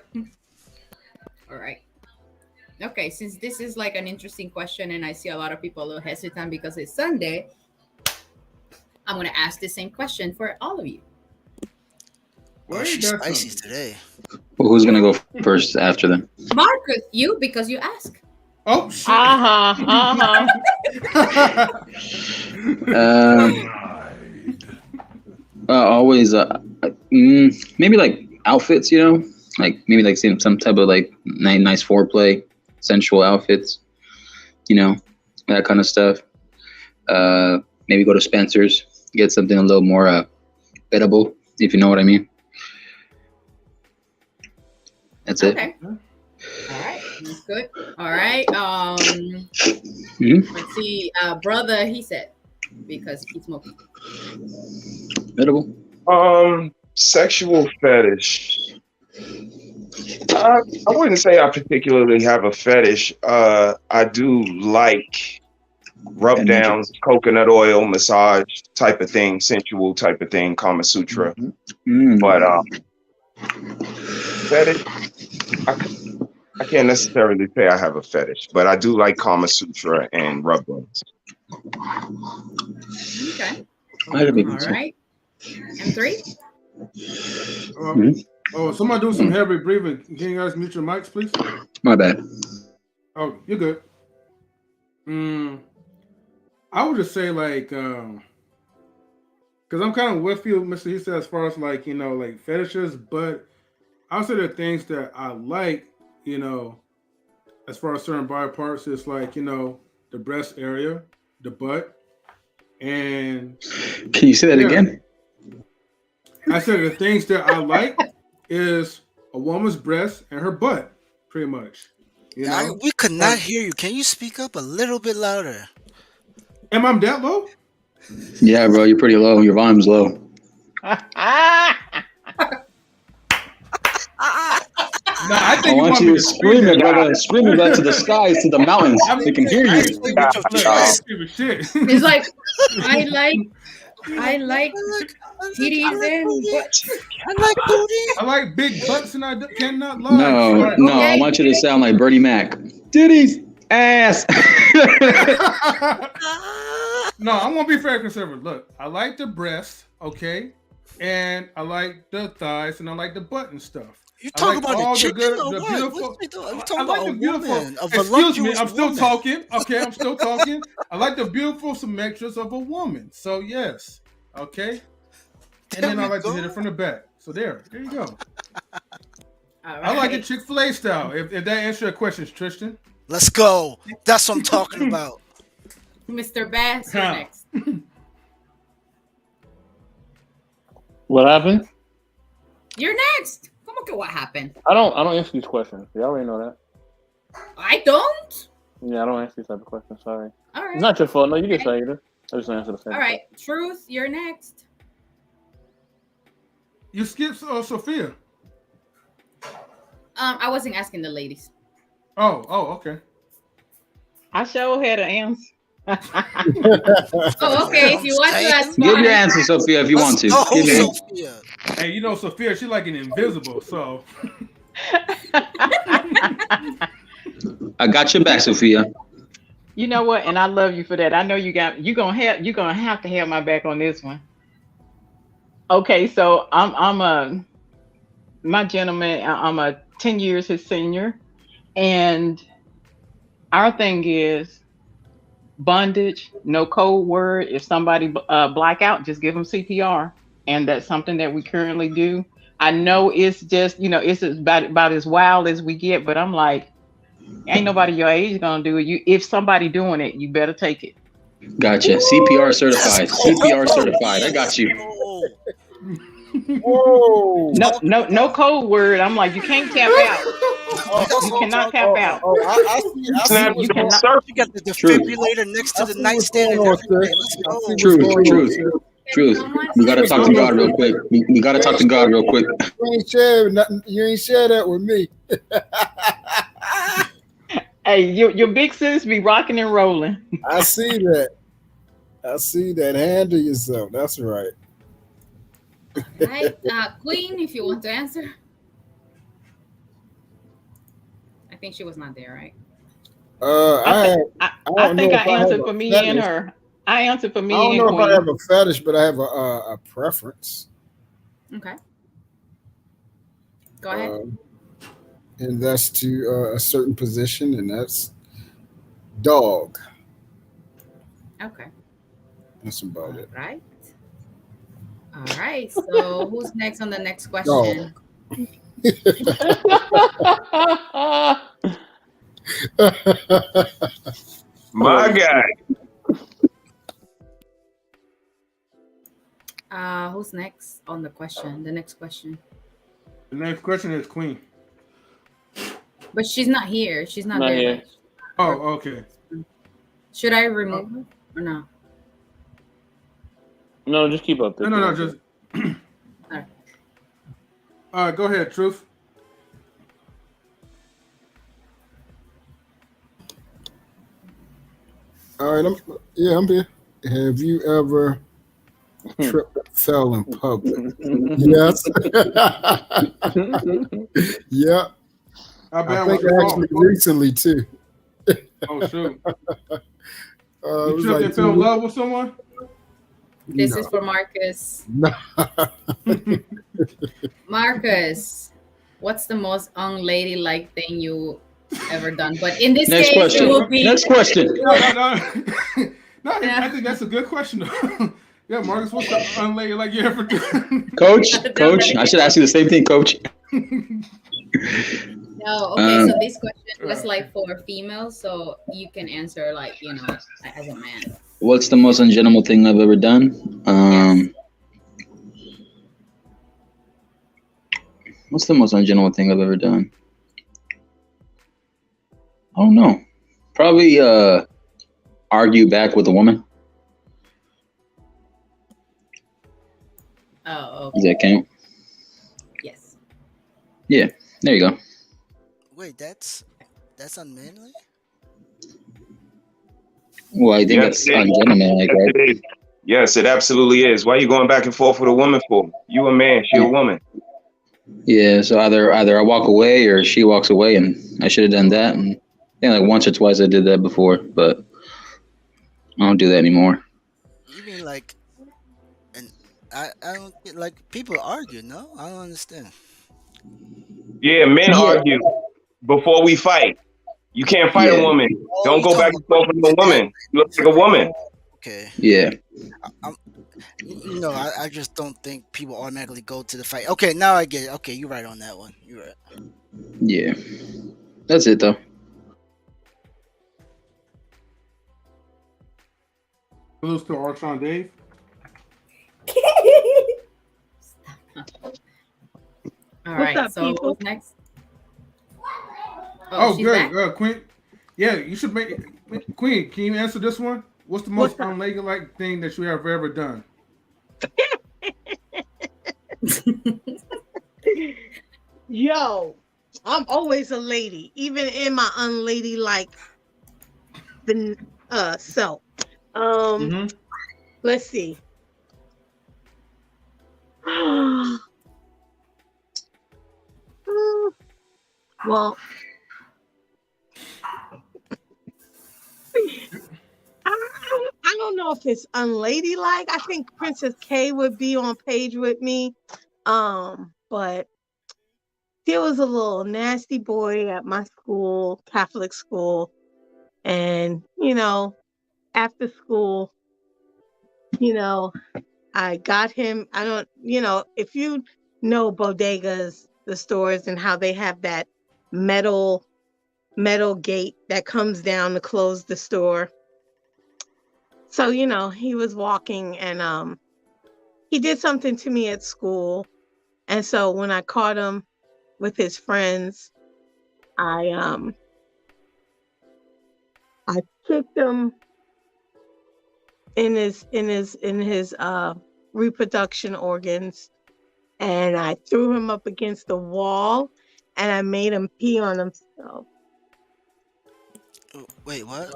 All right. Okay, since this is like an interesting question and I see a lot of people a little hesitant because it's Sunday, I'm going to ask the same question for all of you. Well, Oh, ain't she's that spicy something? today. Well, who's gonna go first after them? Marcus, you, because you ask. Oh shit. Um, always, maybe like outfits, like maybe like some type of like nice foreplay, sensual outfits, that kind of stuff. Maybe go to Spencer's, get something a little more edible, if you know what I mean. That's it. Okay. All right. That's good. All right. Mhm. Let's see. Brother, he said because he's smoking. Edible. Sexual fetish. I wouldn't say I particularly have a fetish. I do like rub And downs, coconut oil, massage type of thing, sensual type of thing, Kama Sutra. But fetish, I can't necessarily say I have a fetish, but I do like Kama Sutra and rub downs. Okay. I could be All right. M3. Oh, somebody do some heavy breathing. Can you guys mute your mics, please? My bad. Oh, you're good. I would just say like, because I'm kind of with you, Mr. He said, as far as like, like fetishes, but I would say there are things that I like, as far as certain body parts, it's like, the breast area, the butt, and Can you say that again? I said the things that I like is a woman's breast and her butt, pretty much. We could not hear you. Can you speak up a little bit louder? Am I that low? Yeah, bro, you're pretty low. Your volume's low. I I want you to scream it, brother. Scream it back to the skies, to the mountains. They can hear you. It's like I like titties and butts. I like booty. I like big butts and I cannot lie. No, I want you to sound like Bertie Mac. Titties, ass. No, I'm gonna be fair conservative. Look, I like the breasts, okay, and I like the thighs and I like the butt and stuff. You talking about the chicken or the what? beautiful. You talking I about like a the beautiful. woman, a Excuse me, voluptuous I'm still woman. talking. Okay, I'm still talking. I like the beautiful symmetries of a woman. So yes, okay. And then I like to hit it from the back. So there you go. I like it Chick-fil-A style. If that answers your questions, Tristan. Let's go. That's what I'm talking about. Mr. Bass, you're next. What happened? You're next. Come on, what happened? I don't answer these questions. You already know that. I don't. Yeah, I don't answer these type of questions. Sorry. All right. It's not your fault. No, you can say it. I just answer the same. All right, Truth, you're next. You skipped Sophia. I wasn't asking the ladies. Oh, okay. I sure had an answer. Oh, okay. If you want to ask, Give your answer, Sophia, if you want to. Give your answer. Sophia. Hey, Sophia, she's like an invisible, so. I got your back, Sophia. You know what? And I love you for that. I know you're gonna have to have my back on this one. Okay, so my gentleman, I'm a 10 years his senior, and our thing is bondage, no code word. If somebody black out, just give them CPR, and that's something that we currently do. I know it's just, it's about as wild as we get, but I'm like, ain't nobody your age gonna do it. If somebody doing it, you better take it. Gotcha. CPR certified. CPR certified. I got you. Whoa. No code word. I'm like, you can't tap out. You cannot tap out. I see You what's going cannot. on. You got the defibrillator next to the nightstand and everything. Let's go. Truth. We gotta talk to God real quick. We gotta talk to God real quick. You ain't share that with me. Hey, your big sis be rocking and rolling. I see that. Handle yourself. That's right. Right, Queen, if you want to answer. I think she was not there, right? I think I answered for me and her. I answered for me and I don't know Queen. if I have a fetish, but I have a preference. Okay. Go ahead. And that's to a certain position, and that's dog. Okay. That's about it. Right. All right. So who's next on the next question? My guy. Who's next on the question? The next question. The next question is Queen. But she's not here. She's not Not there. here. Oh, Or okay. should I remove her or no? No, just keep up No, this. no, no. Just Alright. go ahead, Truth. All right, I'm here. Have you ever tripped and fell in public? Yes. Yeah. How I bad was think your actually fall? recently too. Oh shoot! It You was tripped like and fell in 2 weeks. love with someone? This No. is for Marcus. No. Marcus, what's the most unladylike thing you ever done? But in this Next case, it question. will be Next question. No, no, no. No, I yeah. think that's a good question. Though. Yeah, Marcus, what's the unlaid like you ever done? Coach, I should ask you the same thing, Coach. No, okay. So Um, this question was like for females, so you can answer like as a man. what's the most ungenital thing I've ever done? Yes. What's the most ungenital thing I've ever done? I don't know. Probably argue back with a woman. Oh, Does okay. that count? Yes. Yeah. There you go. Wait, that's unmanly. Well, I think Yes, that's it is. ungentlemanlike, Yes, right? it is. Yes, it absolutely is. Why are you going back and forth with a woman for? You a man, she a Yeah. woman. Yeah. So either I walk away or she walks away, and I should have done that. And I think like once or twice I did that before, but I don't do that anymore. You mean like, and I don't get like people argue. No, I don't understand. Yeah, men Yeah. argue before we fight. You can't fight a Yeah. woman. Oh, Don't you go talking back about and forth with a that? woman. You look like a woman. Okay. Yeah. I'm, I just don't think people automatically go to the fight. Okay, now I get it. Okay, you're right on that one. You're right. Yeah. That's it though. Lose to Archon Dave. All What's right. up, So people? who's next? Oh, She's good. back. Queen. Yeah, you should make Queen. Can you answer this one? What's the most What's up? unladylike thing that you have ever done? Yo, I'm always a lady, even in my unladylike self. Mm-hmm. Let's see. Well, I don't know if it's unladylike. I think Princess K would be on page with me. But there was a little nasty boy at my school, Catholic school, and after school, I got him. I don't, if you know bodegas, the stores, and how they have that metal gate that comes down to close the store. So, he was walking and he did something to me at school. And so when I caught him with his friends, I kicked him in his reproduction organs, and I threw him up against the wall, and I made him pee on himself. Wait, what?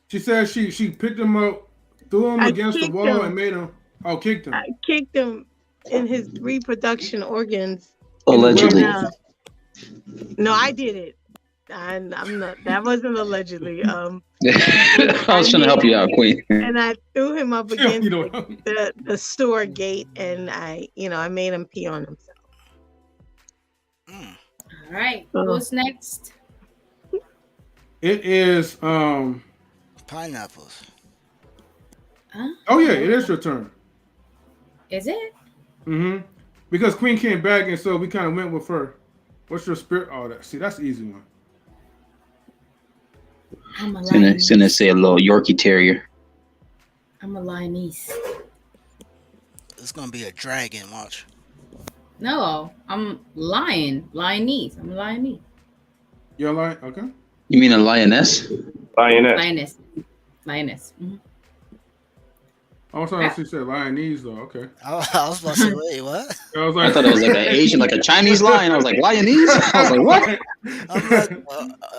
She said she picked him up, threw him I against the kicked wall, him. and made him. Oh, kicked him. I kicked him in his reproduction organs. Allegedly. And, no, I did it. I'm not. That wasn't allegedly. I was trying to help you out, Queen. And I threw him up against You know. the store gate, and I made him pee on himself. Mm. All right. Who's next? It is. Pineapples. Huh? Oh yeah, it is your turn. Is it? Mm-hmm. Because Queen came back, and so we kind of went with her. What's your spirit? Oh, that. See, that's the easy one. I'm a It's gonna lioness. say a little Yorkie Terrier. I'm a lioness. It's gonna be a dragon. Watch. No, I'm lion. Lionese. I'm a lionese. You're like, okay. You mean a lioness? Lioness. Lioness. Lioness. I was trying to Yeah. see said Lionese though. Okay. I was about to say, wait, what? I was I like, thought it was like an Asian, like a Chinese lion. I was like, Lionese? I was like, what? I'm like,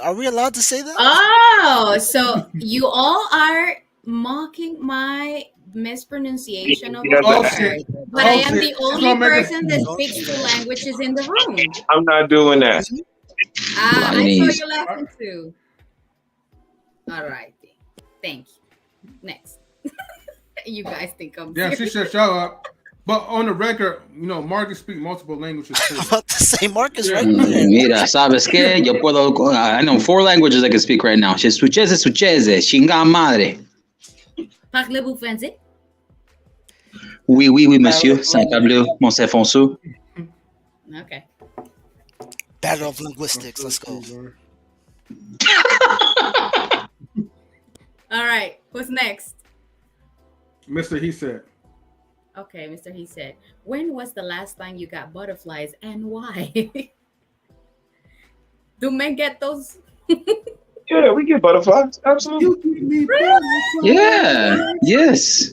are we allowed to say that? Oh, so you all are mocking my mispronunciation of a Yeah, oh word, shit. but I Oh am shit. the She's only gonna make us. person that Don't speaks say two that. languages in the room. I'm not doing that. Excuse me? I saw Lionese. you laughing too. All right. Thank you. Next. You guys think I'm Yeah, she serious. shut y'all up. But on the record, Marcus speak multiple languages I'm too. about to say Marcus Yeah. right there. Mira, ¿sabes qué? Yo puedo. I know 4 languages I can speak right now. Suchese, suchese, chinga madre. Parlez-vous français? Oui, oui, oui, monsieur. Saint Pablo, Mont-Saint-Fonsu. Okay. Battle of linguistics. Let's go. All right. Who's next? Mr. He said. Okay, Mr. He said, when was the last time you got butterflies and why? Do men get those? Yeah, we get butterflies. Absolutely. You give me Yeah, yes.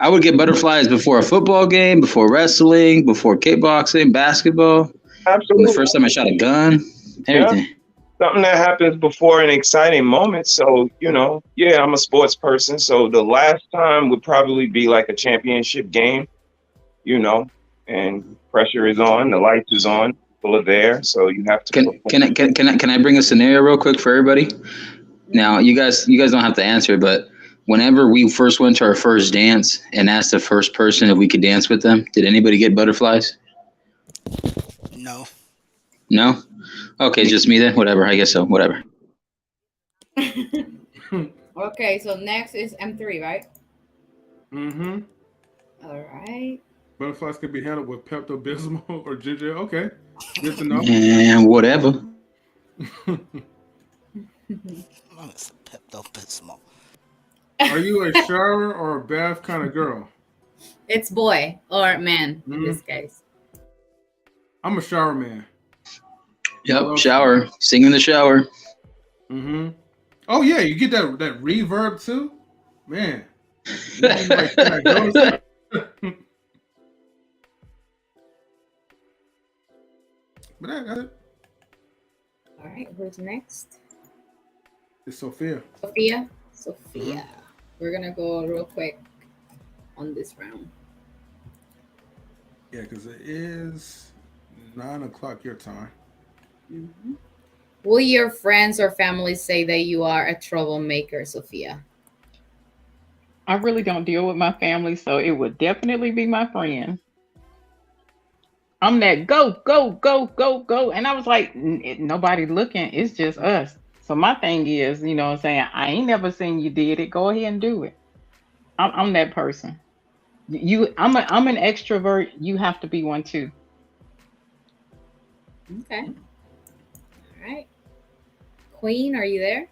I would get butterflies before a football game, before wrestling, before kickboxing, basketball. When the Absolutely. first time I shot a gun, everything. Something that happens before an exciting moment. So, yeah, I'm a sports person. So the last time would probably be like a championship game, and pressure is on, the lights is on, people are there. So you have to perform. Can I bring a scenario real quick for everybody? Now, you guys don't have to answer, but whenever we first went to our first dance and asked the first person if we could dance with them, did anybody get butterflies? No. No? Okay, just me then. Whatever. I guess so. Whatever. Okay, so next is M3, right? Mm-hmm. All right. Butterflies can be handled with Pepto Bismol or ginger. Okay. Good to know. And whatever. Oh, it's a Pepto-Bismol. Are you a shower or a bath kind of girl? It's boy or man in Mhm. this case. I'm a shower man. Yep. Shower. Sing in the shower. Mm-hmm. Oh yeah, you get that reverb too, man. You like that goes- But that's it. All right, who's next? It's Sophia. Sophia? Sophia. We're going to go real quick on this round. Yeah, because it is 9 o'clock your time. Mhm. Will your friends or family say that you are a troublemaker, Sophia? I really don't deal with my family, so it would definitely be my friend. I'm that go, go, go, go, go. And I was like, nobody looking. It's just us. So my thing is, what I'm saying, I ain't never seen you did it. Go ahead and do it. I'm that person. I'm an extrovert. You have to be one too. Okay. All right. Queen, are you there?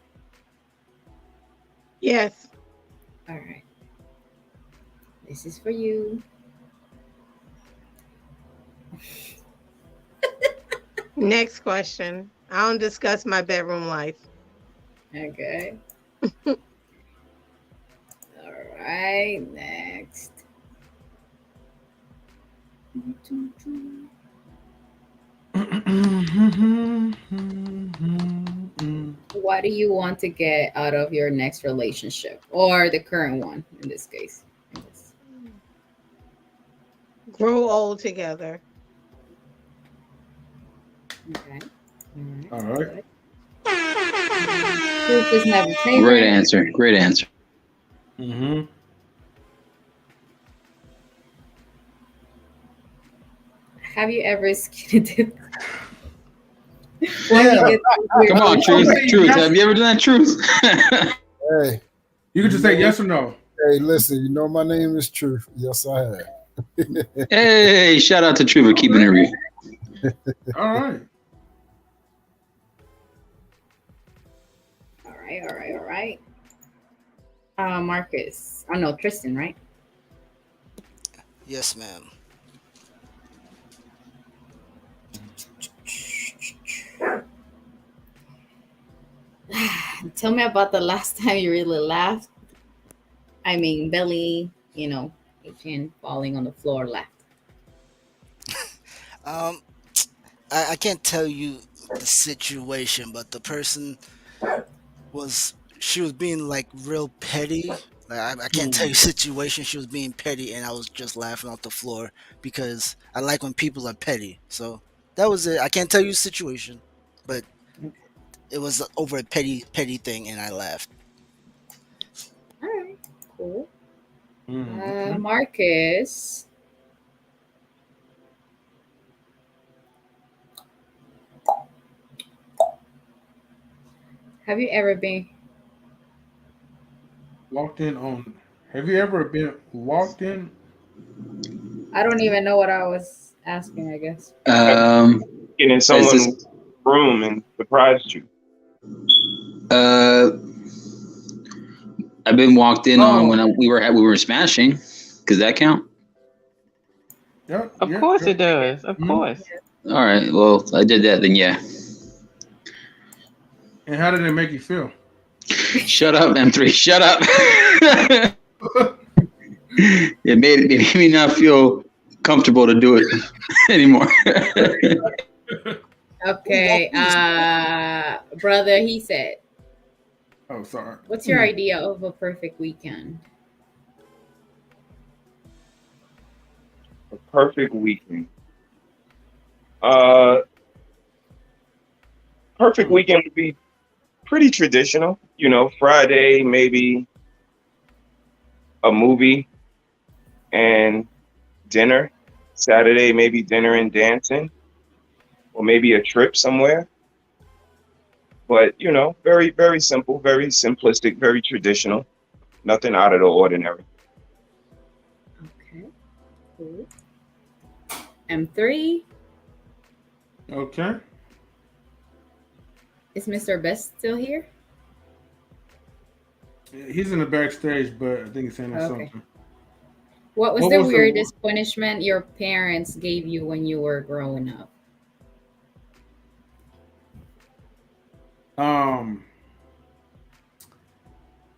Yes. All right. This is for you. Next question. I don't discuss my bedroom life. Okay. All right. Next. What do you want to get out of your next relationship or the current one in this case? Grow old together. Okay. All right. Good. Truth is never favorite. Great answer. Great answer. Mm-hmm. Have you ever skinny dipped? Yeah. Come on, Truth. Truth. Have you ever done that, Truth? Hey, You can just say yes or no. hey, listen, you know my name is Truth. Yes, I have. Hey, shout out to Truth for keeping it real. All right. All right. Marcus. Oh no, Tristan, right? Yes, ma'am. Tell me about the last time you really laughed. I mean, belly, chin falling on the floor, laughed. Um, I can't tell you the situation, but the person was she was being like real petty. Like I can't tell you situation. She was being petty, and I was just laughing off the floor because I like when people are petty. So that was it. I can't tell you the situation, but it was over a petty thing, and I laughed. All right, cool. Okay. Marcus, have you ever been? Walked in on. Have you ever been walked in? I don't even know what I was asking, I guess. Get in Is someone's this room and surprised you. uh I've been walked in on when Oh, we were smashing. Does that count? yeah, Of yeah, course yeah. it does. Of Mhm. course. All right. Well, I did that then. Yeah. And how did it make you feel? Shut up, M3. Shut up. It made me not feel comfortable to do it anymore. Who Okay, walked in? brother, he said, Oh, sorry. what's your idea of a perfect weekend? A perfect weekend. Uh, perfect weekend would be pretty traditional. You know, Friday maybe a movie and dinner. Saturday maybe dinner and dancing, or maybe a trip somewhere. But you know, very very simple, very simplistic, very traditional. Nothing out of the ordinary. Okay, cool. M3, Okay. is Mr. Best still here? He's in the backstage, but I think he's saying Okay. something. What was What the was the weirdest punishment your parents gave you when you were growing up? um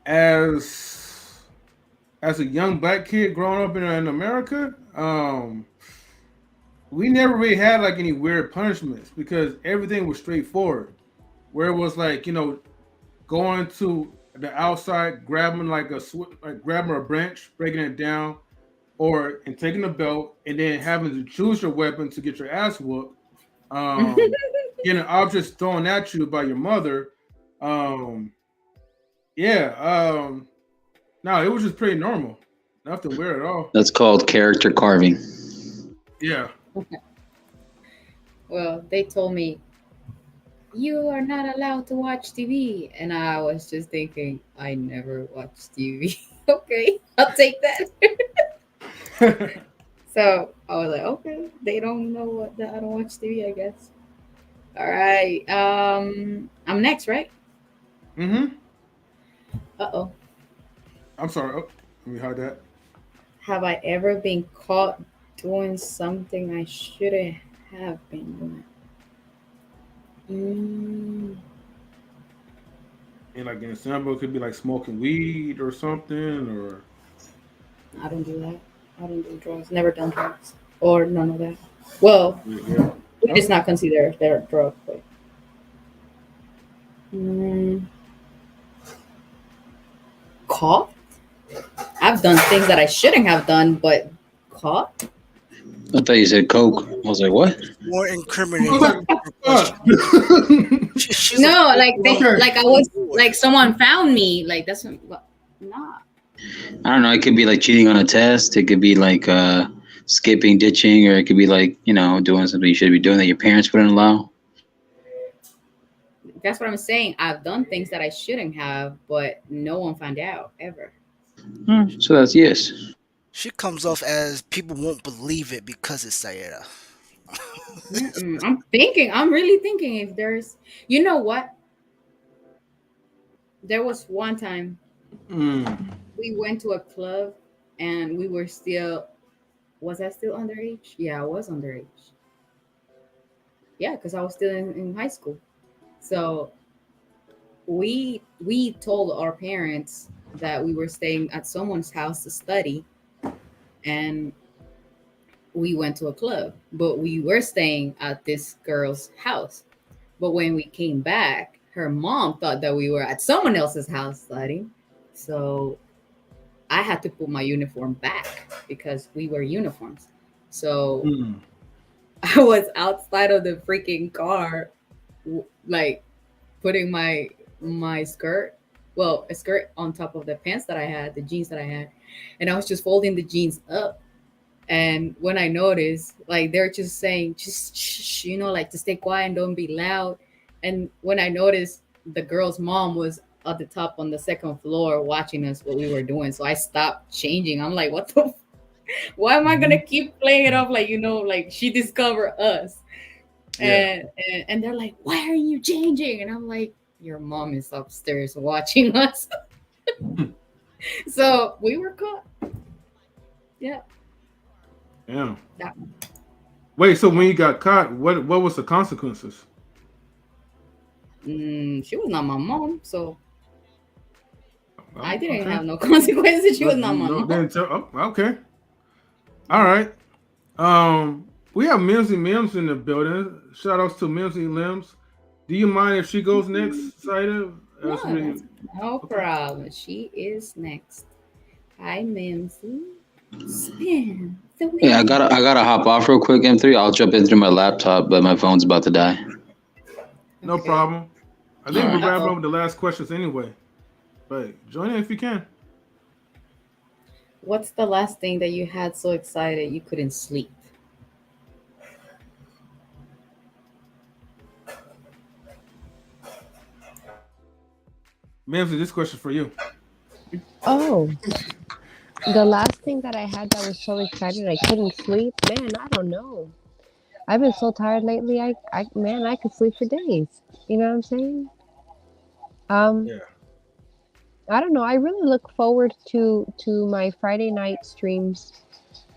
as as a young black kid growing up in America, we never really had like any weird punishments because everything was straightforward. Where it was like going to the outside, grabbing like grabbing a branch, breaking it down, or and taking a belt, and then having to choose your weapon to get your ass whooped. Um, Getting objects thrown at you by your mother. Um, yeah. No, it was just pretty normal. Nothing weird at all. That's called character carving. Yeah. Well, they told me you are not allowed to watch TV, and I was just thinking I never watch TV. Okay, I'll take that. So I was like, okay, they don't know that I don't watch TV, I guess. All right. I'm next, right? Mm-hmm. Uh-oh. I'm sorry. Oh, let me hide that. Have I ever been caught doing something I shouldn't have been doing? Mm, And like an example, it could be like smoking weed or something, or I don't do that. I don't do drugs. Never done drugs. Or none of that. Well, yeah. weed is Okay. not considered a drug, but mm, caught? I've done things that I shouldn't have done, but caught? I thought you said Coke. I was like, what? More I was incriminating like, her question. fuck. She's a No, full like grown Okay. like I was boy. like someone found me. Like that's what, nah. I don't know. It could be like cheating on a test. It could be like skipping, ditching, or it could be like doing something you should be doing that your parents wouldn't allow. That's what I'm saying. I've done things that I shouldn't have, but no one found out ever. So that's yes. She comes off as people won't believe it because it's Saira. Mm-mm. I'm thinking. I'm really thinking if there's. You know what? There was one time Mm. we went to a club and we were still Was I still underage? Yeah, I was underage. Yeah, because I was still in high school. So we told our parents that we were staying at someone's house to study, and we went to a club, but we were staying at this girl's house. But when we came back, her mom thought that we were at someone else's house studying. So I had to put my uniform back because we were uniforms. So Mm. I was outside of the freaking car, like putting my skirt, well, a skirt on top of the pants that I had, the jeans that I had, and I was just folding the jeans up. And when I noticed, like they're just saying, just shh, like to stay quiet and don't be loud. And when I noticed, the girl's mom was at the top on the second floor watching us what we were doing, so I stopped changing. I'm like, what the? Why am I gonna keep playing it off like like she discovered us? Yeah. And they're like, why are you changing? And I'm like, your mom is upstairs watching us. So we were caught. Yeah. Yeah. That, Wait. So when you got caught, what was the consequences? she was not my mom, so I Oh, didn't okay. have no consequences. She was not my No, mom. didn't tell. Oh, okay. All right. We have Mimsy Mims in the building. Shout outs to Mimsy Limbs. Do you mind if she goes next, Saida? As No, we that's no okay. problem. She is next. Hi, Mimsy. Spin the Yeah, I wheel. gotta I gotta hop off real quick, M3. I'll jump in through my laptop, but my phone's about to die. No Okay. problem. I All think we're right. wrapping Uh-oh. up with the last questions anyway. But join in if you can. What's the last thing that you had so excited you couldn't sleep? Mimsy, this question for you. Oh, the last thing that I had that was so excited I couldn't sleep. Man, I don't know. I've been so tired lately. Man, I could sleep for days. You know what I'm saying? Um, Yeah. I don't know. I really look forward to my Friday night streams,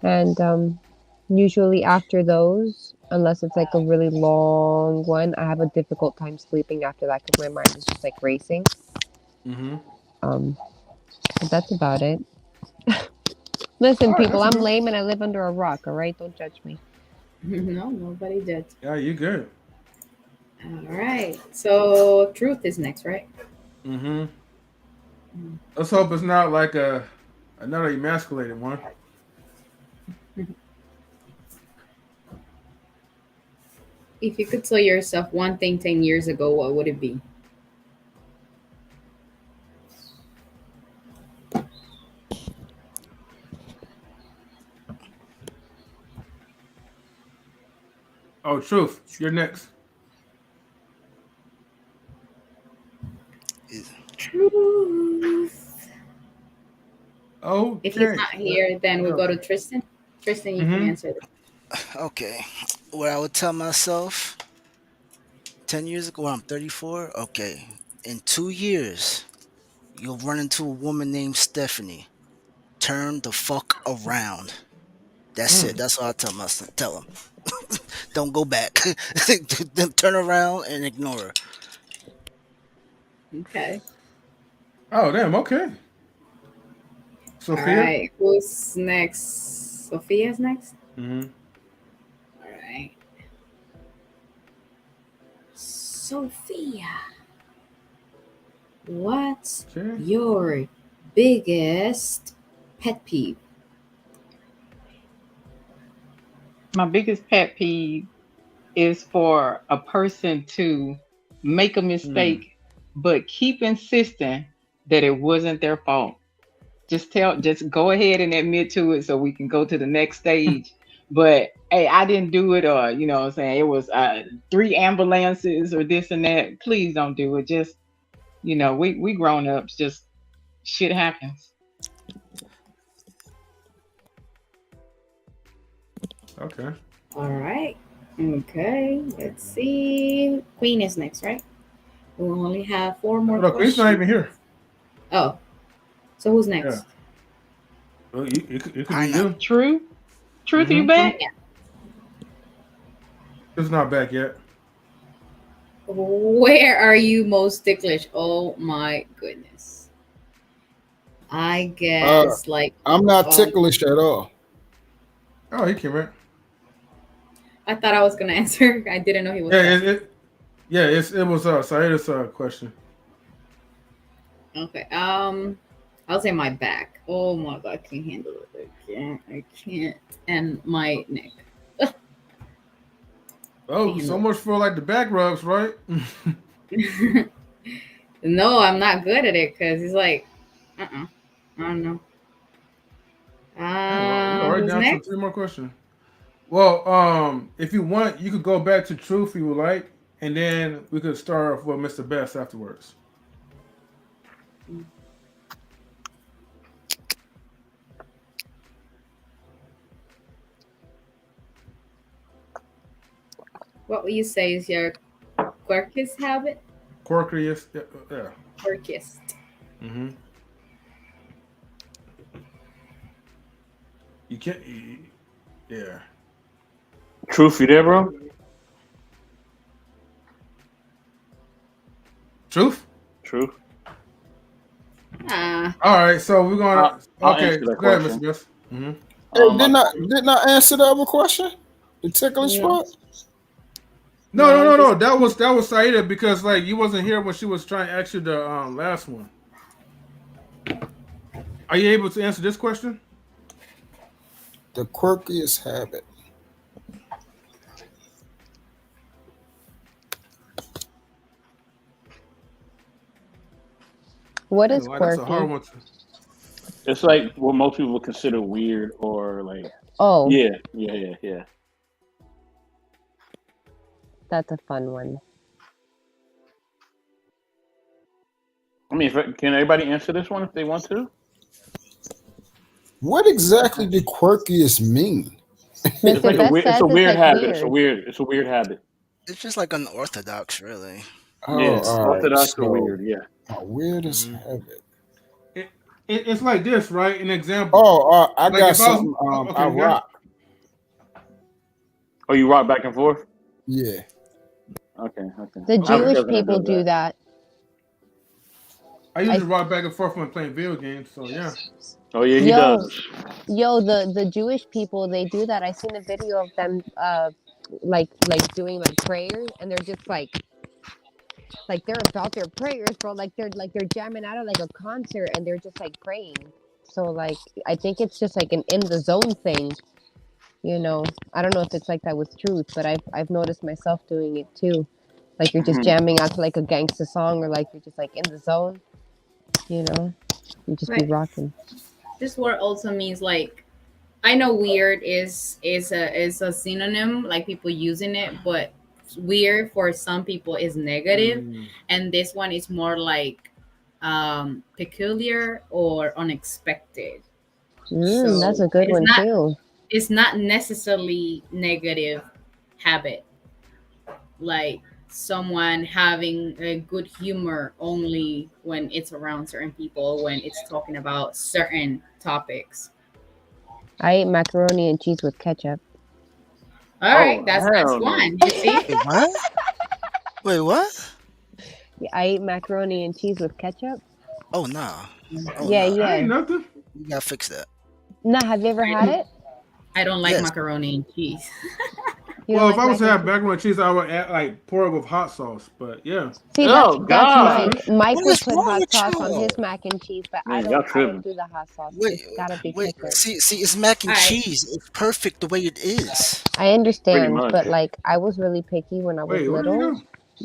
and usually after those, unless it's like a really long one, I have a difficult time sleeping after that because my mind is just like racing. Mm-hmm. Um, but that's about it. Listen, All right, people, that's I'm enough. lame and I live under a rock. All right, don't judge me. No, nobody did. Yeah, you good. All right. So truth is next, right? Mm-hmm. Let's hope it's not like another emasculated one. If you could tell yourself one thing 10 years ago, what would it be? Oh, truth. You're next. Truth. If he's Okay. not here, then we go to Okay. Tristan. Tristan, you can Mm-hmm. answer this. Okay. What I would tell myself 10 years ago, when I'm 34, okay. In 2 years, you'll run into a woman named Stephanie. Turn the fuck around. That's it. Mm. That's all I tell myself. Tell them. Don't go back. Turn around and ignore her. Okay. Oh, damn. Okay. All Sophia. right. Who's next? Sophia's next? Mm-hmm. All right. Sophia, what's Okay. your biggest pet peeve? My biggest pet peeve is for a person to make a Mm. mistake but keep insisting that it wasn't their fault. Just go ahead and admit to it so we can go to the next stage. But hey, I didn't do it, or you know what I'm saying, it was three ambulances or this and that. Please don't do it. Just we grown ups, just shit happens. Okay. All right. Okay. Let's see. Queen is next, right? We only have four more Look, he's not questions. even here. Oh, so who's Yeah. next? Well, it could be Pineapple. you. True. Truth, are you Mm-hmm. back? Yeah. It's not back yet. Where are you most ticklish? Oh my goodness. I Uh, guess like I'm not um ticklish at all. Oh, he came right. I thought I was gonna answer. I didn't know he was Yeah, back. it was Saida's question. Okay. I'll say my back. Oh my god, I can't handle it. I can't. And my neck. Can't Oh, so handle much for like the back rubs, right? it. No, I'm not good at it because it's like, I don't know. Hey, well, we're already Who's down to next? 3 more questions. Well, if you want, you could go back to truth if you would like, and then we could start off with Mr. Best afterwards. What would you say is your quirkiest habit? Quirkiest, yeah. Quirkiest. Mm-hmm. You can't, yeah. Truth, you there, bro? Truth. Truth. Ah, All right, so we're gonna. I'll Okay, answer that go ahead, Mr. question. Best. Mm-hmm. Hey, I, didn't I answer the other question? The ticklish no, part? No, no, no, no, just no. That was Saida because like you wasn't here when she was trying to ask you the last one. Are you able to answer this question? The quirkiest habit. What I ain't is gonna lie, that's a hard quirky? one. it's like what most people would consider weird or like, Oh, yeah. that's a fun one. I mean, can everybody answer this one if they want to? What exactly did quirkiest mean? It's Mr. like a Best weird. It's a says it's weird like habit. It's a weird. weird. It's a weird habit. It's just like unorthodox, really. Oh, Yeah, all right. orthodox or So, weird. Yeah. my weirdest Mm-hmm. habit. It's like this, right? An example. Oh, I Like got if I was, something. okay, I you got it. rock. Oh, you rock back and forth. Yeah. Okay. The I have a Okay. Jewish cousin that people does do that. that. I I usually rock back and forth when playing video games. So yeah. Oh yeah, he yo does. the Jewish people, they do that. I seen a video of them like doing like prayers, and they're just like they're about their prayers, bro. Like they're jamming out of like a concert, and they're just like praying. So like I think it's just like an in the zone thing. You know, I don't know if it's like that with truth, but I've noticed myself doing it too. Like you're just Mhm. jamming out to like a gangster song, or like you're just like in the zone. You know, you just be right. rocking. This word also means like I know weird is a synonym, like people using it, but weird for some people is negative, Mm. and this one is more like peculiar or unexpected. That's So a good one too. it's not necessarily negative habit, like someone having a good humor only when it's around certain people, when it's talking about certain topics. I ate macaroni and cheese with ketchup. All right, Oh that's hell no! one. You see? Wait, what? Wait, what? Yeah, I ate macaroni and cheese with ketchup. Oh no. Oh Yeah, no. That yeah. ain't nothing. You gotta fix that. Nah, have you ever had it? I don't like Yes. macaroni and cheese. You don't Well, if like I was mac to and have cheese? macaroni and cheese, I would add like pour it with hot sauce. But yeah, See, Oh that's that's god, Mike. good. Mike What would is put wrong hot with sauce on y'all? his mac and cheese, but man, y'all I don't tripping. do the hot sauce. Wait, It's gotta be wait. ketchup. See, it's mac and All right. cheese. It's perfect the way it is. I Pretty understand, much. but like I was really picky when I was Wait, where did he little. go?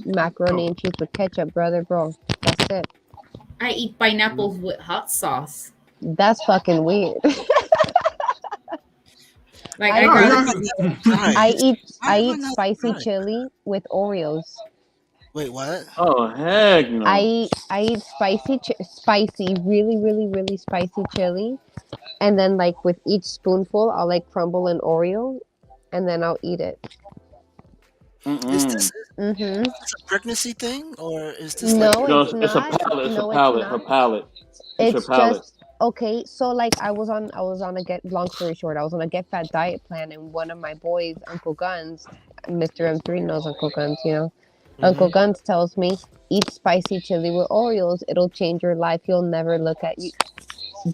Macaroni Oh, and cheese with ketchup, brother, bro. That's it. I eat mhm. pineapples with hot sauce. That's fucking weird. Like I I No, Why grab have eat a I yeah. piece. never tried? Why I have I eat not spicy tried? chili with Oreos. Wait, what? Oh heck no! I eat spicy, really spicy chili, and then like with each spoonful, I'll like crumble an Oreo, and then I'll eat it. Is this Mm-mm. Mhm. a pregnancy thing, or is this No, like No, it's it's a not. palate. It's a No, it's palate. Her not. palate. It's her It's just palate. Okay, so like I was on a get long story short, I was on a get fat diet plan, and one of my boys, Uncle Guns, Mr. M3 knows Uncle Guns, you know. Uncle Hmm. Guns tells me eat spicy chili with Oreos, it'll change your life. You'll never look at you.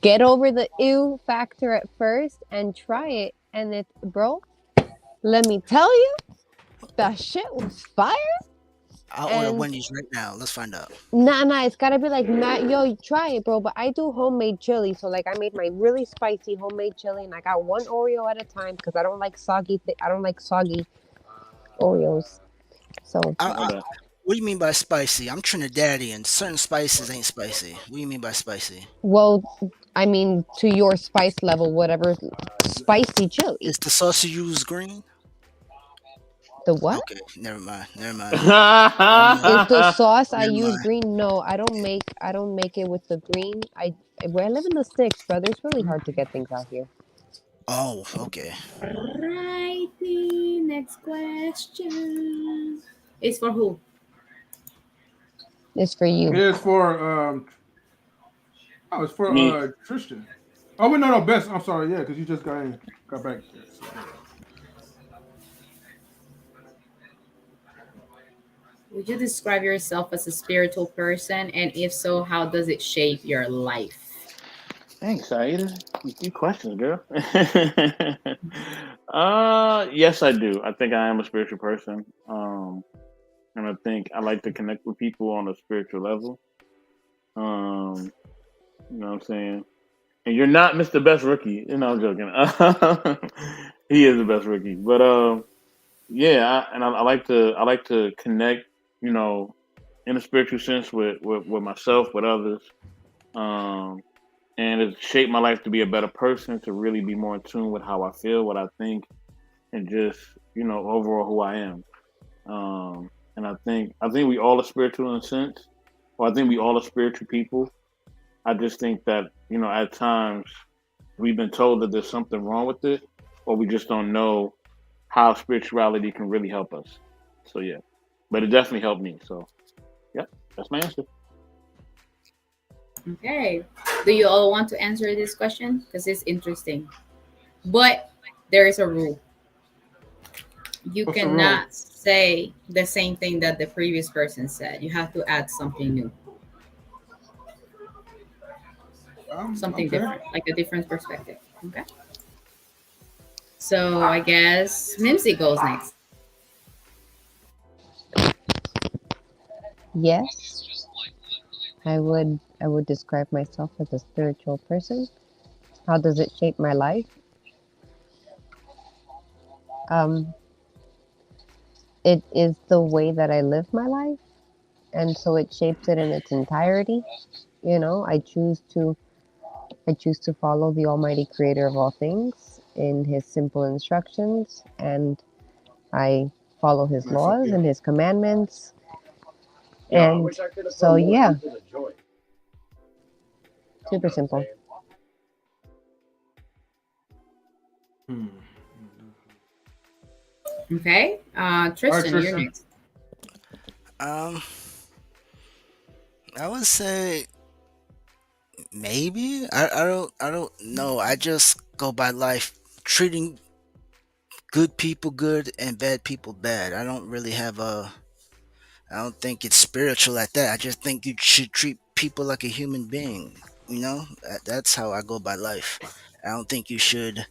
Get over the ew factor at first and try it. And it, bro, let me tell you, that shit was fire. I'll order And Wendy's right now. Let's find out. nah, it's gotta be like Matt. Yo, you try it, bro. But I do homemade chili, so like I made my really spicy homemade chili, and I got one Oreo at a time because I don't like soggy. I don't like soggy Oreos. So I, Know I, that. what do you mean by spicy? I'm Trinidadian. Certain spices ain't spicy. What do you mean by spicy? well, I mean to your spice level, whatever spicy chili. Is the sauce you use green? The what? Okay, never mind. Never mind. Never mind. Is the sauce I Never use mind. green? No, I don't make it with the green. Where I live in the sticks, brother, it's really hard to get things out here. Oh, okay. Righty, next question. Is for who? It's for you. Here's for it's for Me. Tristan. Oh wait, no, Best. I'm sorry, yeah, because you just got back. Yeah, so, yeah. Would you describe yourself as a spiritual person? And if so, how does it shape your life? Thanks, Saira. Good questions, girl. Yes, I do. I think I am a spiritual person. And I think I like to connect with people on a spiritual level. Um, you know what I'm saying? And you're not Mr. Best Rookie. You know, I'm joking. He is the best rookie. But yeah, I like to connect, you know, in a spiritual sense with myself, with others. Um, and it's shaped my life to be a better person, to really be more in tune with how I feel, what I think, and just overall who I am. And I think we all are spiritual in a sense. Well, I think we all are spiritual people. I just think that at times we've been told that there's something wrong with it, or we just don't know how spirituality can really help us. So yeah, but it definitely helped me. So yeah, that's my answer. Okay. Do you all want to answer this question? Because it's interesting. But there is a rule. You What's the rule? cannot say the same thing that the previous person said. You have to add something new, something Okay. different, like a different perspective. Okay. So I guess Mimsy goes next. Yes, I would describe myself as a spiritual person. How does it shape my life? Um, it is the way that I live my life, and so it shapes it in its entirety. You know, I choose to follow the Almighty Creator of all things in His simple instructions, and I follow His Nice up laws here. and His commandments. And so, yeah, super simple. Hmm. Okay. All right, Tristan, you're Tristan. next. Um, I would say maybe. I don't know. I just go by life treating good people good and bad people bad. I don't really have a. I don't think it's spiritual like that. I just think you should treat people like a human being. That's how I go by life. I don't think you should.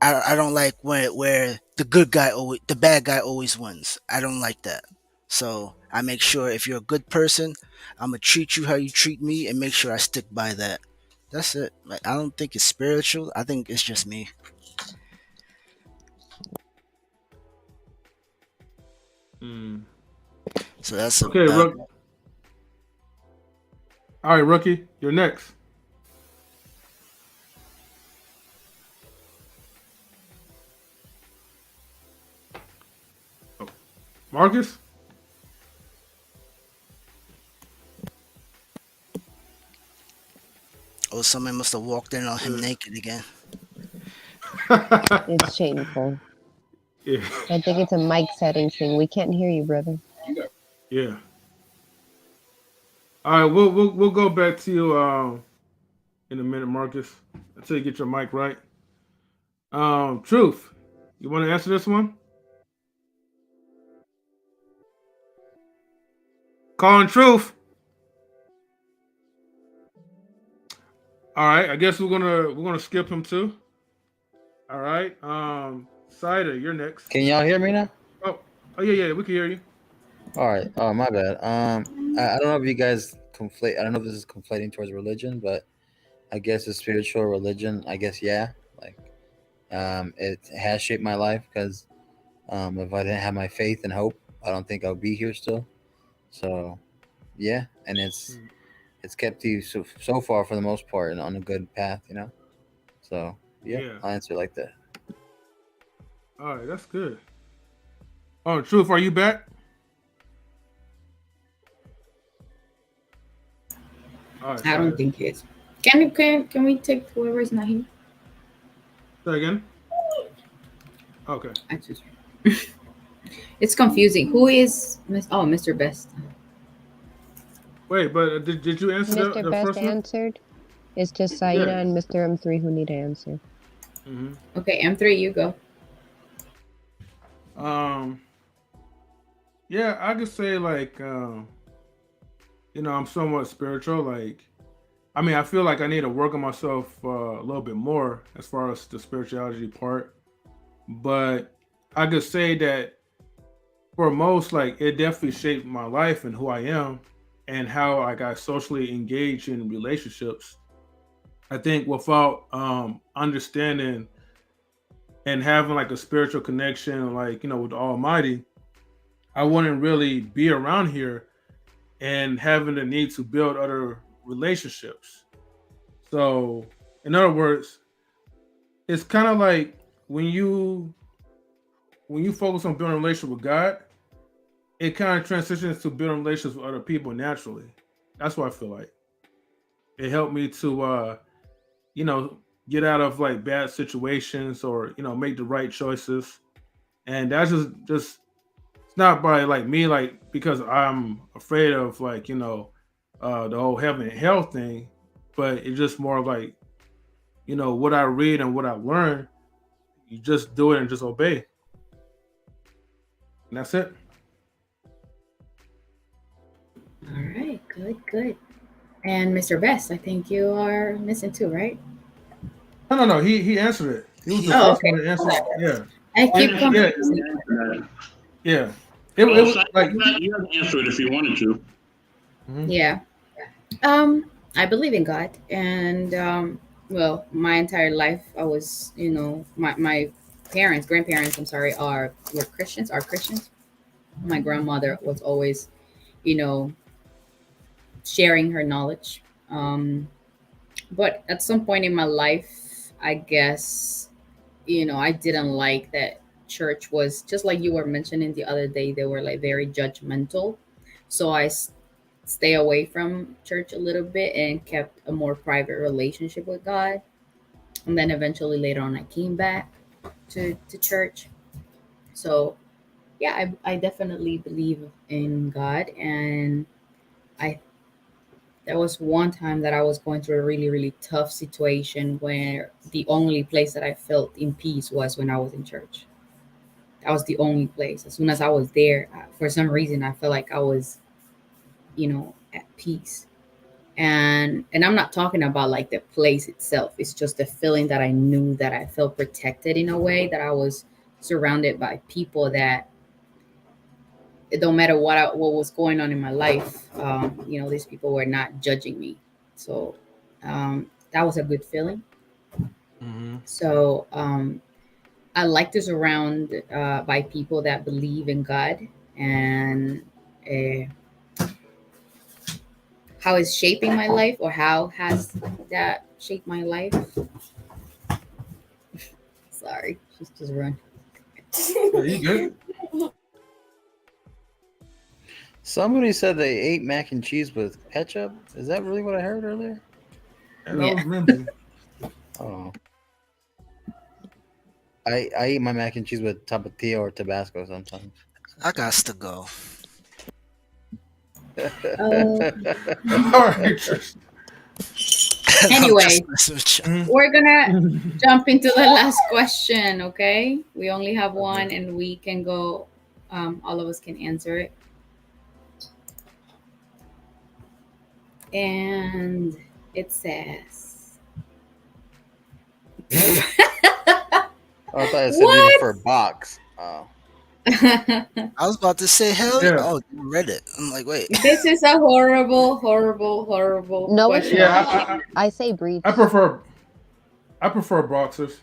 I don't like where the bad guy always wins. I don't like that. So I make sure if you're a good person, I'm gonna treat you how you treat me and make sure I stick by that. That's it. Like, I don't think it's spiritual. I think it's just me. Hmm. So that's Okay, about. all right, rookie, you're next. Oh, Marcus. Oh, somebody must have walked in on him Yeah. naked again. It's shameful. Yeah. I think it's a mic settings thing. We can't hear you, brother. Yeah. All right, we'll go back to you. in a minute, Marcus, until you get your mic right. Truth, you want to answer this one? Calling Truth. All right, I guess we're gonna skip him too. All right, Cider, you're next. Can y'all hear me now? Oh, oh yeah, we can hear you. All right. Oh, my bad. I don't know if you guys conflate. I don't know if this is conflating towards religion, but I guess it's spiritual religion. I guess yeah. Like, it has shaped my life because if I didn't have my faith and hope, I don't think I would be here still. So yeah, and Hmm. it's kept you so far for the most part and on a good path, you know. So yeah, Yeah. I'll answer it like that. All right, that's good. Oh, Truth, are you back? All right, I don't Cider. think it is. Can we take whoever's not here? Say again. Okay. I just it's confusing. Who is Mr. Best? Wait, but did you answer the, Mr. the Best first one? answered. It's just Yeah. Saira and Mr. M3 who need to answer. Hmm. Okay, M3, you go. Um. Yeah, I could say like I'm somewhat spiritual. Like, I mean, I feel like I need to work on myself a little bit more as far as the spirituality part. But I could say that for most, like, it definitely shaped my life and who I am and how I got socially engaged in relationships. I think without understanding and having like a spiritual connection, like with the Almighty, I wouldn't really be around here and having the need to build other relationships. So, in other words, it's kind of like when you when you focus on building a relationship with God, it kind of transitions to building relationships with other people naturally. That's what I feel like. It helped me to you know, get out of like bad situations or make the right choices. And that's just it's not by like me like because I'm afraid of like the whole heaven and hell thing, but it's just more like what I read and what I learn. You just do it and just obey, and that's it. All right, good, good. And Mr. Best, I think you are missing too, right? No, no, no. He answered it. He was the Oh, first okay. one to answer. Yeah, I Yeah, keep and yeah, yeah, confusing. yeah. It well, was like. you have to answer it if you wanted to. Mhm. Yeah. I believe in God, and well, my entire life I was, my parents, grandparents, I'm sorry, are Christians. My grandmother was always, you know, sharing her knowledge. But at some point in my life, I guess, I didn't like that church was just like you were mentioning the other day. They were like very judgmental, so stay away from church a little bit and kept a more private relationship with God. And then eventually later on, I came back to church. So yeah, I definitely believe in God. And I there was one time that I was going through a really, really tough situation where the only place that I felt in peace was when I was in church. That was the only place. As soon as I was there, for some reason, I felt like I was, at peace. And I'm not talking about like the place itself. It's just the feeling that I knew that I felt protected in a way, that I was surrounded by people that it don't matter what was going on in my life. These people were not judging me. So that was a good feeling. Mhm. So I like to surround by people that believe in God, and uh, how it's shaping my life, or how has that shaped my life. Sorry, she's just run. Yeah, you good? Somebody said they ate mac and cheese with ketchup. Is that really what I heard earlier? Yeah, that Yeah. was Mimsy. Oh, I eat my mac and cheese with tapatio or Tabasco sometimes. I got to go. Oh, All right, Tristan. I'm just Anyway, messing with you. Mhm. we're gonna jump into the last question, okay? We only have Okay. one and we can go, all of us can answer it. And it says, Oh, I thought I said, do you what? prefer box? Oh, I was about to say hell. Yeah. Oh, you read it. I'm like, wait. This is a horrible, horrible, horrible No, it's question. Yeah. not. I say I briefs. prefer I prefer boxers.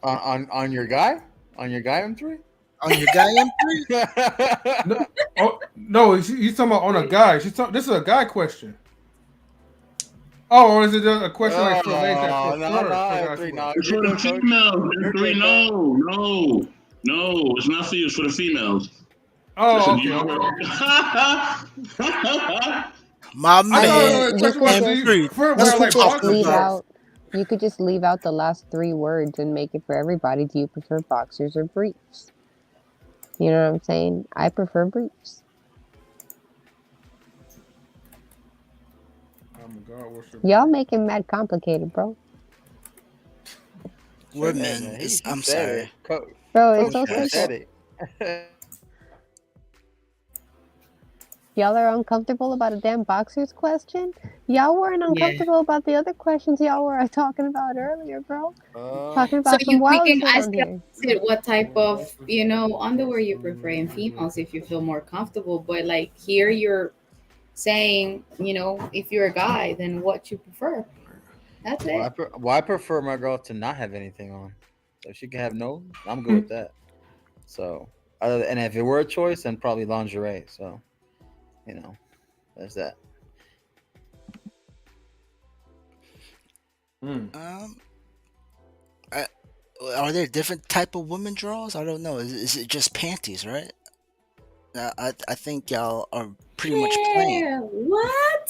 on your guy? On your guy M3? On your guy M3? No, oh no, he's talking about on a guy. This is a guy question. Oh, or is it a question like for ladies that Oh, no, prefer for no, guys to M3, wear? no. It's You're for the good, coach. females. You're Three, good, coach. no, it's not for you. It's for the females. Oh, Listen, okay, okay. My I I thought man, mean, it was a you question could about do you just M3. prefer you That's wear what could I'm like just talking boxer leave about. shorts? out you could just leave out the last three words and make it for everybody. Do you prefer boxers or briefs? You know what I'm saying? I prefer briefs. I'm a God worshiper. Y'all make it mad complicated, bro. We're Hey, men. man, It's, he I'm said sorry. it. Coach, Bro, it's coach so We're guys. said simple. it. Y'all are uncomfortable about a damn boxers question? Y'all weren't Yeah. uncomfortable about the other questions y'all were talking about earlier, bro. Talking So about some we wild can shit ask on you here. what type of, underwear you prefer in females if you feel more comfortable. But like here you're saying, if you're a guy, then what you prefer. That's it. I prefer my girl to not have anything on. So if she can have no, I'm good with that. So, and if it were a choice, then probably lingerie. So, you know, there's that. Hmm. Um, I, are there different type of women draws? I don't know. Is it just panties, right? I think y'all are pretty much plain. Yeah. What?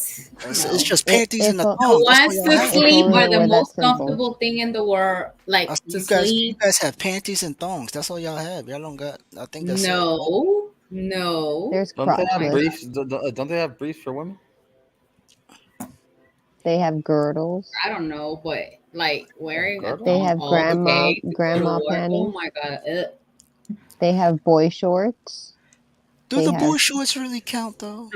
It's No. just panties If and a o- The thong. That's all ones y'all to have. if sleep only are it the were that most simple. comfortable thing in the world. Like to You sleep. guys have panties and thongs. That's all y'all have. Y'all don't got. I think that's it. No. No. There's Don't they Oh have my crotchless. god. briefs? Don't they have briefs for women? They have girdles. I don't know, but like They have wearing a They girdles. thong have all the grandma day to go to grandma work. Oh panties. my god. They have boy shorts. Do They the have boy shorts really count though?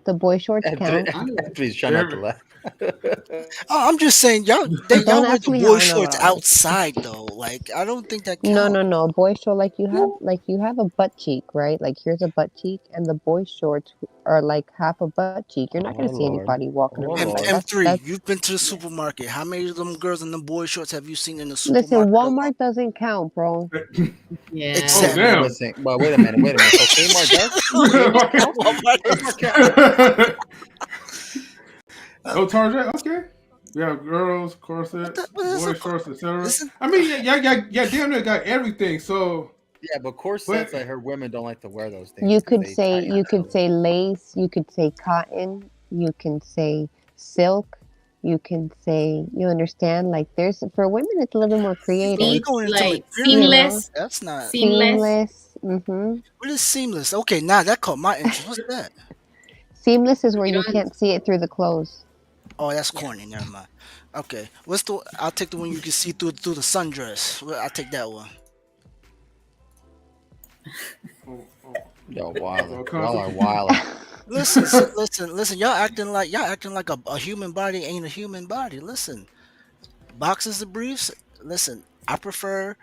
the boy shorts M3, count. M3's trying not to Every, laugh. Oh, I'm just saying, y'all Don't wear ask the me how boy I know shorts about it. outside though. Like I don't think that No, count. no, no. Boy short like you have a butt cheek, right? Like here's a butt cheek, and the boy shorts are like half a butt cheek. You're not gonna Oh see anybody Lord. walking Oh around M like Lord. M3, that's. you've been to the supermarket. How many of them girls in them boy shorts have you seen in the Listen, supermarket alone? Walmart doesn't count, bro. oh Yeah. Except Well, damn. listen. Well, wait a minute. Wait a minute. So Kmart does? Kmart counts? Walmart Kmart does. counts? Oh, Tarjay, okay. We have girls, But corsets, that's boy a shorts, etc. isn't I mean, yeah, damn near got everything. So, Yeah, but but corsets, I heard women don't like to wear those things You because could they say tighten. you could So, say lace, you could say cotton, you can say silk, you can say you understand. Like there's for women, it's a little bit more oh, we're creative. going into Like You material. know, seamless. That's not Seamless. seamless. Mm-hmm. what is seamless? Okay, now that caught my interest. What's that? Seamless is where You you don't. can't see it through the clothes. Oh, that's Yeah. corny. Never mind. Okay, what's the? I'll take the one you can see through the sundress. I'll take that one. oh, oh, yo, all wildin'. kinds Y'all of are wildin'. Listen. Y'all acting like a human body ain't a human body. Listen, boxes and briefs. Listen, I prefer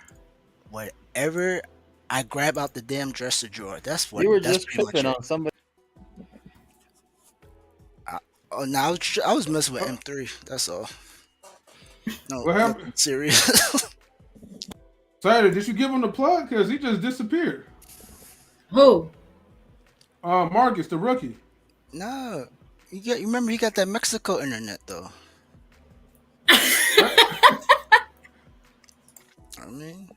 whatever I grab out the damn dresser drawer. You were That's just pretty much tripping it. on somebody. Oh, now I was messing with M3. That's all. No, what happened? nothing serious. Saturday, did you give him the plug? Because he just disappeared. Who? Marcus, the rookie. No, you remember he got that Mexico internet though. What? I mean,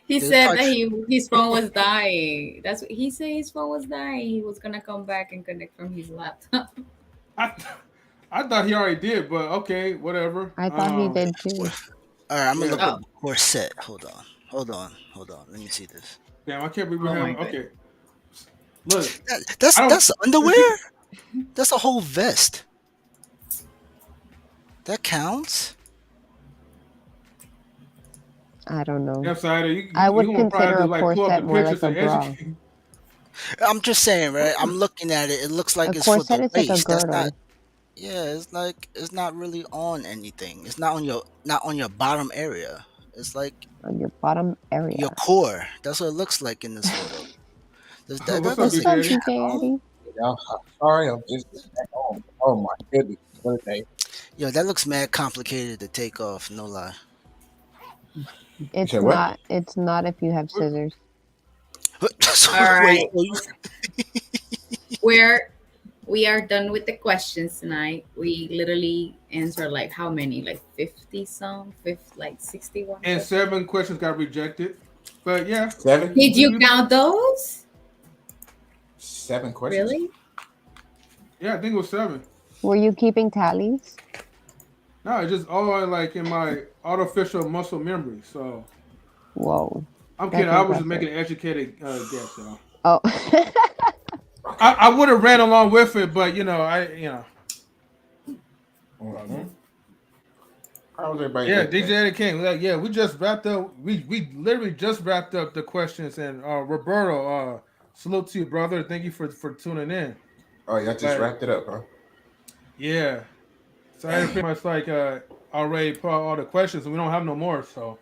He there's said probably that his phone was dying. That's what he said. His phone was dying. He was gonna come back and connect from his laptop. I, I thought he already did, but okay, whatever. I thought he did all too. right. I'm gonna Yeah. look up Oh. the corset. Hold on. Let me see this. Damn, I can't believe we Oh have. my god. Okay, look, That's I don't. underwear. That's a whole vest. That counts. I don't know. Yeah, Saida, I you would gonna probably have consider to a like pull up corset the more like pictures a and bra. educate. I'm just saying, right? I'm looking at it. It looks A like it's for corset the is like a waist. That's not. girdle Yeah, it's like it's not really on anything. It's not on your bottom area. It's like on your bottom your area. core. That's what it looks like in this photo. That What's up, doesn't What's DJ up, Eddie? DJ count. Eddie? Y'all, sorry, I'm just getting back home. Oh my goodness, what a day! Yo, that looks mad complicated to take off. No lie. You It's said what? not. It's not if you have scissors. So, All wait, right. so you, We're we are done with the questions tonight. We literally answered like how many? Like 50 some, like 61 And questions. 7 questions got rejected. But yeah, 7? Did you count those? 7 questions? Really? yeah, I think it was 7. Were you keeping tallies? No, it's just all like in my artificial muscle memory. So Whoa, I'm kidding. that's I was just impressive. making an educated guess, y'all. Oh, Okay. I would have ran along with it, but Mm-hmm. How was everybody's yeah, day DJ today? Eddie King. Like, yeah, we just wrapped up. We literally just wrapped up the questions, and Roberto, salute to you, brother. Thank you for tuning in. Oh, y'all just Like, wrapped it up, huh? yeah, so I pretty Dang. much like already put out all the questions, and we don't have no more. So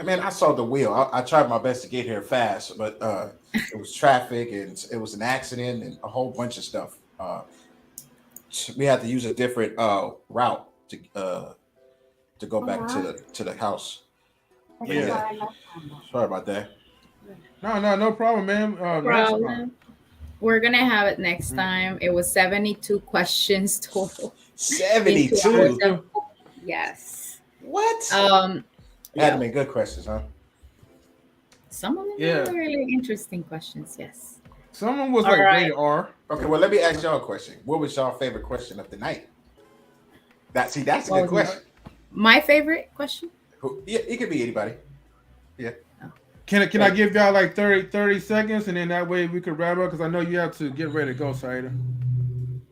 Man, I saw the wheel. I tried my best to get here fast, but it was traffic and it was an accident and a whole bunch of stuff. We had to use a different route to go back to the house. But yeah, yeah, sorry about that. no problem, man. No Next time. problem. We're gonna have it next time. It was 72 questions total in 2 hours. 72. Yes. What? It had to Yeah. be good questions, huh? Some of them Yeah, were really interesting questions. Yes. someone was All like right. rated R. Okay, well, let me ask y'all a question. What was y'all favorite question of the night? That's a What good was my question. my favorite question? Yeah, it could be anybody. Yeah. Oh. Can I give y'all like 30 seconds, and then that way we could wrap up because I know you have to get ready to go, Saida.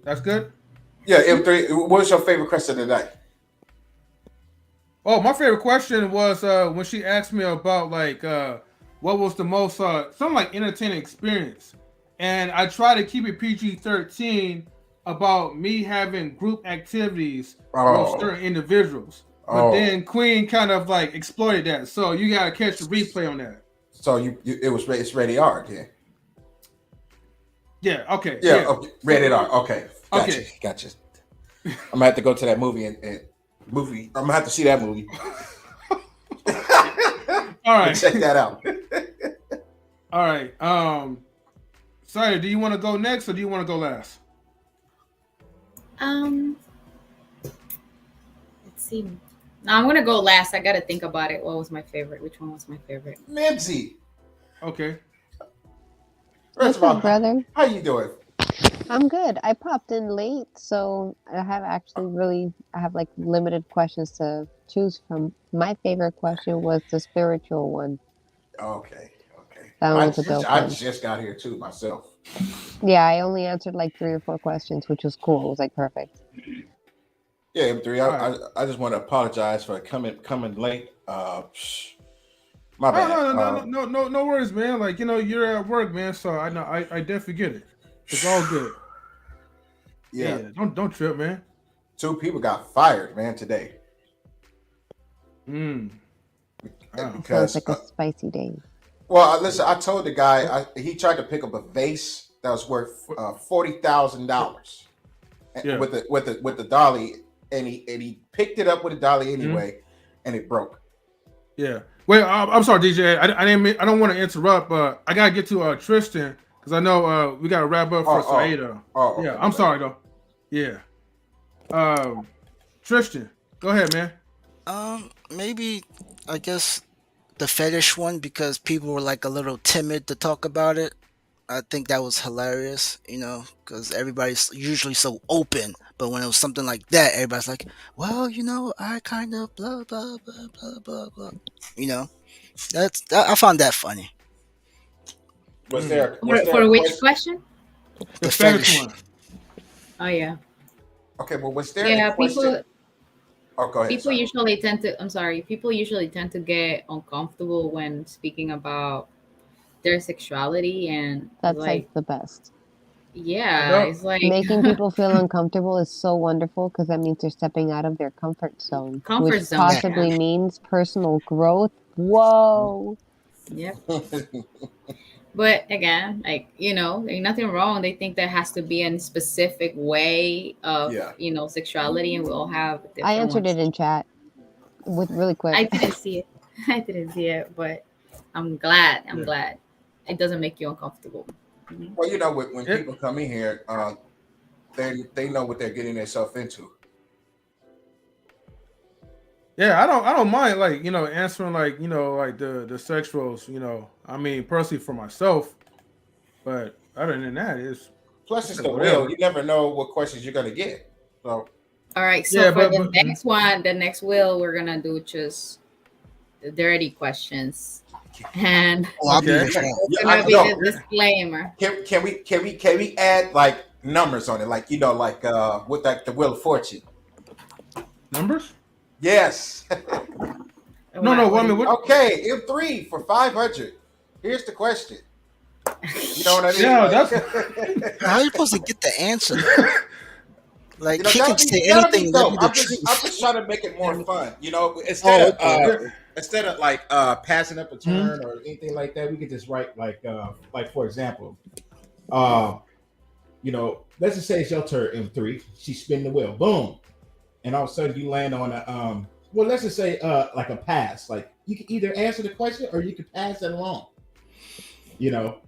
That's good. Yeah, Mhm. M3, what was your favorite question of the night? Oh, my favorite question was when she asked me about like what was the most something like entertaining experience, and I try to keep it PG-13 about me having group activities with Oh, certain individuals. But oh. then Queen kind of like exploited that, so you gotta catch the replay on that. So it's rated R, yeah. Yeah. Okay. Yeah, Yeah. okay. Rated R. Okay. Gotcha. Okay. Gotcha. I'm gonna have to go to that movie and movie. I'm gonna have to see that movie. All And right. check that out. All right. Sorry, do you want to go next or do you want to go last? Um, let's see. No, I'm gonna go last. I gotta think about it. What was my favorite? Which one was my favorite? Mimsy. Okay. First what's of all, up, brother? how you doing? I'm good. I popped in late, so I have like limited questions to choose from. My favorite question was the spiritual one. Okay. Okay. That one was a dope I one. just got here too myself. Yeah, I only answered like 3 or 4 questions, which was cool. It was like perfect. Yeah, M3. All right. I just want to apologize for coming late. My Oh, bad. no worries, man. Like you're at work, man. So I know I definitely get it. It's all good. Yeah, Yeah. Don't trip, man. 2 people got fired, man, today Mm. Wow. Sounds because like a spicy day. well, listen, I told the guy he tried to pick up a vase that was worth $40,000 Yeah. with the dolly, and he picked it up with a dolly anyway, and it broke. Yeah. Wait, I'm sorry, DJ. I don't want to interrupt, but I gotta get to Tristan because I know we gotta wrap up for Saida. Okay, Yeah. my I'm bad. sorry though. Yeah. Tristan, go ahead, man. maybe I guess the fetish one because people were like a little timid to talk about it. I think that was hilarious, because everybody's usually so open, but when it was something like that, everybody's like, "Well, I kind of blah blah blah blah blah blah." You know, I found that funny. Was Mm. was there For a which question? question? The The fetish fetish. one. Oh yeah. Okay, well, was there a Yeah, question? people. Oh, go ahead. People Sorry. usually tend to, I'm sorry, people usually tend to get uncomfortable when speaking about their sexuality, and it's That's like like, the best. yeah, No, it's like Making people feel uncomfortable is so wonderful because that means they're stepping out of their comfort zone, comfort which zone. Yeah. possibly means personal growth. Whoa. Yep. But again, like, ain't nothing wrong. They think there has to be a specific way of, Yeah. sexuality, and we all have I different answered ones. it in chat with really quick. I didn't see it. I didn't see it, but I'm glad. I'm yeah. glad. It doesn't make you uncomfortable. Mhm. Well, when It, people come in here, they know what they're getting themselves into. yeah, I don't mind like answering like like the sex roles. I mean personally for myself, but other than that, Plus, it's it's the will. whatever. You never know what questions you're gonna get. So All right. So Yeah, for but the next one, the next will, we're gonna do just the dirty questions, and Oh, I'll be okay. here for that. it's yeah, gonna be no. the disclaimer. Can we add like numbers on it, like like with like the Wheel of Fortune? Numbers? Yes. No, no. What I is mean, what? Okay, M3 for 500. Here's the question. You know what I mean? Yeah, that's. How are you supposed to get the answer though? Like he can say that'll be anything and that'd dope. be the I'm truth. just trying to make it more fun. Oh, okay. Yeah. Instead of like passing up a Hmm? turn or anything like that, we could just write like for example, uh, let's just say it's your turn, M3. She spin the wheel, boom, and all of a sudden you land on a well, let's just say like a pass. Like you can either answer the question or you can pass it along. You know,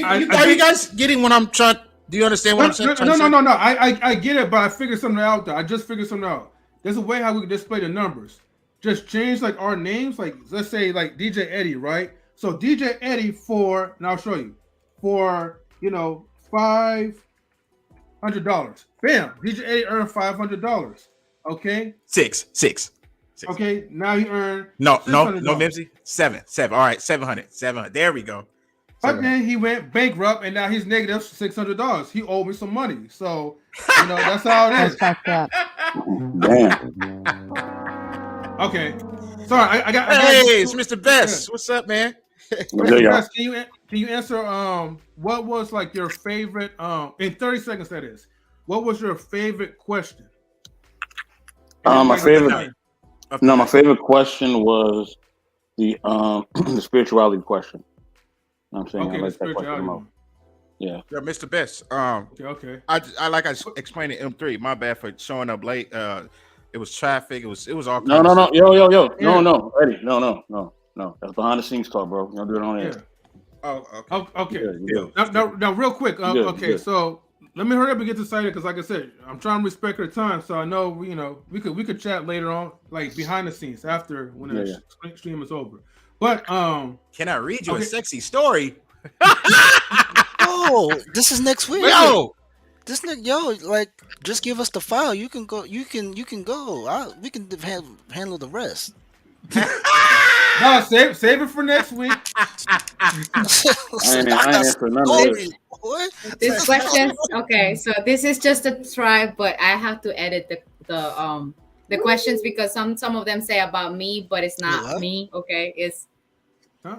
I are you think guys getting what I'm trying? Do you understand what no, I'm saying? no, no, no, no, no. I get it, but I figured something out. Though I just figured something out. There's a way how we can display the numbers. Just change like our names. Like let's say like DJ Eddie, right? So DJ Eddie for, and I'll show you for $500. Bam, DJ Eddie earned $500. Okay, Six. okay. Now he earned No, $600. Mimsy. Seven. All right, 700. 700. There we go. But 700. then he went bankrupt, and now he's negative $600. He owed me some money, so that's how it That's is. fucked up. Damn. Okay, sorry, I got. Hey, it's Mr. Yeah, Best. What's up, man? There Mr. you go. Best, can you answer what was like your favorite in 30 seconds that is? What was your favorite question? And then My like the favorite. night. Of the No, my night. favorite question was the the spirituality question. You know what I'm saying? I Okay, the like that question the spirituality most. one. Yeah. Yeah, Mr. Best. Okay. I like I explained it M3. My bad for showing up late. It was traffic. It was all No, kind of no, no. stuff Yo, going yo, on. yo. No, Yeah, no. Eddie. No. That's behind the scenes talk, bro. You don't do it on air. yeah. Oh, okay. Okay. You good. You Still, good. Now, real quick. You good. You Okay, good. so let me hurry up and get to Saira because, like I said, I'm trying to respect her time. So I know we could chat later on, like behind the scenes after when Yeah, the yeah. stream is over. But Can I read you a okay, sexy story? Oh, this is next week. Yo, This nigga, yo, like, just give us the file. You can go. You can go. We can handle the rest. no, save it for next week. I ain't I got answering none of This this. stories, boy. this question? Okay, so this is just a try, but I have to edit the questions because some of them say about me, but it's Wait, not what? me. Okay, it's Huh?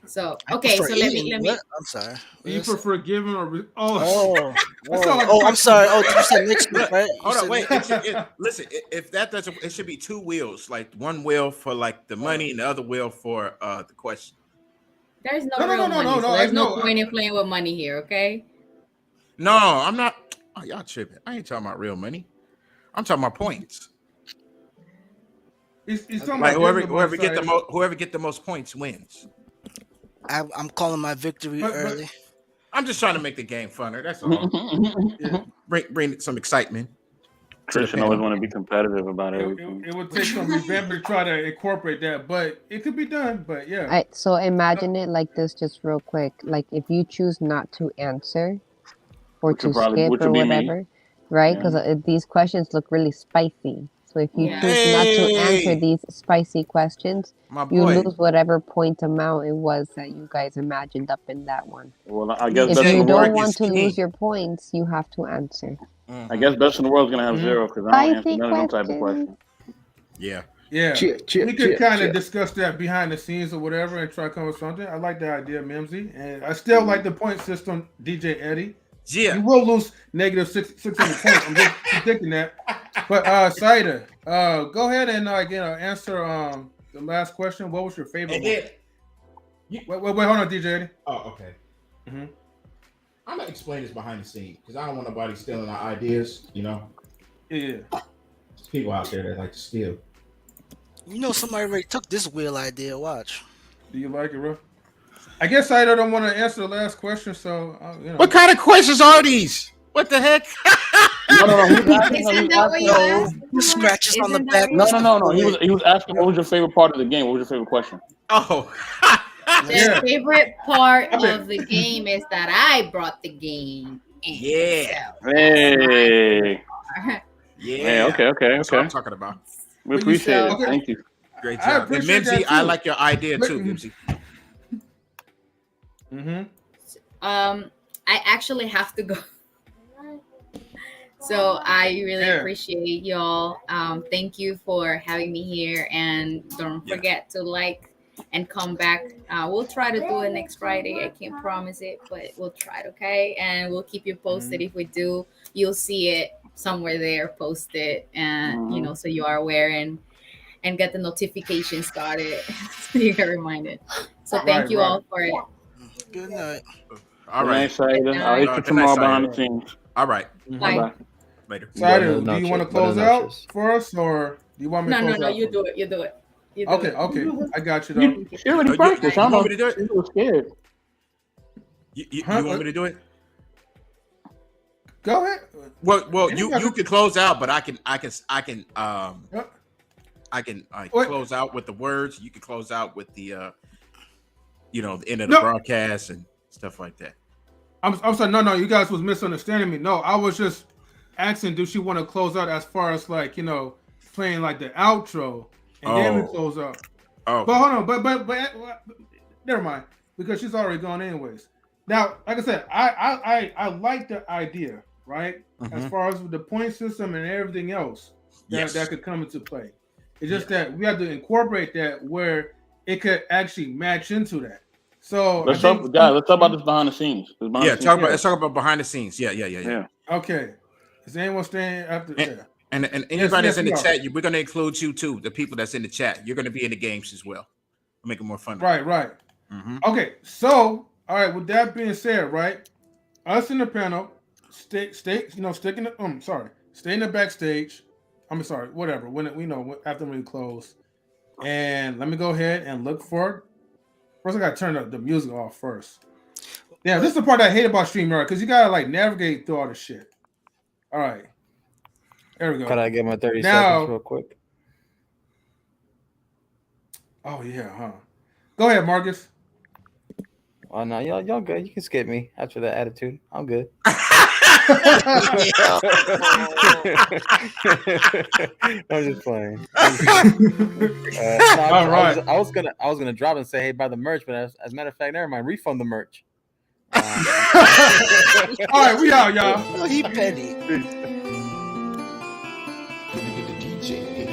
so I okay. prefer So let eating. me. What? I'm sorry. Do you Yes. prefer giving or Oh, that whoa. sounds like a Oh, I'm question. sorry. Oh, you said next week, look, right? You hold on, said wait. next. Listen, if that doesn't, it should be two wheels. Like one wheel for like the money, and the other wheel for the question. There's no No, no, no, real no, money, no, so no. I there's no know. point in playing with money here. Okay. No, I'm not. Oh, y'all tripping. I ain't talking about real money. I'm talking about points. He's talking Like about whoever giving the most, whoever get the most points wins. I'm calling my victory but early. I'm just trying to make the game funner. That's all. yeah, Bring some excitement to the Christian always panel. want to be competitive about it, everything. it, it would take some revamp to try to incorporate that, but it could be done. But yeah, So imagine it like this, just real quick. Like if you choose not to answer or to skip Which or would be me. whatever, right? Yeah. Because these questions look really spicy. So if you Yeah. choose not to answer Hey, these spicy questions, my you boy. lose whatever point amount it was that you guys imagined up in that one. Well, I guess If best in you the don't world. Teamwork want is to lose king. your points, you have to answer. I guess best in the world is gonna have Mhm. zero because I don't answer Spicy none of them type of questions. questions. Yeah. Yeah, Chip, we chip, could chip, kind of chip. discuss that behind the scenes or whatever and try to come up with something. I like the idea, Mimsy, and I still like the point system, DJ Eddie. Yeah. You will lose negative 600 points. I'm just predicting that. But Saida, go ahead and again answer the last question. What was your favorite And one? then, you, Wait, hold on, DJ Eddie. oh, okay. Mm-hmm. I'm gonna explain this behind the scenes because I don't want nobody stealing our ideas. You know, Yeah. there's people out there that like to steal. You know, somebody already took this wheel idea. Watch. Do you like it, bro? I guess Saida don't want to answer the last question, so you know. What kind of questions are these? What the heck? No. He was asking. Isn't that what you asked? Scratches on the Isn't that back. what you No. asked? He was asking what was your favorite part of the game. What was your favorite question? Oh. The Yeah. favorite part I bet. of the game is that I brought the game in. Yeah. Hey. Yeah. Hey. Okay. That's what I'm talking about. We appreciate it. So- Thank you. Great I job. And appreciate Mimsy, that, I too. like your idea too, Mimsy. Mm-hmm. I actually have to go. So I really Yeah. appreciate y'all. Thank you for having me here, and don't Yeah. forget to like and come back. We'll try to do it next Friday. I can't promise it, but we'll try it, okay? And we'll keep you posted. If we do, you'll see it somewhere there posted, and so you are aware and get the notification started so you get reminded. So thank you all for it. Good night. All right. Good night, Saida. I'll hit you Good tomorrow night, behind the Saida. scenes. All right. Bye. Bye. Later. Saida, Buenas do you want to noches, close buenas out noches. for us, or do you want me to No, close out? you for do it. You do it. You do Okay, it. okay. I got you, though. She already You practiced. I don't want know. me to do it? She was scared. You Huh? want me to do it? Go ahead. Well, Anybody- you can close out, but I can What? close out with the words. You can close out with the the end of the No. broadcast and stuff like that. I'm sorry. No, you guys was misunderstanding me. No, I was just asking, do she want to close out as far as like playing like the outro and then we Oh. close out. Oh, But hold on, but never mind because she's already gone anyways. Now, like I said, I like the idea, right? As Mhm. far as the point system and everything else Yes. that could come into play. It's just that we have to incorporate that where it could actually match into that. So Let's I think, talk, guys. Let's talk about this behind the scenes. This behind yeah. the scenes. Let's talk about behind the scenes. Yeah. Yeah. okay. Is anyone staying after? Yeah. And anybody that's in we the are. chat, we're going to include you too. The people that's in the chat, you're going to be in the games as well. Make it more fun. Right. Mm-hmm. Okay, so all right. With that being said, right, us in the panel, stay in the stay in the backstage. I'm sorry, whatever. When after we close, and let me go ahead and look for it. First, I gotta turn the music off first. Yeah, this is the part I hate about StreamYard because you gotta like navigate through all the shit. All right, there we go. Could I get my 30 Now- seconds real quick? Oh yeah, huh? Go ahead, Marcus. Oh no, y'all good. You can skip me after that attitude. I'm good. I'm just playing. All right. I was gonna drop and say, hey, buy the merch, but as a matter of fact, never mind. Refund the merch. All right, we out, y'all. No, he petty. DJ.